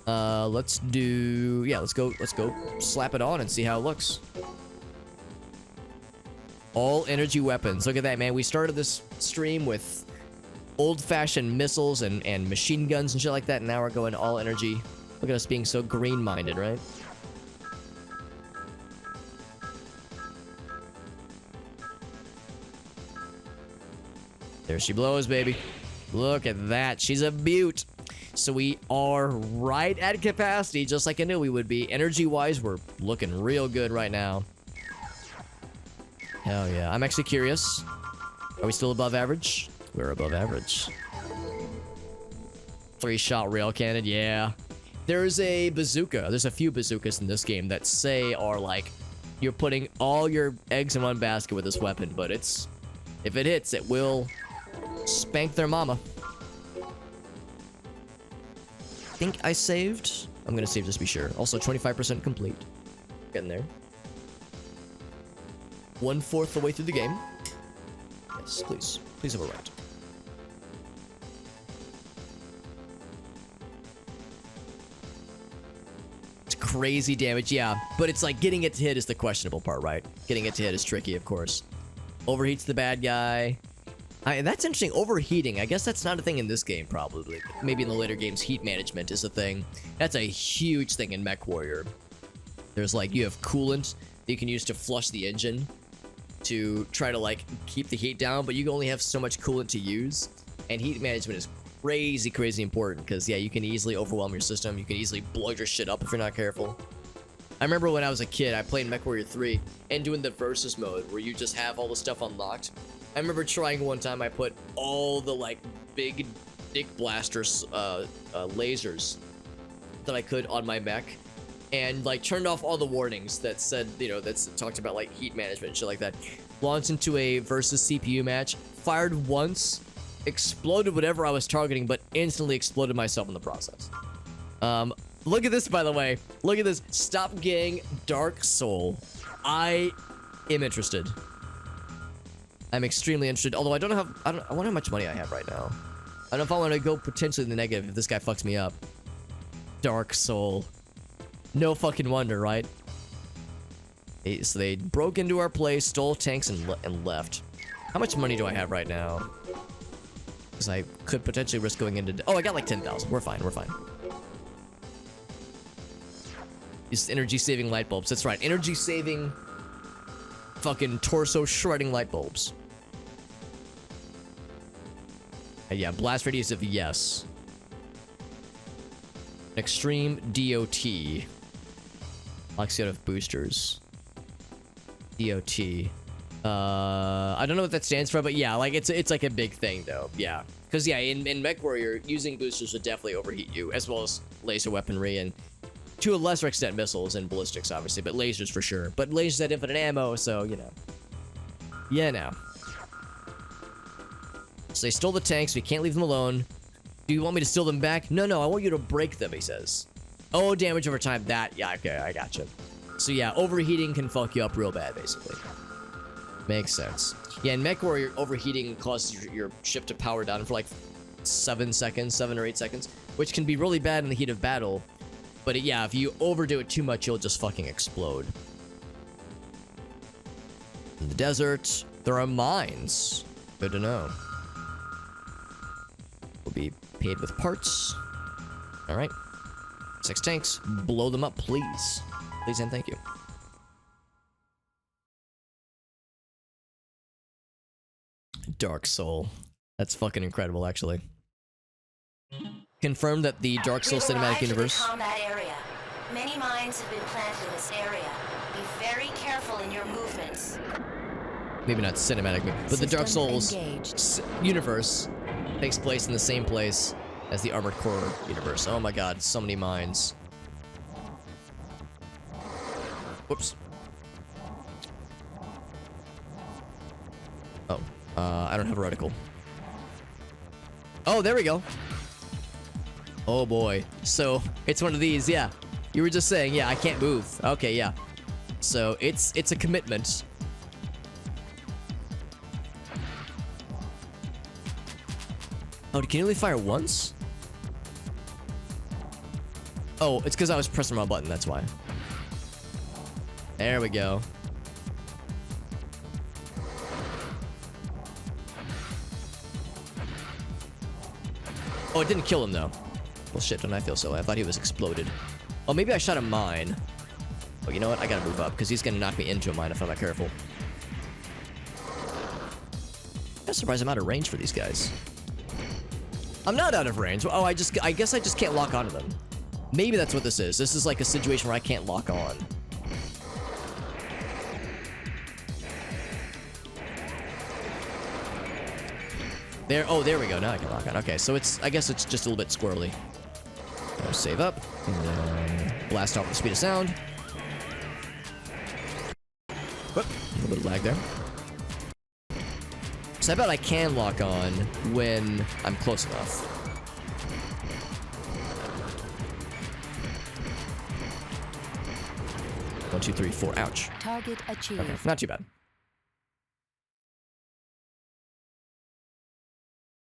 Let's do... Yeah, let's go slap it on and see how it looks. All energy weapons. Look at that, man. We started this stream with old-fashioned missiles and machine guns and shit like that, and now we're going all energy. Look at us being so green-minded, right? There she blows, baby. Look at that. She's a beaut. So we are right at capacity, just like I knew we would be. Energy-wise, we're looking real good right now. Hell yeah. I'm actually curious. Are we still above average? We're above average. 3-shot rail cannon, yeah. There's a bazooka. There's a few bazookas in this game that say are like, you're putting all your eggs in one basket with this weapon, but if it hits, it will spank their mama. I think I saved. I'm gonna save just to be sure. Also, 25% complete. Getting there. 1/4 the way through the game. Yes, please. Please overwrite. It's crazy damage, yeah. But it's like getting it to hit is the questionable part, right? Getting it to hit is tricky, of course. Overheats the bad guy. That's interesting. Overheating. I guess that's not a thing in this game, probably. Maybe in the later games, heat management is a thing. That's a huge thing in MechWarrior. There's like, you have coolant that you can use to flush the engine to try to like keep the heat down, but you only have so much coolant to use. And heat management is crazy important because, yeah, you can easily overwhelm your system. You can easily blow your shit up if you're not careful. I remember when I was a kid, I played MechWarrior 3 and doing the versus mode where you just have all the stuff unlocked. I remember trying one time, I put all the like big dick blasters, lasers that I could on my mech and like turned off all the warnings that said, you know, that's talked about like heat management and shit like that. Launched into a versus CPU match, fired once, exploded whatever I was targeting, but instantly exploded myself in the process. Look at this, by the way. Look at this. Stop Gang Dark Soul. I am interested. I'm extremely interested. Although I don't know I wonder how much money I have right now. I don't know if I want to go potentially in the negative if this guy fucks me up. Dark Soul. No fucking wonder, right? So they broke into our place, stole tanks, and left. How much money do I have right now? Because I could potentially risk going into... Oh, I got like 10,000. We're fine. We're fine. These energy-saving light bulbs. That's right. Energy-saving... fucking torso-shredding light bulbs. Yeah, blast radius of yes. Extreme DOT. Oxygen of boosters. DOT. I don't know what that stands for, but yeah, like it's like a big thing though. Yeah, because yeah, in MechWarrior, using boosters would definitely overheat you, as well as laser weaponry and to a lesser extent missiles and ballistics, obviously, but lasers for sure. But lasers had infinite ammo, so you know. Yeah, now. So they stole the tanks. We can't leave them alone. Do you want me to steal them back? No, I want you to break them, he says. Oh, damage over time. That, yeah, okay, I gotcha. So yeah, overheating can fuck you up real bad, basically. Makes sense. Yeah, in MechWarrior, overheating causes your ship to power down for like 7 or 8 seconds, which can be really bad in the heat of battle. But yeah, if you overdo it too much, you'll just fucking explode. In the desert, there are mines. Good to know. We'll be paid with parts. All right. 6 tanks. Blow them up, please. Please and thank you. Dark Soul. That's fucking incredible, actually. Confirmed that the Dark Soul cinematic universe. Combat area. Many mines have been planted in this area. Be very careful in your movements. Maybe not cinematic, but the Dark Souls universe takes place in the same place as the Armored Core universe. Oh my god, so many mines. Whoops. Oh, I don't have a reticle. Oh, there we go. Oh boy. So, it's one of these, yeah. You were just saying, yeah, I can't move. Okay, yeah. So, it's a commitment. Oh, can you only fire once? Oh, it's because I was pressing my button, that's why. There we go. Oh, it didn't kill him, though. Well, shit, don't I feel so? I thought he was exploded. Oh, maybe I shot a mine. Oh, you know what? I gotta move up, because he's gonna knock me into a mine if I'm not careful. I'm surprised I'm out of range for these guys. I'm not out of range. Oh, I guess I just can't lock onto them. Maybe that's what this is. This is like a situation where I can't lock on. There, oh, there we go. Now I can lock on. Okay, so I guess it's just a little bit squirrely. I'll save up, and then blast off with the speed of sound. Whoop, a little bit of lag there. So I bet I can lock on when I'm close enough. One, two, three, four. Ouch. Target achieved. Okay, not too bad.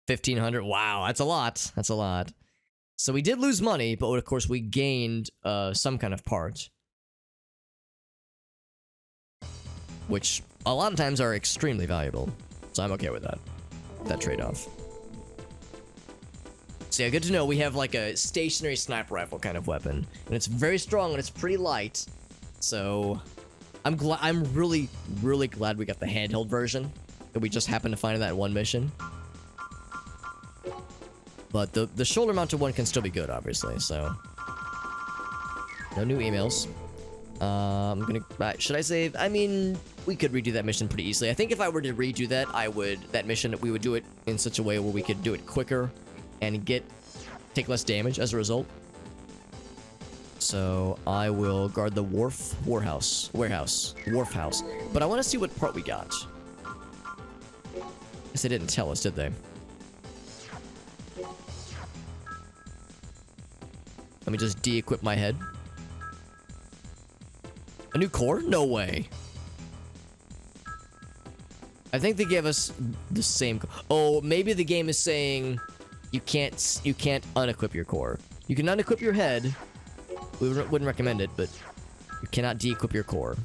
1,500. Wow, that's a lot. That's a lot. So we did lose money, but of course we gained some kind of part, which a lot of times are extremely valuable. So I'm okay with that trade-off. So yeah, good to know we have like a stationary sniper rifle kind of weapon, and it's very strong and it's pretty light. So I'm really glad we got the handheld version that we just happened to find in that one mission. But the shoulder-mounted one can still be good, obviously, so... No new emails. I'm gonna... should I save? I mean, we could redo that mission pretty easily. I think if I were to redo that, that mission, we would do it in such a way where we could do it quicker and take less damage as a result. So, I will guard the Wharf Warehouse. But I want to see what part we got. Guess they didn't tell us, did they? Let me just de-equip my head. A new core? No way. I think they gave us the same... Oh, maybe the game is saying you can't unequip your core. You can unequip your head. We wouldn't recommend it, but you cannot de-equip your core.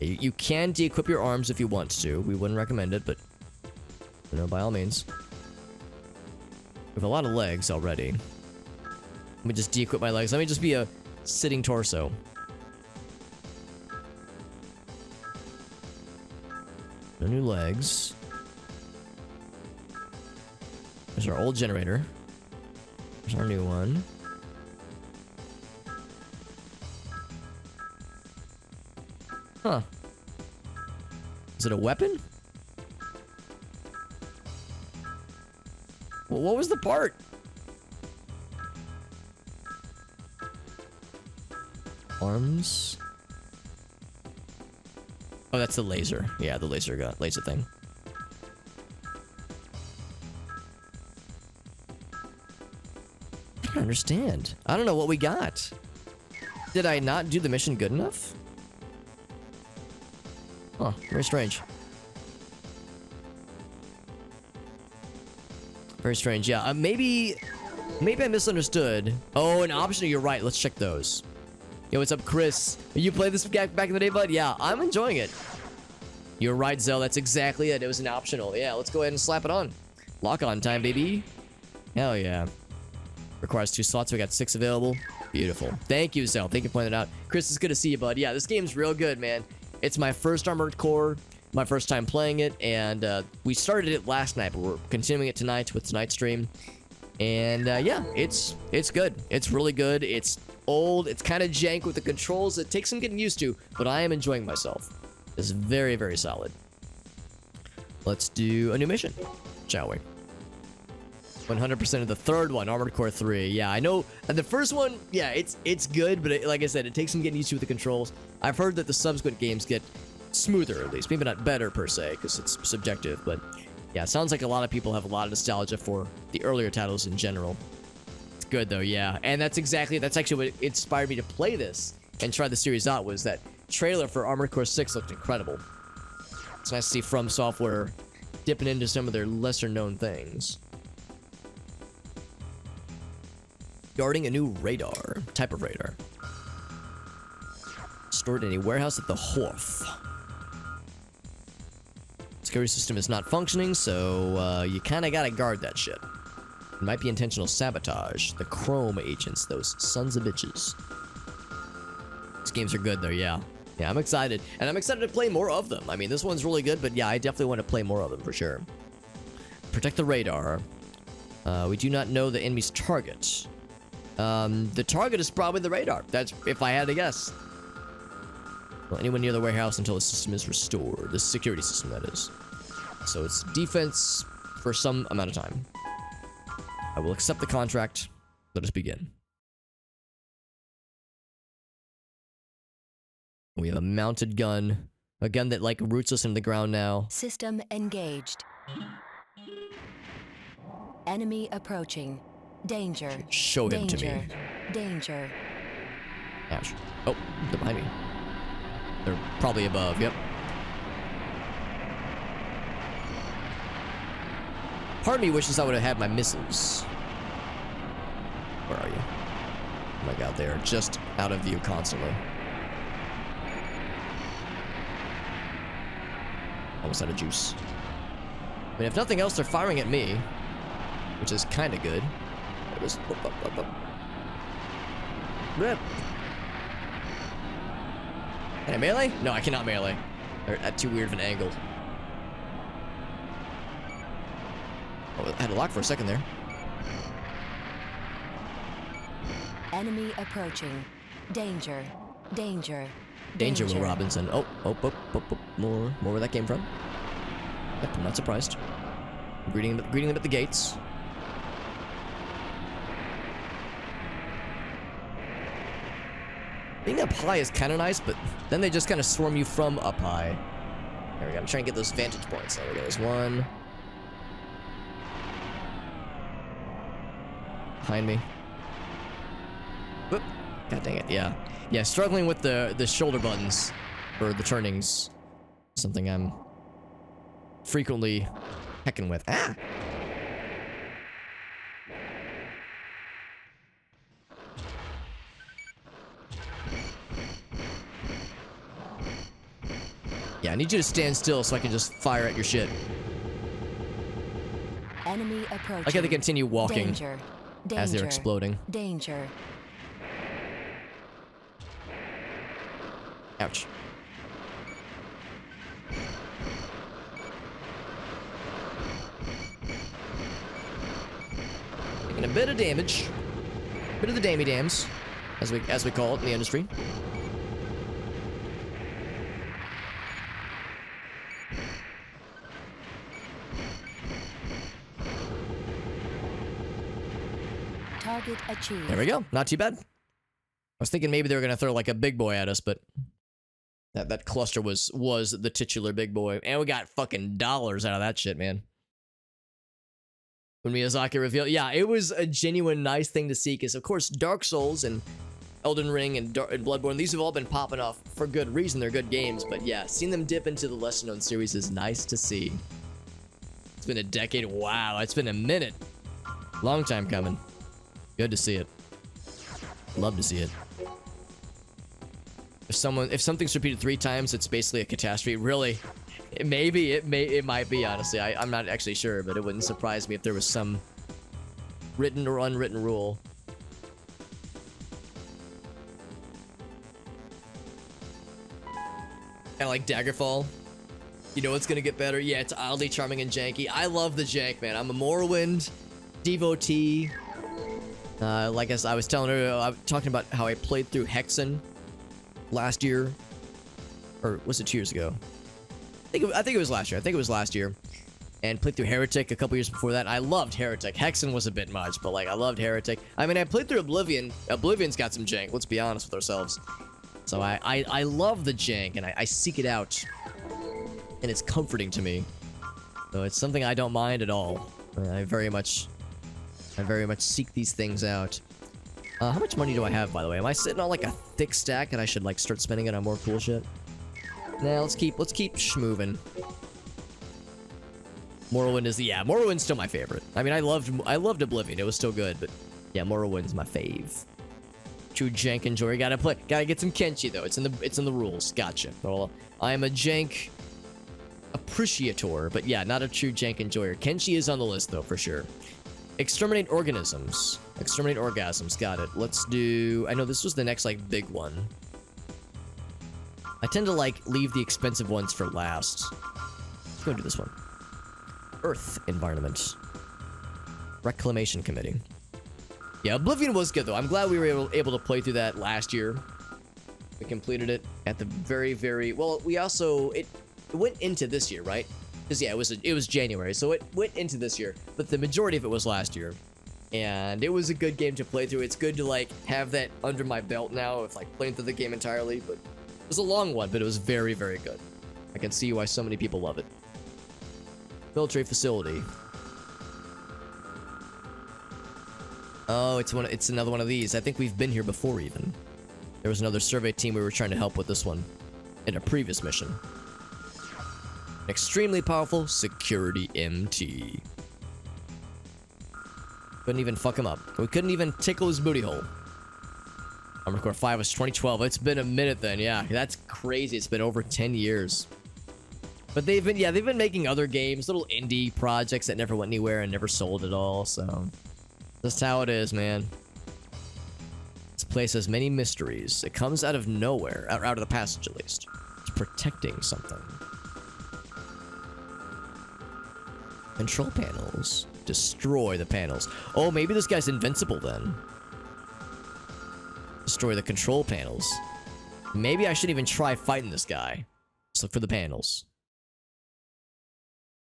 You can de-equip your arms if you want to. We wouldn't recommend it, but you know, by all means. We have a lot of legs already. Let me just de-equip my legs. Let me just be a sitting torso. No new legs. There's our old generator. There's our new one. Huh. Is it a weapon? Well, what was the part? Arms. Oh, that's the laser. Yeah, the laser gun, laser thing. I don't understand. I don't know what we got. Did I not do the mission good enough? Huh, very strange. Very strange, yeah. Maybe I misunderstood. Oh, an optional, you're right. Let's check those. Yo, what's up, Chris? You played this back in the day, bud? Yeah, I'm enjoying it. You're right, Zell. That's exactly it. It was an optional. Yeah, let's go ahead and slap it on. Lock-on time, baby. Hell yeah. Requires 2 slots. We got 6 available. Beautiful. Thank you, Zell. Thank you for pointing it out. Chris, it's good to see you, bud. Yeah, this game's real good, man. It's my first Armored Core, my first time playing it, and we started it last night, but we're continuing it tonight with tonight's stream. And yeah, it's good. It's really good. It's old. It's kind of jank with the controls. It takes some getting used to, but I am enjoying myself. It's very, very solid. Let's do a new mission, shall we? 100% of the third one, Armored Core 3. Yeah, I know the first one, yeah, it's good, but like I said, it takes some getting used to with the controls. I've heard that the subsequent games get smoother, at least. Maybe not better, per se, because it's subjective, but yeah, it sounds like a lot of people have a lot of nostalgia for the earlier titles in general. It's good, though, yeah. And that's actually what inspired me to play this and try the series out, was that trailer for Armored Core 6 looked incredible. It's nice to see From Software dipping into some of their lesser-known things. Guarding a new radar. Type of radar. Stored in a warehouse at the Wharf. Security system is not functioning, so you kind of gotta guard that shit. It might be intentional sabotage. The Chrome agents, those sons of bitches. These games are good though, yeah. Yeah, I'm excited. And I'm excited to play more of them. I mean, this one's really good, but yeah, I definitely want to play more of them for sure. Protect the radar. We do not know the enemy's target. The target is probably the radar. That's if I had to guess. Well, anyone near the warehouse until the system is restored. The security system, that is. So it's defense for some amount of time. I will accept the contract. Let us begin. We have a mounted gun. A gun that, like, roots us into the ground now. System engaged. Enemy approaching. Danger. Show him to me. Danger. Ouch. Oh, they're behind me. They're probably above, yep. Part of me wishes I would have had my missiles. Where are you? Oh my god, they are just out of view constantly. Almost out of juice. I mean, if nothing else, they're firing at me, which is kind of good. It was. Rip. Can I melee? No, I cannot melee. They're at too weird of an angle. Oh, I had a lock for a second there. Enemy approaching. Danger. Danger. Danger, Will Robinson. Oh, more where that came from. Yep, I'm not surprised. Greeting them at the gates. Being up high is kind of nice, but then they just kind of swarm you from up high. There we go. I'm trying to get those vantage points. There we go. There's one. Behind me. Whoop. God dang it. Yeah. Yeah, struggling with the shoulder buttons for the turnings. Something I'm frequently hecking with. Ah! I need you to stand still so I can just fire at your shit. Enemy approaching. I gotta continue walking Danger. as they're Danger. exploding. Danger. Ouch. Taking a bit of damage. Bit of the dammy dams, as we call it in the industry. Target achieved. There we go. Not too bad. I was thinking maybe they were gonna throw like a big boy at us, but that cluster was the titular big boy, and we got fucking dollars out of that shit, man. When Miyazaki revealed, yeah, it was a genuine nice thing to see, because of course Dark Souls and Elden Ring and Bloodborne, these have all been popping off for good reason. They're good games, but yeah, seeing them dip into the lesser known series is nice to see. It's been a decade. Wow, it's been a minute. Long time coming. Good to see it. Love to see it. If something's repeated 3 times, it's basically a catastrophe. Really? It might be, honestly. I'm not actually sure, but it wouldn't surprise me if there was some written or unwritten rule. Kinda like Daggerfall. You know it's gonna get better? Yeah, it's oddly charming and janky. I love the jank, man. I'm a Morrowind devotee. Like I was telling her, I was talking about how I played through Hexen last year. Or was it 2 years ago? I think it was last year. I think it was last year. And played through Heretic a couple years before that. I loved Heretic. Hexen was a bit much, but like I loved Heretic. I mean, I played through Oblivion. Oblivion's got some jank, let's be honest with ourselves. So I love the jank, and I seek it out. And it's comforting to me. So it's something I don't mind at all. I very much seek these things out. How much money do I have, by the way? Am I sitting on like a thick stack and I should like start spending it on more cool shit? Nah, let's keep schmoovin'. Morrowind is Morrowind's still my favorite. I mean, I loved Oblivion. It was still good, but yeah, Morrowind's my fave. True jank enjoyer. Gotta get some Kenshi though. It's in the rules. Gotcha. Well, I am a jank appreciator, but yeah, not a true jank enjoyer. Kenshi is on the list though, for sure. Exterminate organisms. Exterminate orgasms. Got it. Let's do... I know this was the next, like, big one. I tend to, like, leave the expensive ones for last. Let's go do this one. Earth Environment. Reclamation Committee. Yeah, Oblivion was good, though. I'm glad we were able to play through that last year. We completed it at the very, very... Well, we also... It went into this year, right? Because, yeah, it was January, so it went into this year. But the majority of it was last year. And it was a good game to play through. It's good to, like, have that under my belt now of, like, playing through the game entirely. But it was a long one, but it was very, very good. I can see why so many people love it. Military facility. Oh, it's another one of these. I think we've been here before, even. There was another survey team we were trying to help with this one in a previous mission. Extremely powerful security MT. Couldn't even fuck him up. We couldn't even tickle his booty hole. Armored Core 5 was 2012. It's been a minute then, yeah. That's crazy. It's been over 10 years. But they've been making other games, little indie projects that never went anywhere and never sold at all, so that's how it is, man. This place has many mysteries. It comes out of nowhere, out of the passage at least. It's protecting something. Control panels. Destroy the panels. Oh, maybe this guy's invincible then. Destroy the control panels. Maybe I shouldn't even try fighting this guy. Just look for the panels.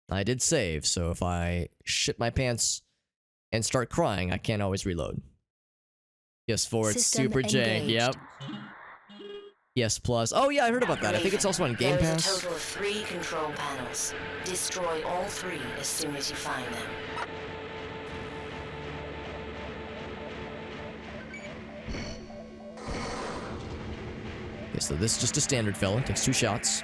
I did save, so if I shit my pants and start crying, I can't always reload. PS4, it's System super jank. engaged. Yep. PS Plus. Oh yeah, I heard about that. I think it's also on Game There's Pass. a total of 3 control panels. Destroy all 3 as soon as you find them. Okay, so this is just a standard fella. Takes 2 shots.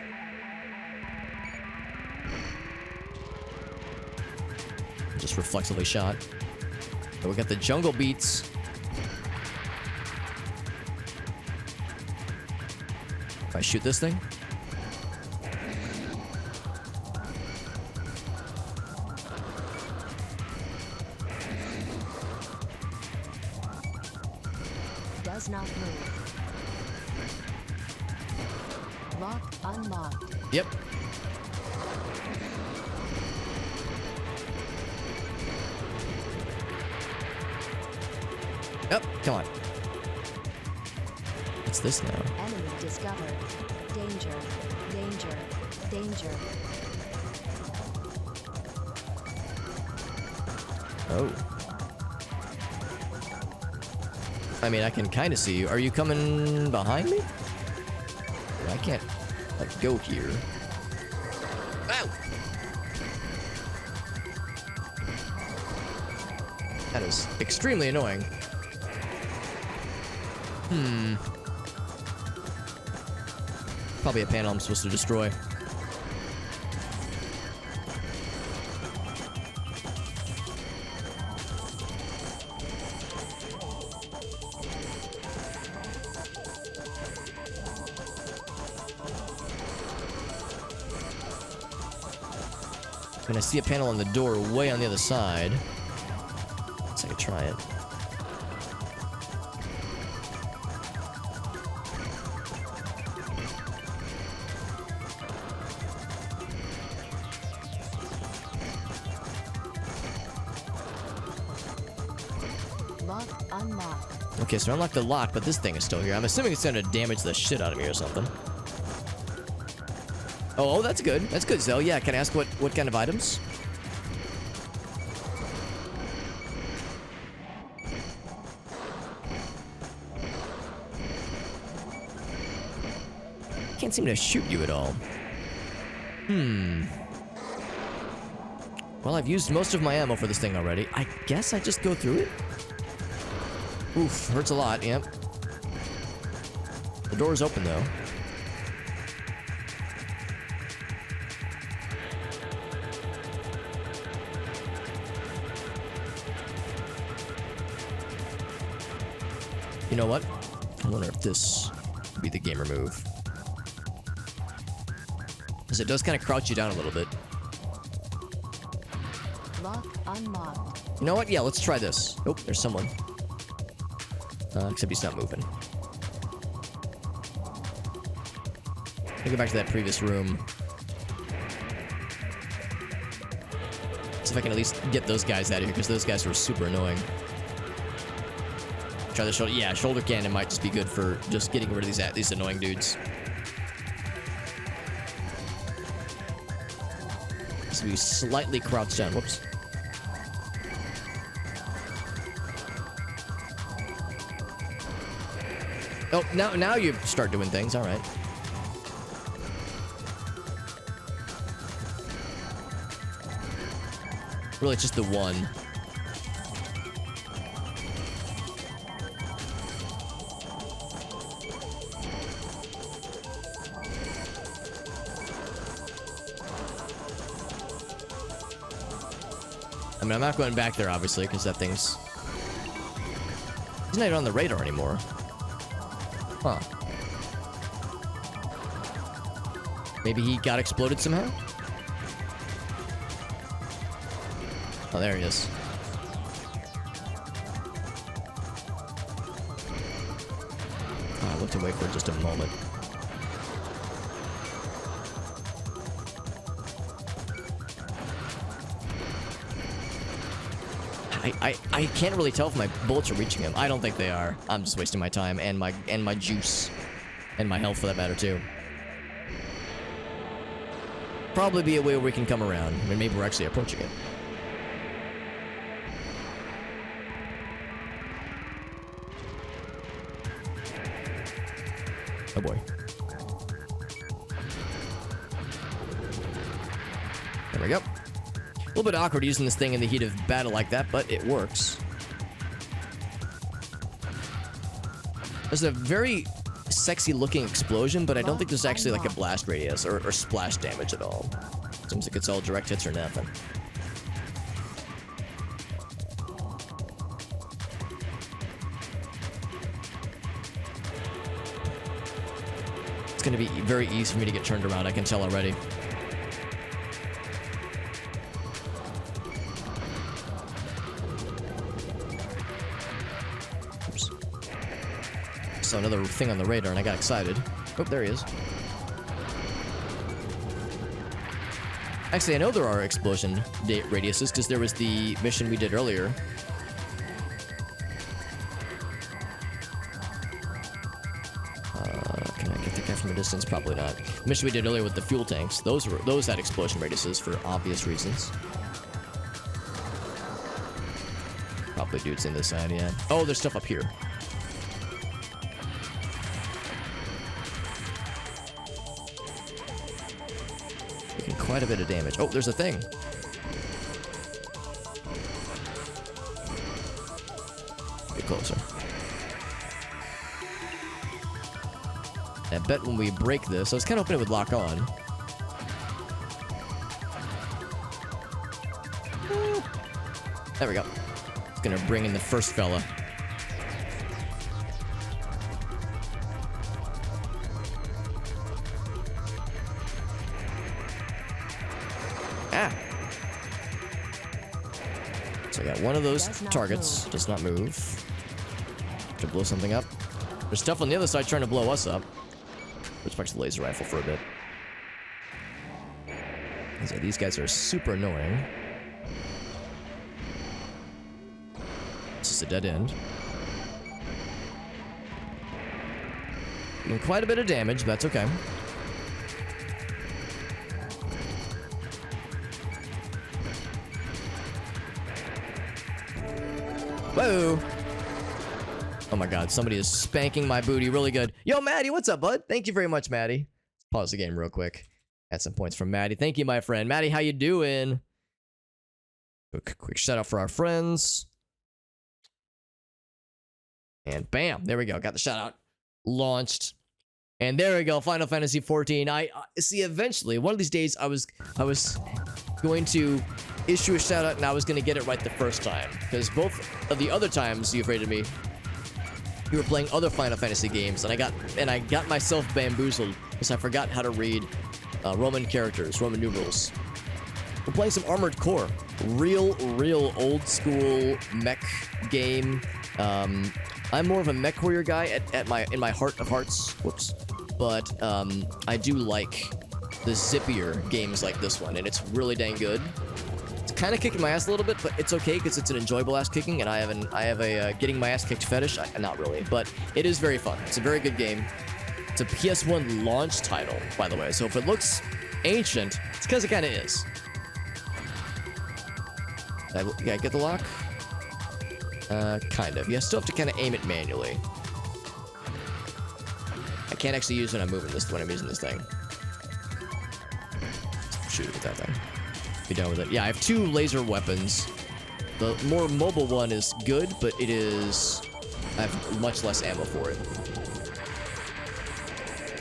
Just reflexively shot. So we got the jungle beats. If I shoot this thing. does not move. Lock unlocked. Yep. Oh, come on. What's this now? Enemy discovered. Danger. Danger. Danger. Oh. I mean, I can kind of see you. Are you coming behind me? I can't, like, go here. Ow! That is extremely annoying. Probably a panel I'm supposed to destroy. And I see a panel on the door way on the other side. Let's see if I can try it. Lock unlocked. Okay, so I unlocked the lock, but this thing is still here. I'm assuming it's gonna damage the shit out of me or something. Oh, that's good. That's good, Zell. Yeah, can I ask what kind of items? Can't seem to shoot you at all. Well, I've used most of my ammo for this thing already. I guess I just go through it? Oof, hurts a lot, yep. The door's open, though. You know what? I wonder if this would be the gamer move. Because it does kind of crouch you down a little bit. Lock unlocked. You know what? Yeah, let's try this. Oh, there's someone. Except he's not moving. Let me go back to that previous room. See if I can at least get those guys out of here, because those guys were super annoying. Try the shoulder. Yeah, shoulder cannon might just be good for just getting rid of these annoying dudes. So we slightly crouched down. Whoops. Oh, now you start doing things. All right. Really, it's just the one. I mean, I'm not going back there, obviously, because that thing's... He's not even on the radar anymore. Huh. Maybe he got exploded somehow? Oh, there he is. Oh, I looked away for just a moment. I can't really tell if my bullets are reaching him. I don't think they are. I'm just wasting my time and my juice. And my health for that matter too. Probably be a way where we can come around. I mean, maybe we're actually approaching it. Oh boy. There we go. A little bit awkward using this thing in the heat of battle like that, but it works. There's a very sexy looking explosion, but I don't think there's actually like a blast radius or splash damage at all. Seems like it's all direct hits or nothing. It's gonna be very easy for me to get turned around, I can tell already. saw another thing on the radar and I got excited. Oh, there he is. Actually, I know there are explosion radiuses because there was the mission we did earlier. Can I get the guy from a distance? Probably not. The mission we did earlier with the fuel tanks, those had explosion radiuses for obvious reasons. Probably dudes in this side, yeah. Oh, there's stuff up here. Taking quite a bit of damage. Oh, there's a thing. Get closer. I bet when we break this, I was kind of hoping it would lock on. There we go. It's gonna bring in the first fella. Ah! So I got one of those targets. Does not move. To blow something up. There's stuff on the other side trying to blow us up. Let's watch the laser rifle for a bit. So these guys are super annoying. This is a dead end. Doing quite a bit of damage, but that's okay. Whoa! Oh my god, somebody is spanking my booty really good. Yo, Maddie, what's up, bud? Thank you very much, Maddie. Pause the game real quick. Had some points from Maddie. Thank you, my friend. Maddie, how you doing? Quick shout out for our friends. And bam, there we go. Got the shout out launched. And there we go, Final Fantasy 14. I see, eventually, one of these days, I was going to issue a shout out and I was going to get it right the first time. Because both of the other times you've rated me, you were playing other Final Fantasy games, and I got myself bamboozled because I forgot how to read Roman characters, Roman numerals. We're playing some Armored Core, real old school mech game. I'm more of a MechWarrior guy in my heart of hearts. Whoops, but I do like the zippier games like this one, and it's really dang good. It's kind of kicking my ass a little bit, but it's okay because it's an enjoyable ass kicking, and I have a getting my ass kicked fetish. Not really, but it is very fun. It's a very good game. It's a PS1 launch title, by the way, so if it looks ancient, it's because it kind of is. Did I get the lock? Kind of. You still have to kind of aim it manually. I can't actually use it when I'm moving this when I'm using this thing. Shoot it with that thing. Be done with it. Yeah, I have two laser weapons. The more mobile one is good, but I have much less ammo for it.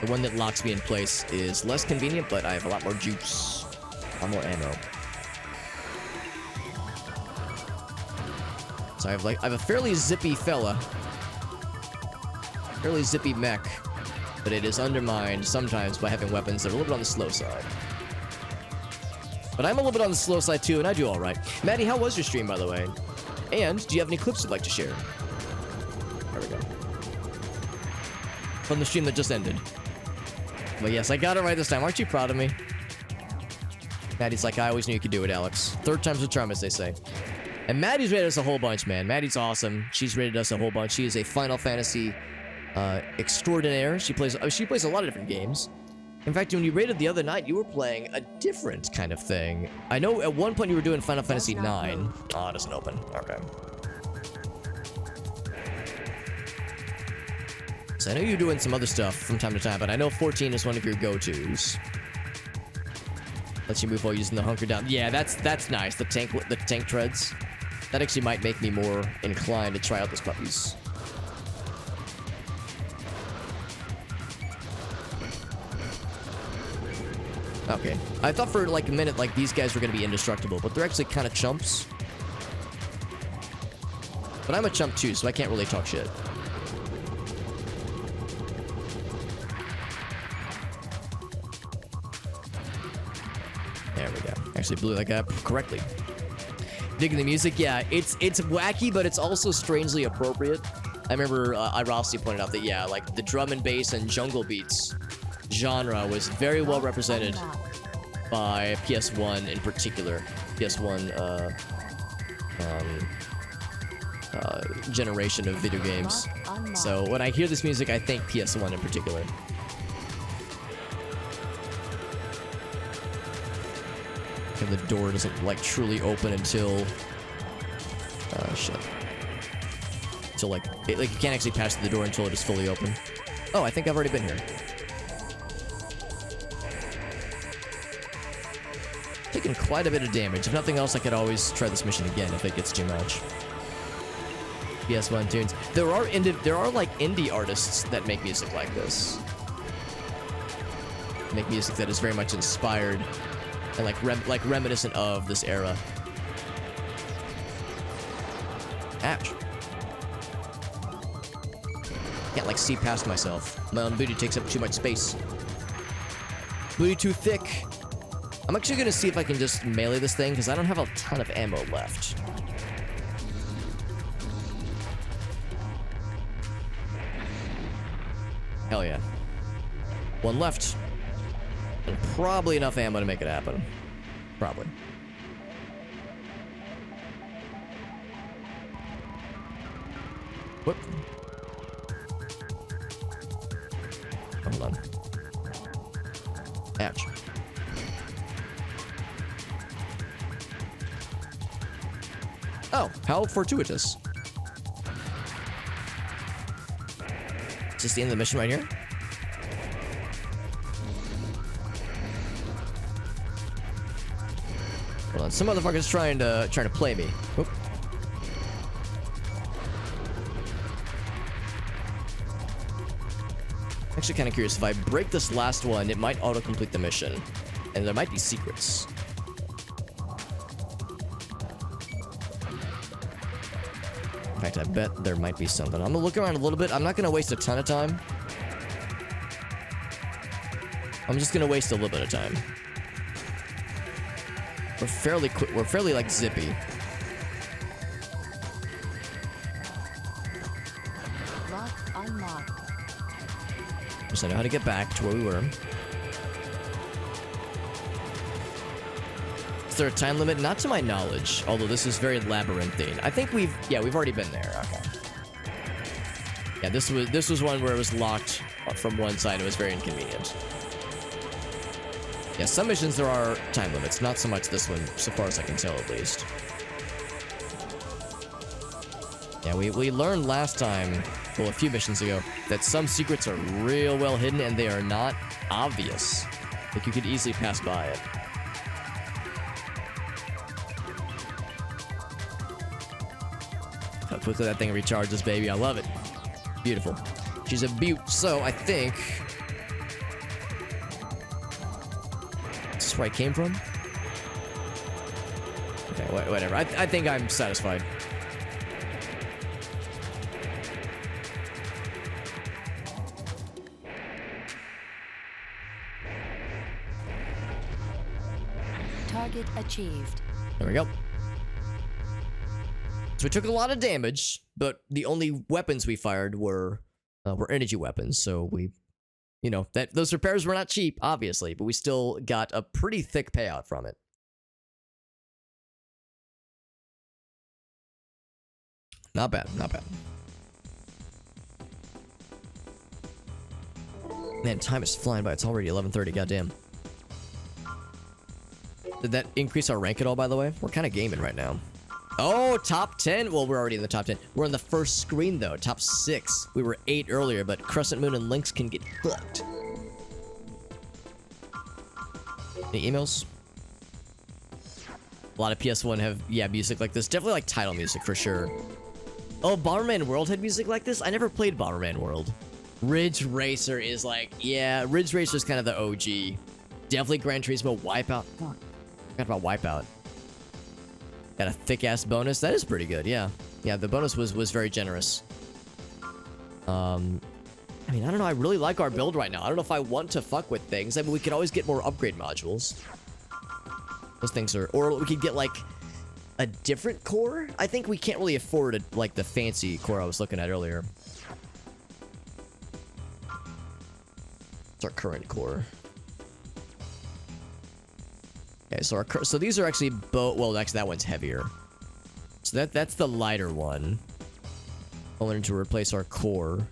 The one that locks me in place is less convenient, but I have a lot more juice. A lot more ammo. So I have a fairly zippy fella. Fairly zippy mech. But it is undermined sometimes by having weapons that are a little bit on the slow side. But I'm a little bit on the slow side too, and I do alright. Maddie, how was your stream, by the way? And do you have any clips you'd like to share? There we go. From the stream that just ended. But yes, I got it right this time. Aren't you proud of me? Maddie's like, I always knew you could do it, Alex. Third time's a charm, as they say. And Maddie's rated us a whole bunch, man. Maddie's awesome. She's rated us a whole bunch. She is a Final Fantasy extraordinaire. She plays a lot of different games. In fact, when you rated the other night, you were playing a different kind of thing. I know at one point you were doing Final Fantasy 9. Oh, it doesn't open. Okay. So I know you're doing some other stuff from time to time, but I know 14 is one of your go-tos. Lets you move while using the hunker down. Yeah, that's nice. The tank treads. That actually might make me more inclined to try out those puppies. Okay. I thought for like a minute like these guys were going to be indestructible, but they're actually kind of chumps. But I'm a chump too, so I can't really talk shit. There we go. Actually blew that guy up correctly. Digging the music? Yeah, it's wacky, but it's also strangely appropriate. I remember Irossi pointed out that, yeah, like, the drum and bass and jungle beats genre was very well represented by PS1 in particular. PS1, generation of video games. So when I hear this music, I think PS1 in particular. And the door doesn't, like, truly open until... shit. Until, like, you can't actually pass through the door until it is fully open. Oh, I think I've already been here. Taking quite a bit of damage. If nothing else, I could always try this mission again if it gets too much. PS1 tunes. There are like indie artists that make music like this. Make music that is very much inspired and like reminiscent of this era. Ouch. Can't like see past myself. My own booty takes up too much space. Booty too thick. I'm actually gonna see if I can just melee this thing because I don't have a ton of ammo left. Hell yeah. One left. And probably enough ammo to make it happen. Probably. Whoop. Hold on. Ouch. Oh, how fortuitous. Is this the end of the mission right here? Hold on, some motherfucker's trying to play me. Oop. Actually kind of curious, if I break this last one, it might auto-complete the mission. And there might be secrets. In fact, I bet there might be something. I'm gonna look around a little bit. I'm not gonna waste a ton of time. I'm just gonna waste a little bit of time. We're fairly quick. We're fairly, like, zippy. Lock unlocked. So I know how to get back to where we were. Is there a time limit? Not to my knowledge, although this is very labyrinthine. I think we've already been there. Okay. Yeah, this was one where it was locked from one side. It was very inconvenient. Yeah, some missions there are time limits, not so much this one, so far as I can tell at least. Yeah, we learned last time, well, a few missions ago, that some secrets are real well hidden and they are not obvious. Like, you could easily pass by it. How quickly that thing recharges, baby. I love it. Beautiful. She's a beaut. So, I think... This is where I came from? Okay, whatever. I think I'm satisfied. Target achieved. There we go. So we took a lot of damage, but the only weapons we fired were energy weapons. So we, you know, those repairs were not cheap, obviously, but we still got a pretty thick payout from it. Not bad, not bad. Man, time is flying by. It's already 11:30. Goddamn. Did that increase our rank at all, by the way? We're kind of gaming right now. Oh, top 10? Well, we're already in the top 10. We're on the first screen, though. Top 6. We were 8 earlier, but Crescent Moon and Lynx can get fucked. Any emails? A lot of PS1 have, yeah, music like this. Definitely like title music, for sure. Oh, Bomberman World had music like this? I never played Bomberman World. Ridge Racer is like, yeah, Ridge Racer is kind of the OG. Definitely Gran Turismo Wipeout. Fuck. Forgot about Wipeout. Got a thick-ass bonus. That is pretty good, yeah. Yeah, the bonus was very generous. I mean, I don't know. I really like our build right now. I don't know if I want to fuck with things. I mean, we could always get more upgrade modules. Those things are... Or we could get, like, a different core. I think we can't really afford, like, the fancy core I was looking at earlier. It's our current core. Okay, so so these are actually well, actually that one's heavier. So that's the lighter one. Going to replace our core.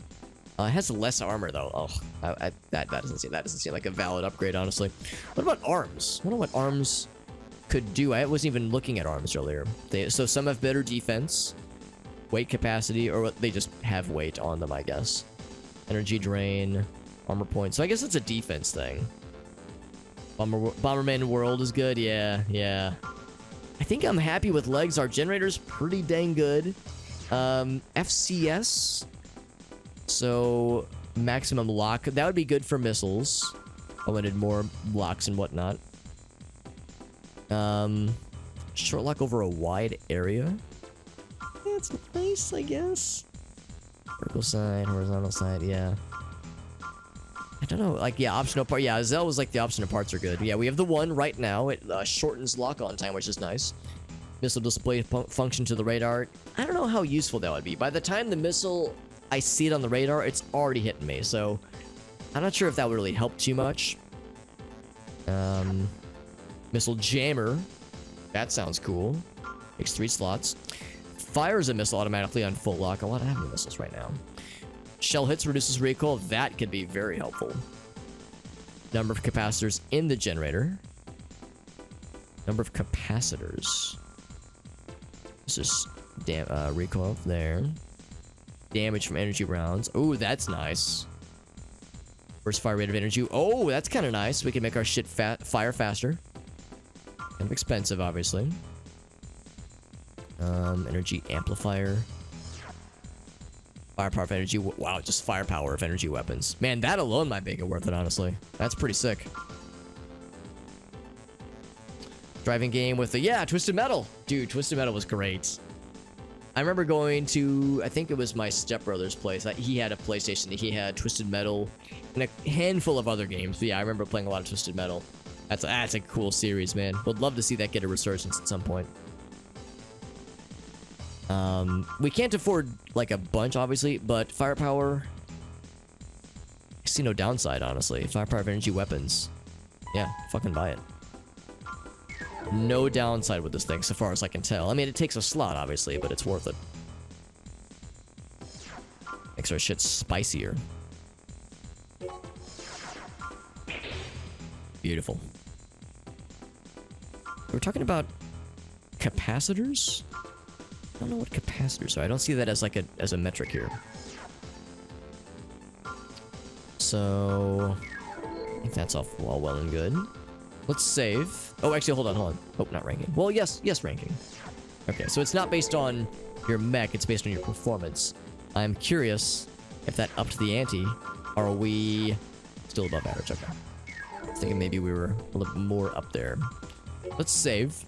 It has less armor though. Oh, that doesn't seem like a valid upgrade, honestly. What about arms? I wonder what arms could do. I wasn't even looking at arms earlier. So some have better defense, weight capacity, or they just have weight on them, I guess. Energy drain, armor points. So I guess it's a defense thing. Bomberman World is good. Yeah. I think I'm happy with legs. Our generator's pretty dang good. FCS. So maximum lock. That would be good for missiles. I wanted more locks and whatnot. Short lock over a wide area. That's nice, I guess. Vertical side, horizontal side, yeah. I don't know, like, yeah, optional part. Yeah, Zell was like the optional parts are good. Yeah, we have the one right now. It shortens lock-on time, which is nice. Missile display function to the radar. I don't know how useful that would be. By the time the missile, I see it on the radar, it's already hitting me. So, I'm not sure if that would really help too much. Missile jammer. That sounds cool. Takes 3 slots. Fires a missile automatically on full lock. I want to have any missiles right now. Shell hits reduces recoil. That could be very helpful. Number of capacitors in the generator. Number of capacitors. This is recoil there. Damage from energy rounds. Oh, that's nice. Burst fire rate of energy. Oh, that's kind of nice. We can make our shit fire faster. Kind of expensive, obviously. Energy amplifier. Firepower of energy. Wow, just firepower of energy weapons. Man, that alone might make it worth it, honestly. That's pretty sick. Driving game with the, yeah, Twisted Metal. Dude, Twisted Metal was great. I remember going to, I think it was my stepbrother's place. He had a PlayStation. He had Twisted Metal and a handful of other games. But yeah, I remember playing a lot of Twisted Metal. That's a cool series, man. Would love to see that get a resurgence at some point. We can't afford, like, a bunch, obviously, but firepower... I see no downside, honestly. Firepower of energy weapons. Yeah, fucking buy it. No downside with this thing, so far as I can tell. I mean, it takes a slot, obviously, but it's worth it. Makes our shit spicier. Beautiful. We're talking about capacitors? I don't know what capacitors are. I don't see that as like a metric here. So I think that's all well and good. Let's save. Oh, actually, hold on. Oh, not ranking. Well, yes, ranking. Okay, so it's not based on your mech, it's based on your performance. I'm curious if that upped the ante. Are we still above average? Okay. I was thinking maybe we were a little more up there. Let's save.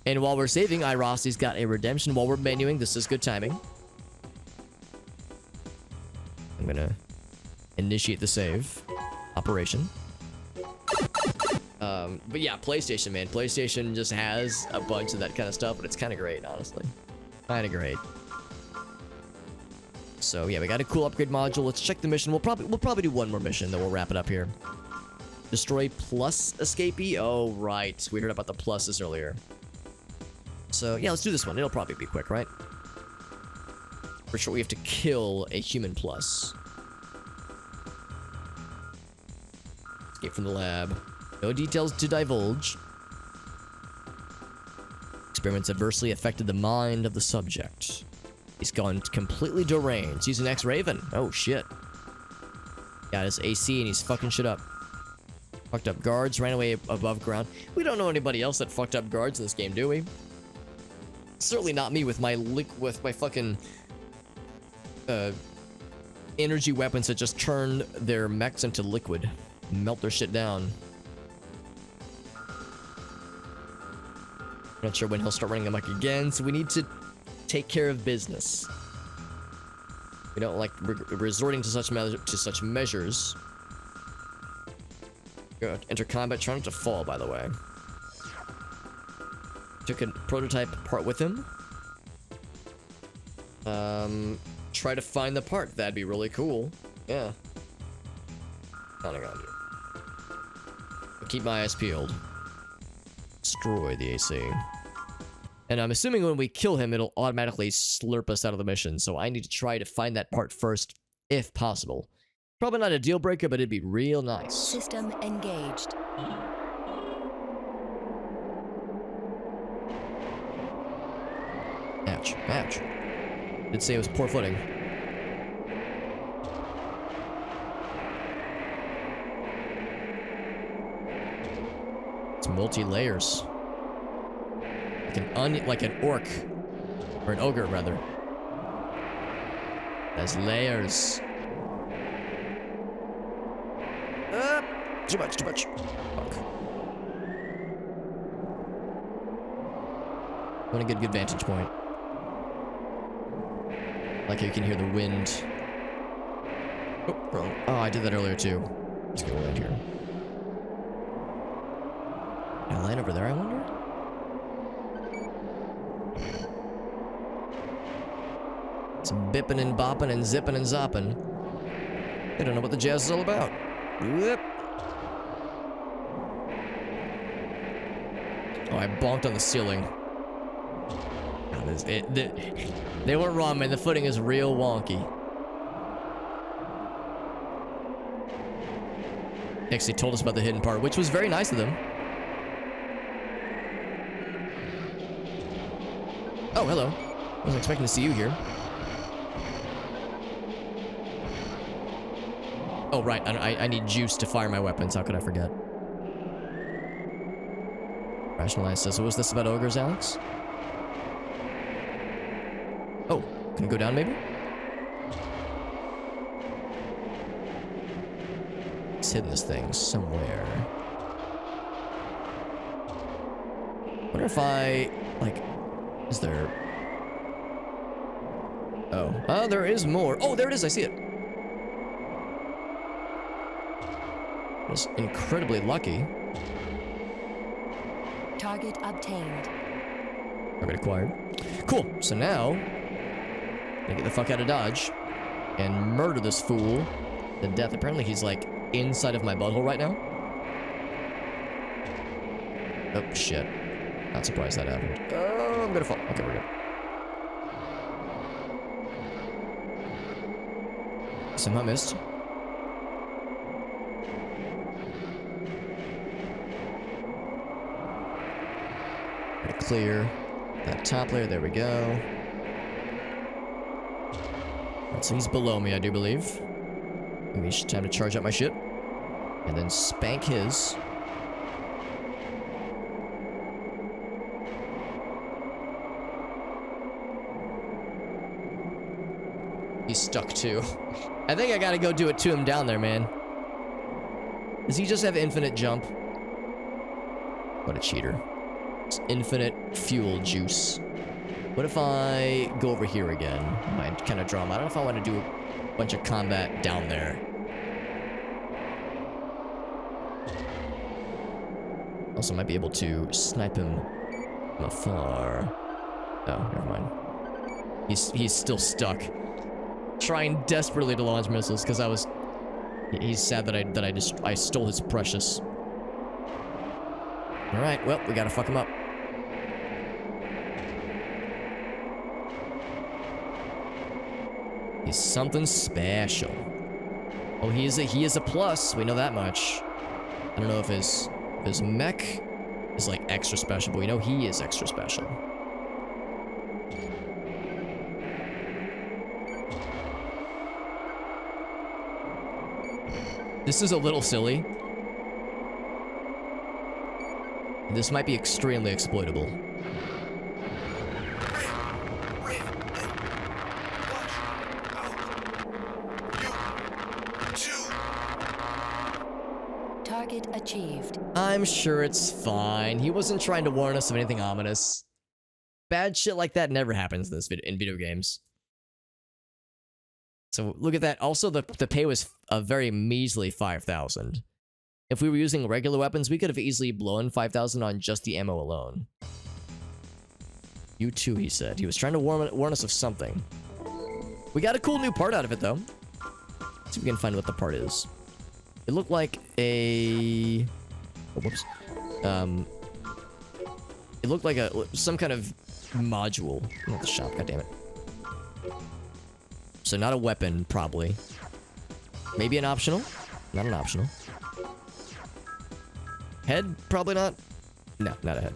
And while we're saving, iRossi's got a redemption. While we're menuing, this is good timing. I'm gonna initiate the save operation. But yeah, PlayStation, man. PlayStation just has a bunch of that kind of stuff, but it's kind of great, honestly. Kind of great. So yeah, we got a cool upgrade module. Let's check the mission. We'll probably do one more mission, then we'll wrap it up here. Destroy Plus Escapee. Oh right, we heard about the pluses earlier. So yeah, let's do this one. It'll probably be quick, right? For sure, we have to kill a human plus. Escape from the lab. No details to divulge. Experiments adversely affected the mind of the subject. He's gone completely deranged. He's an ex-Raven. Oh, shit. Got his AC and he's fucking shit up. Fucked up guards, ran away above ground. We don't know anybody else that fucked up guards in this game, do we? Certainly not me with my fucking energy weapons that just turn their mechs into liquid. Melt their shit down. Not sure when he'll start running amok again, so we need to take care of business. We don't like resorting to such measures. Good. Enter combat. Try not to fall, by the way. Took a prototype part with him. Try to find the part. That'd be really cool. Yeah. Counting on you. Keep my eyes peeled. Destroy the AC. And I'm assuming when we kill him, it'll automatically slurp us out of the mission, so I need to try to find that part first, if possible. Probably not a deal breaker, but it'd be real nice. System engaged. Ouch, ouch. Did say it was poor footing. It's multi-layers. Like an orc. Or an ogre, rather. There's layers. Too much, too much. Fuck. Want to get a good vantage point. Like you can hear the wind. Oh, wrong. Oh, I did that earlier too. Let's go land here. Can I land over there, I wonder? Some bipping and bopping and zipping and zopping. I don't know what the jazz is all about. Whoop. Oh, I bonked on the ceiling. They weren't wrong, man. The footing is real wonky. They actually told us about the hidden part, which was very nice of them. Oh, hello. Wasn't expecting to see you here. Oh, right. I need juice to fire my weapons. How could I forget? Rationalize this. What was this about ogres, Alex? Oh, can I go down, maybe? It's hidden this thing somewhere. Wonder if I, like, is there... Oh, there is more. Oh, there it is. I see it. I was incredibly lucky. Target obtained. Target acquired. Cool. So now, I get the fuck out of Dodge and murder this fool to death. Apparently he's like inside of my butthole right now. Oh shit. Not surprised that happened. Oh, I'm gonna fall. Okay, we're good. Somehow missed. Gotta clear that top layer. There we go. Right, so he's below me, I do believe. Give me time to charge up my shit. And then spank his. He's stuck too. I think I gotta go do it to him down there, man. Does he just have infinite jump? What a cheater. It's infinite fuel juice. What if I go over here again? My kind of drama. I don't know if I want to do a bunch of combat down there. Also might be able to snipe him from afar. Oh, never mind. He's still stuck. Trying desperately to launch missiles because he's sad that I stole his precious. All right, well, we gotta fuck him up. He's something special. Oh, he is a plus. We know that much. I don't know if his mech is like extra special, but we know he is extra special. This is a little silly. This might be extremely exploitable. Target achieved. I'm sure it's fine. He wasn't trying to warn us of anything ominous. Bad shit like that never happens in video games. So look at that. Also, the pay was a very measly 5,000. If we were using regular weapons, we could have easily blown 5,000 on just the ammo alone. You too, he said. He was trying to warn us of something. We got a cool new part out of it, though. Let's see if we can find what the part is. It looked like a... Oh, whoops. It looked like some kind of module. Not the shop, goddammit. So not a weapon, probably. Maybe an optional? Not an optional. Head? Probably not. No, not a head.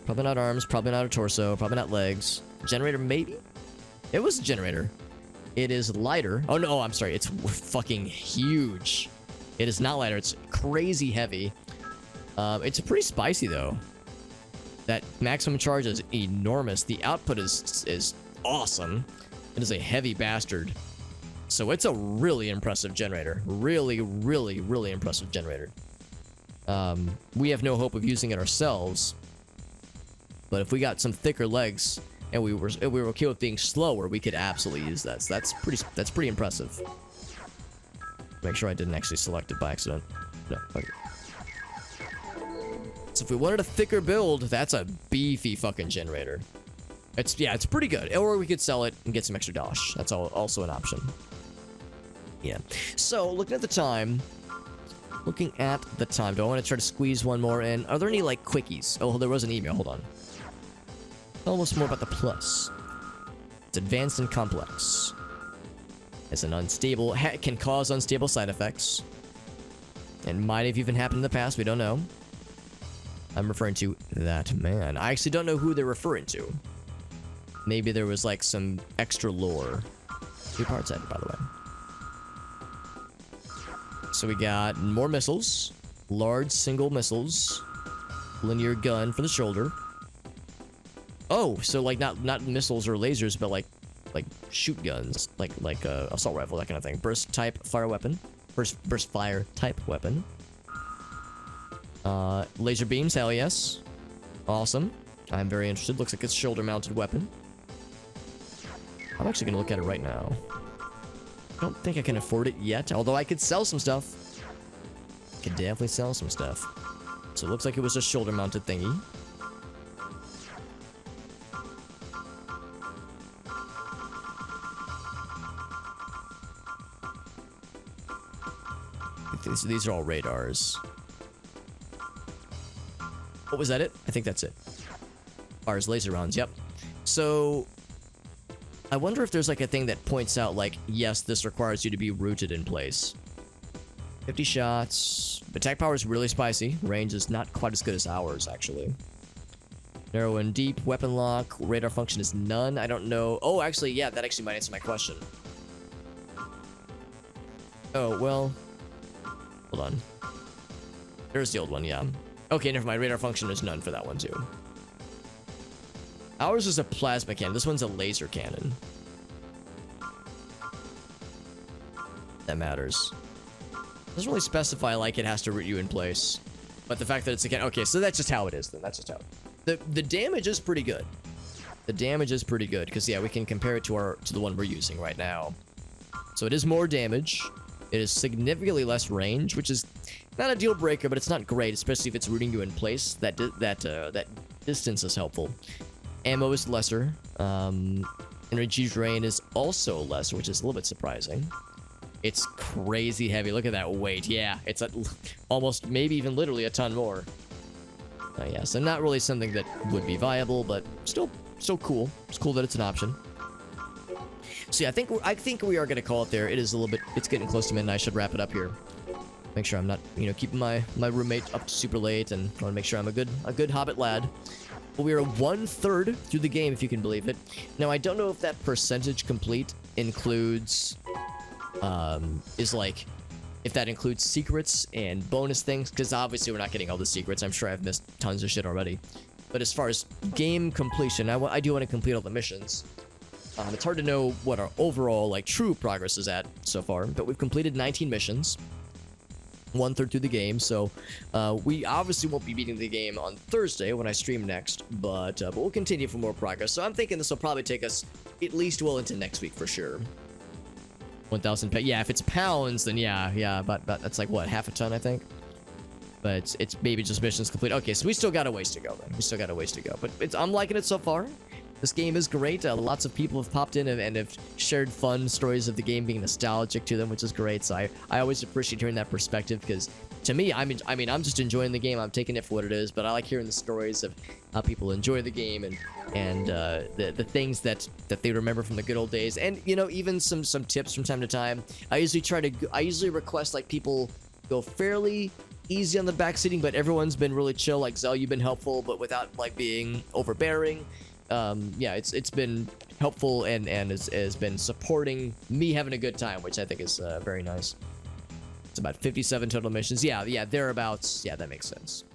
Probably not arms, probably not a torso, probably not legs. Generator, maybe? It was a generator. It is lighter. Oh no, I'm sorry. It's fucking huge. It is not lighter. It's crazy heavy. It's pretty spicy though. That maximum charge is enormous. The output is awesome. It is a heavy bastard. So it's a really impressive generator. Really, really, really impressive generator. We have no hope of using it ourselves. But if we got some thicker legs and we were okay with being slower, we could absolutely use that. So that's pretty impressive. Make sure I didn't actually select it by accident. No, okay. So if we wanted a thicker build, that's a beefy fucking generator. It's pretty good. Or we could sell it and get some extra dosh. That's also an option. Yeah. So looking at the time. Do I want to try to squeeze one more in? Are there any like quickies? Oh, there was an email. Hold on. Tell us more about the plus. It's advanced and complex. It's an unstable, can cause unstable side effects. And might have even happened in the past, we don't know. I'm referring to that man. I actually don't know who they're referring to. Maybe there was like some extra lore. 2 parts added, by the way. So we got more missiles. Large single missiles. Linear gun for the shoulder. Oh, so like not missiles or lasers, but like shoot guns, like a assault rifle, that kind of thing. Burst type fire weapon, burst fire type weapon. Laser beams, hell yes, awesome. I'm very interested. Looks like it's shoulder mounted weapon. I'm actually gonna look at it right now. I don't think I can afford it yet, although I could sell some stuff. Could definitely sell some stuff. So it looks like it was a shoulder mounted thingy. These are all radars. What was that it? I think that's it. Ours laser rounds, yep. So I wonder if there's like a thing that points out like, yes, this requires you to be rooted in place. 50 shots. Attack power is really spicy. Range is not quite as good as ours, actually. Narrow and deep. Weapon lock. Radar function is none. I don't know. Oh, actually, yeah, that actually might answer my question. Oh, well. Hold on. There's the old one, yeah. Okay, never mind. Radar function is none for that one, too. Ours is a plasma cannon. This one's a laser cannon. That matters. Doesn't really specify like it has to root you in place. But the fact that it's a cannon... Okay, so that's just how it is then. That's just how... The damage is pretty good. The damage is pretty good. Because, yeah, we can compare it to the one we're using right now. So it is more damage. It is significantly less range, which is not a deal breaker, but it's not great, especially if it's rooting you in place. That distance is helpful. Ammo is lesser. Energy drain is also lesser, which is a little bit surprising. It's crazy heavy. Look at that weight. Yeah, it's almost, maybe even literally a ton more. Yeah, so not really something that would be viable, but still cool. It's cool that it's an option. So yeah, I think we are gonna call it there. It is a little bit. It's getting close to midnight. I should wrap it up here. Make sure I'm not, keeping my roommate up super late, and I want to make sure I'm a good Hobbit lad. But we are 1/3 through the game, if you can believe it. Now I don't know if that percentage complete includes, if that includes secrets and bonus things, because obviously we're not getting all the secrets. I'm sure I've missed tons of shit already. But as far as game completion, I do want to complete all the missions. It's hard to know what our overall, true progress is at so far, but we've completed 19 missions. 1/3 through the game, so we obviously won't be beating the game on Thursday when I stream next, but we'll continue for more progress. So I'm thinking this will probably take us at least well into next week for sure. 1,000 yeah, if it's pounds, then yeah, but that's like what, half a ton, I think. But it's maybe just missions complete. Okay, so we still got a ways to go then. We still got a ways to go, but I'm liking it so far. This game is great. Lots of people have popped in and have shared fun stories of the game being nostalgic to them, which is great. So I always appreciate hearing that perspective, because to me, I'm just enjoying the game. I'm taking it for what it is, but I like hearing the stories of how people enjoy the game and the things that they remember from the good old days, and even some tips from time to time. I usually request like people go fairly easy on the backseating, but everyone's been really chill. Like Zell, you've been helpful, but without like being overbearing. Yeah, it's been helpful and has been supporting me having a good time, which I think is very nice. It's about 57 total missions. Yeah, thereabouts. Yeah, that makes sense.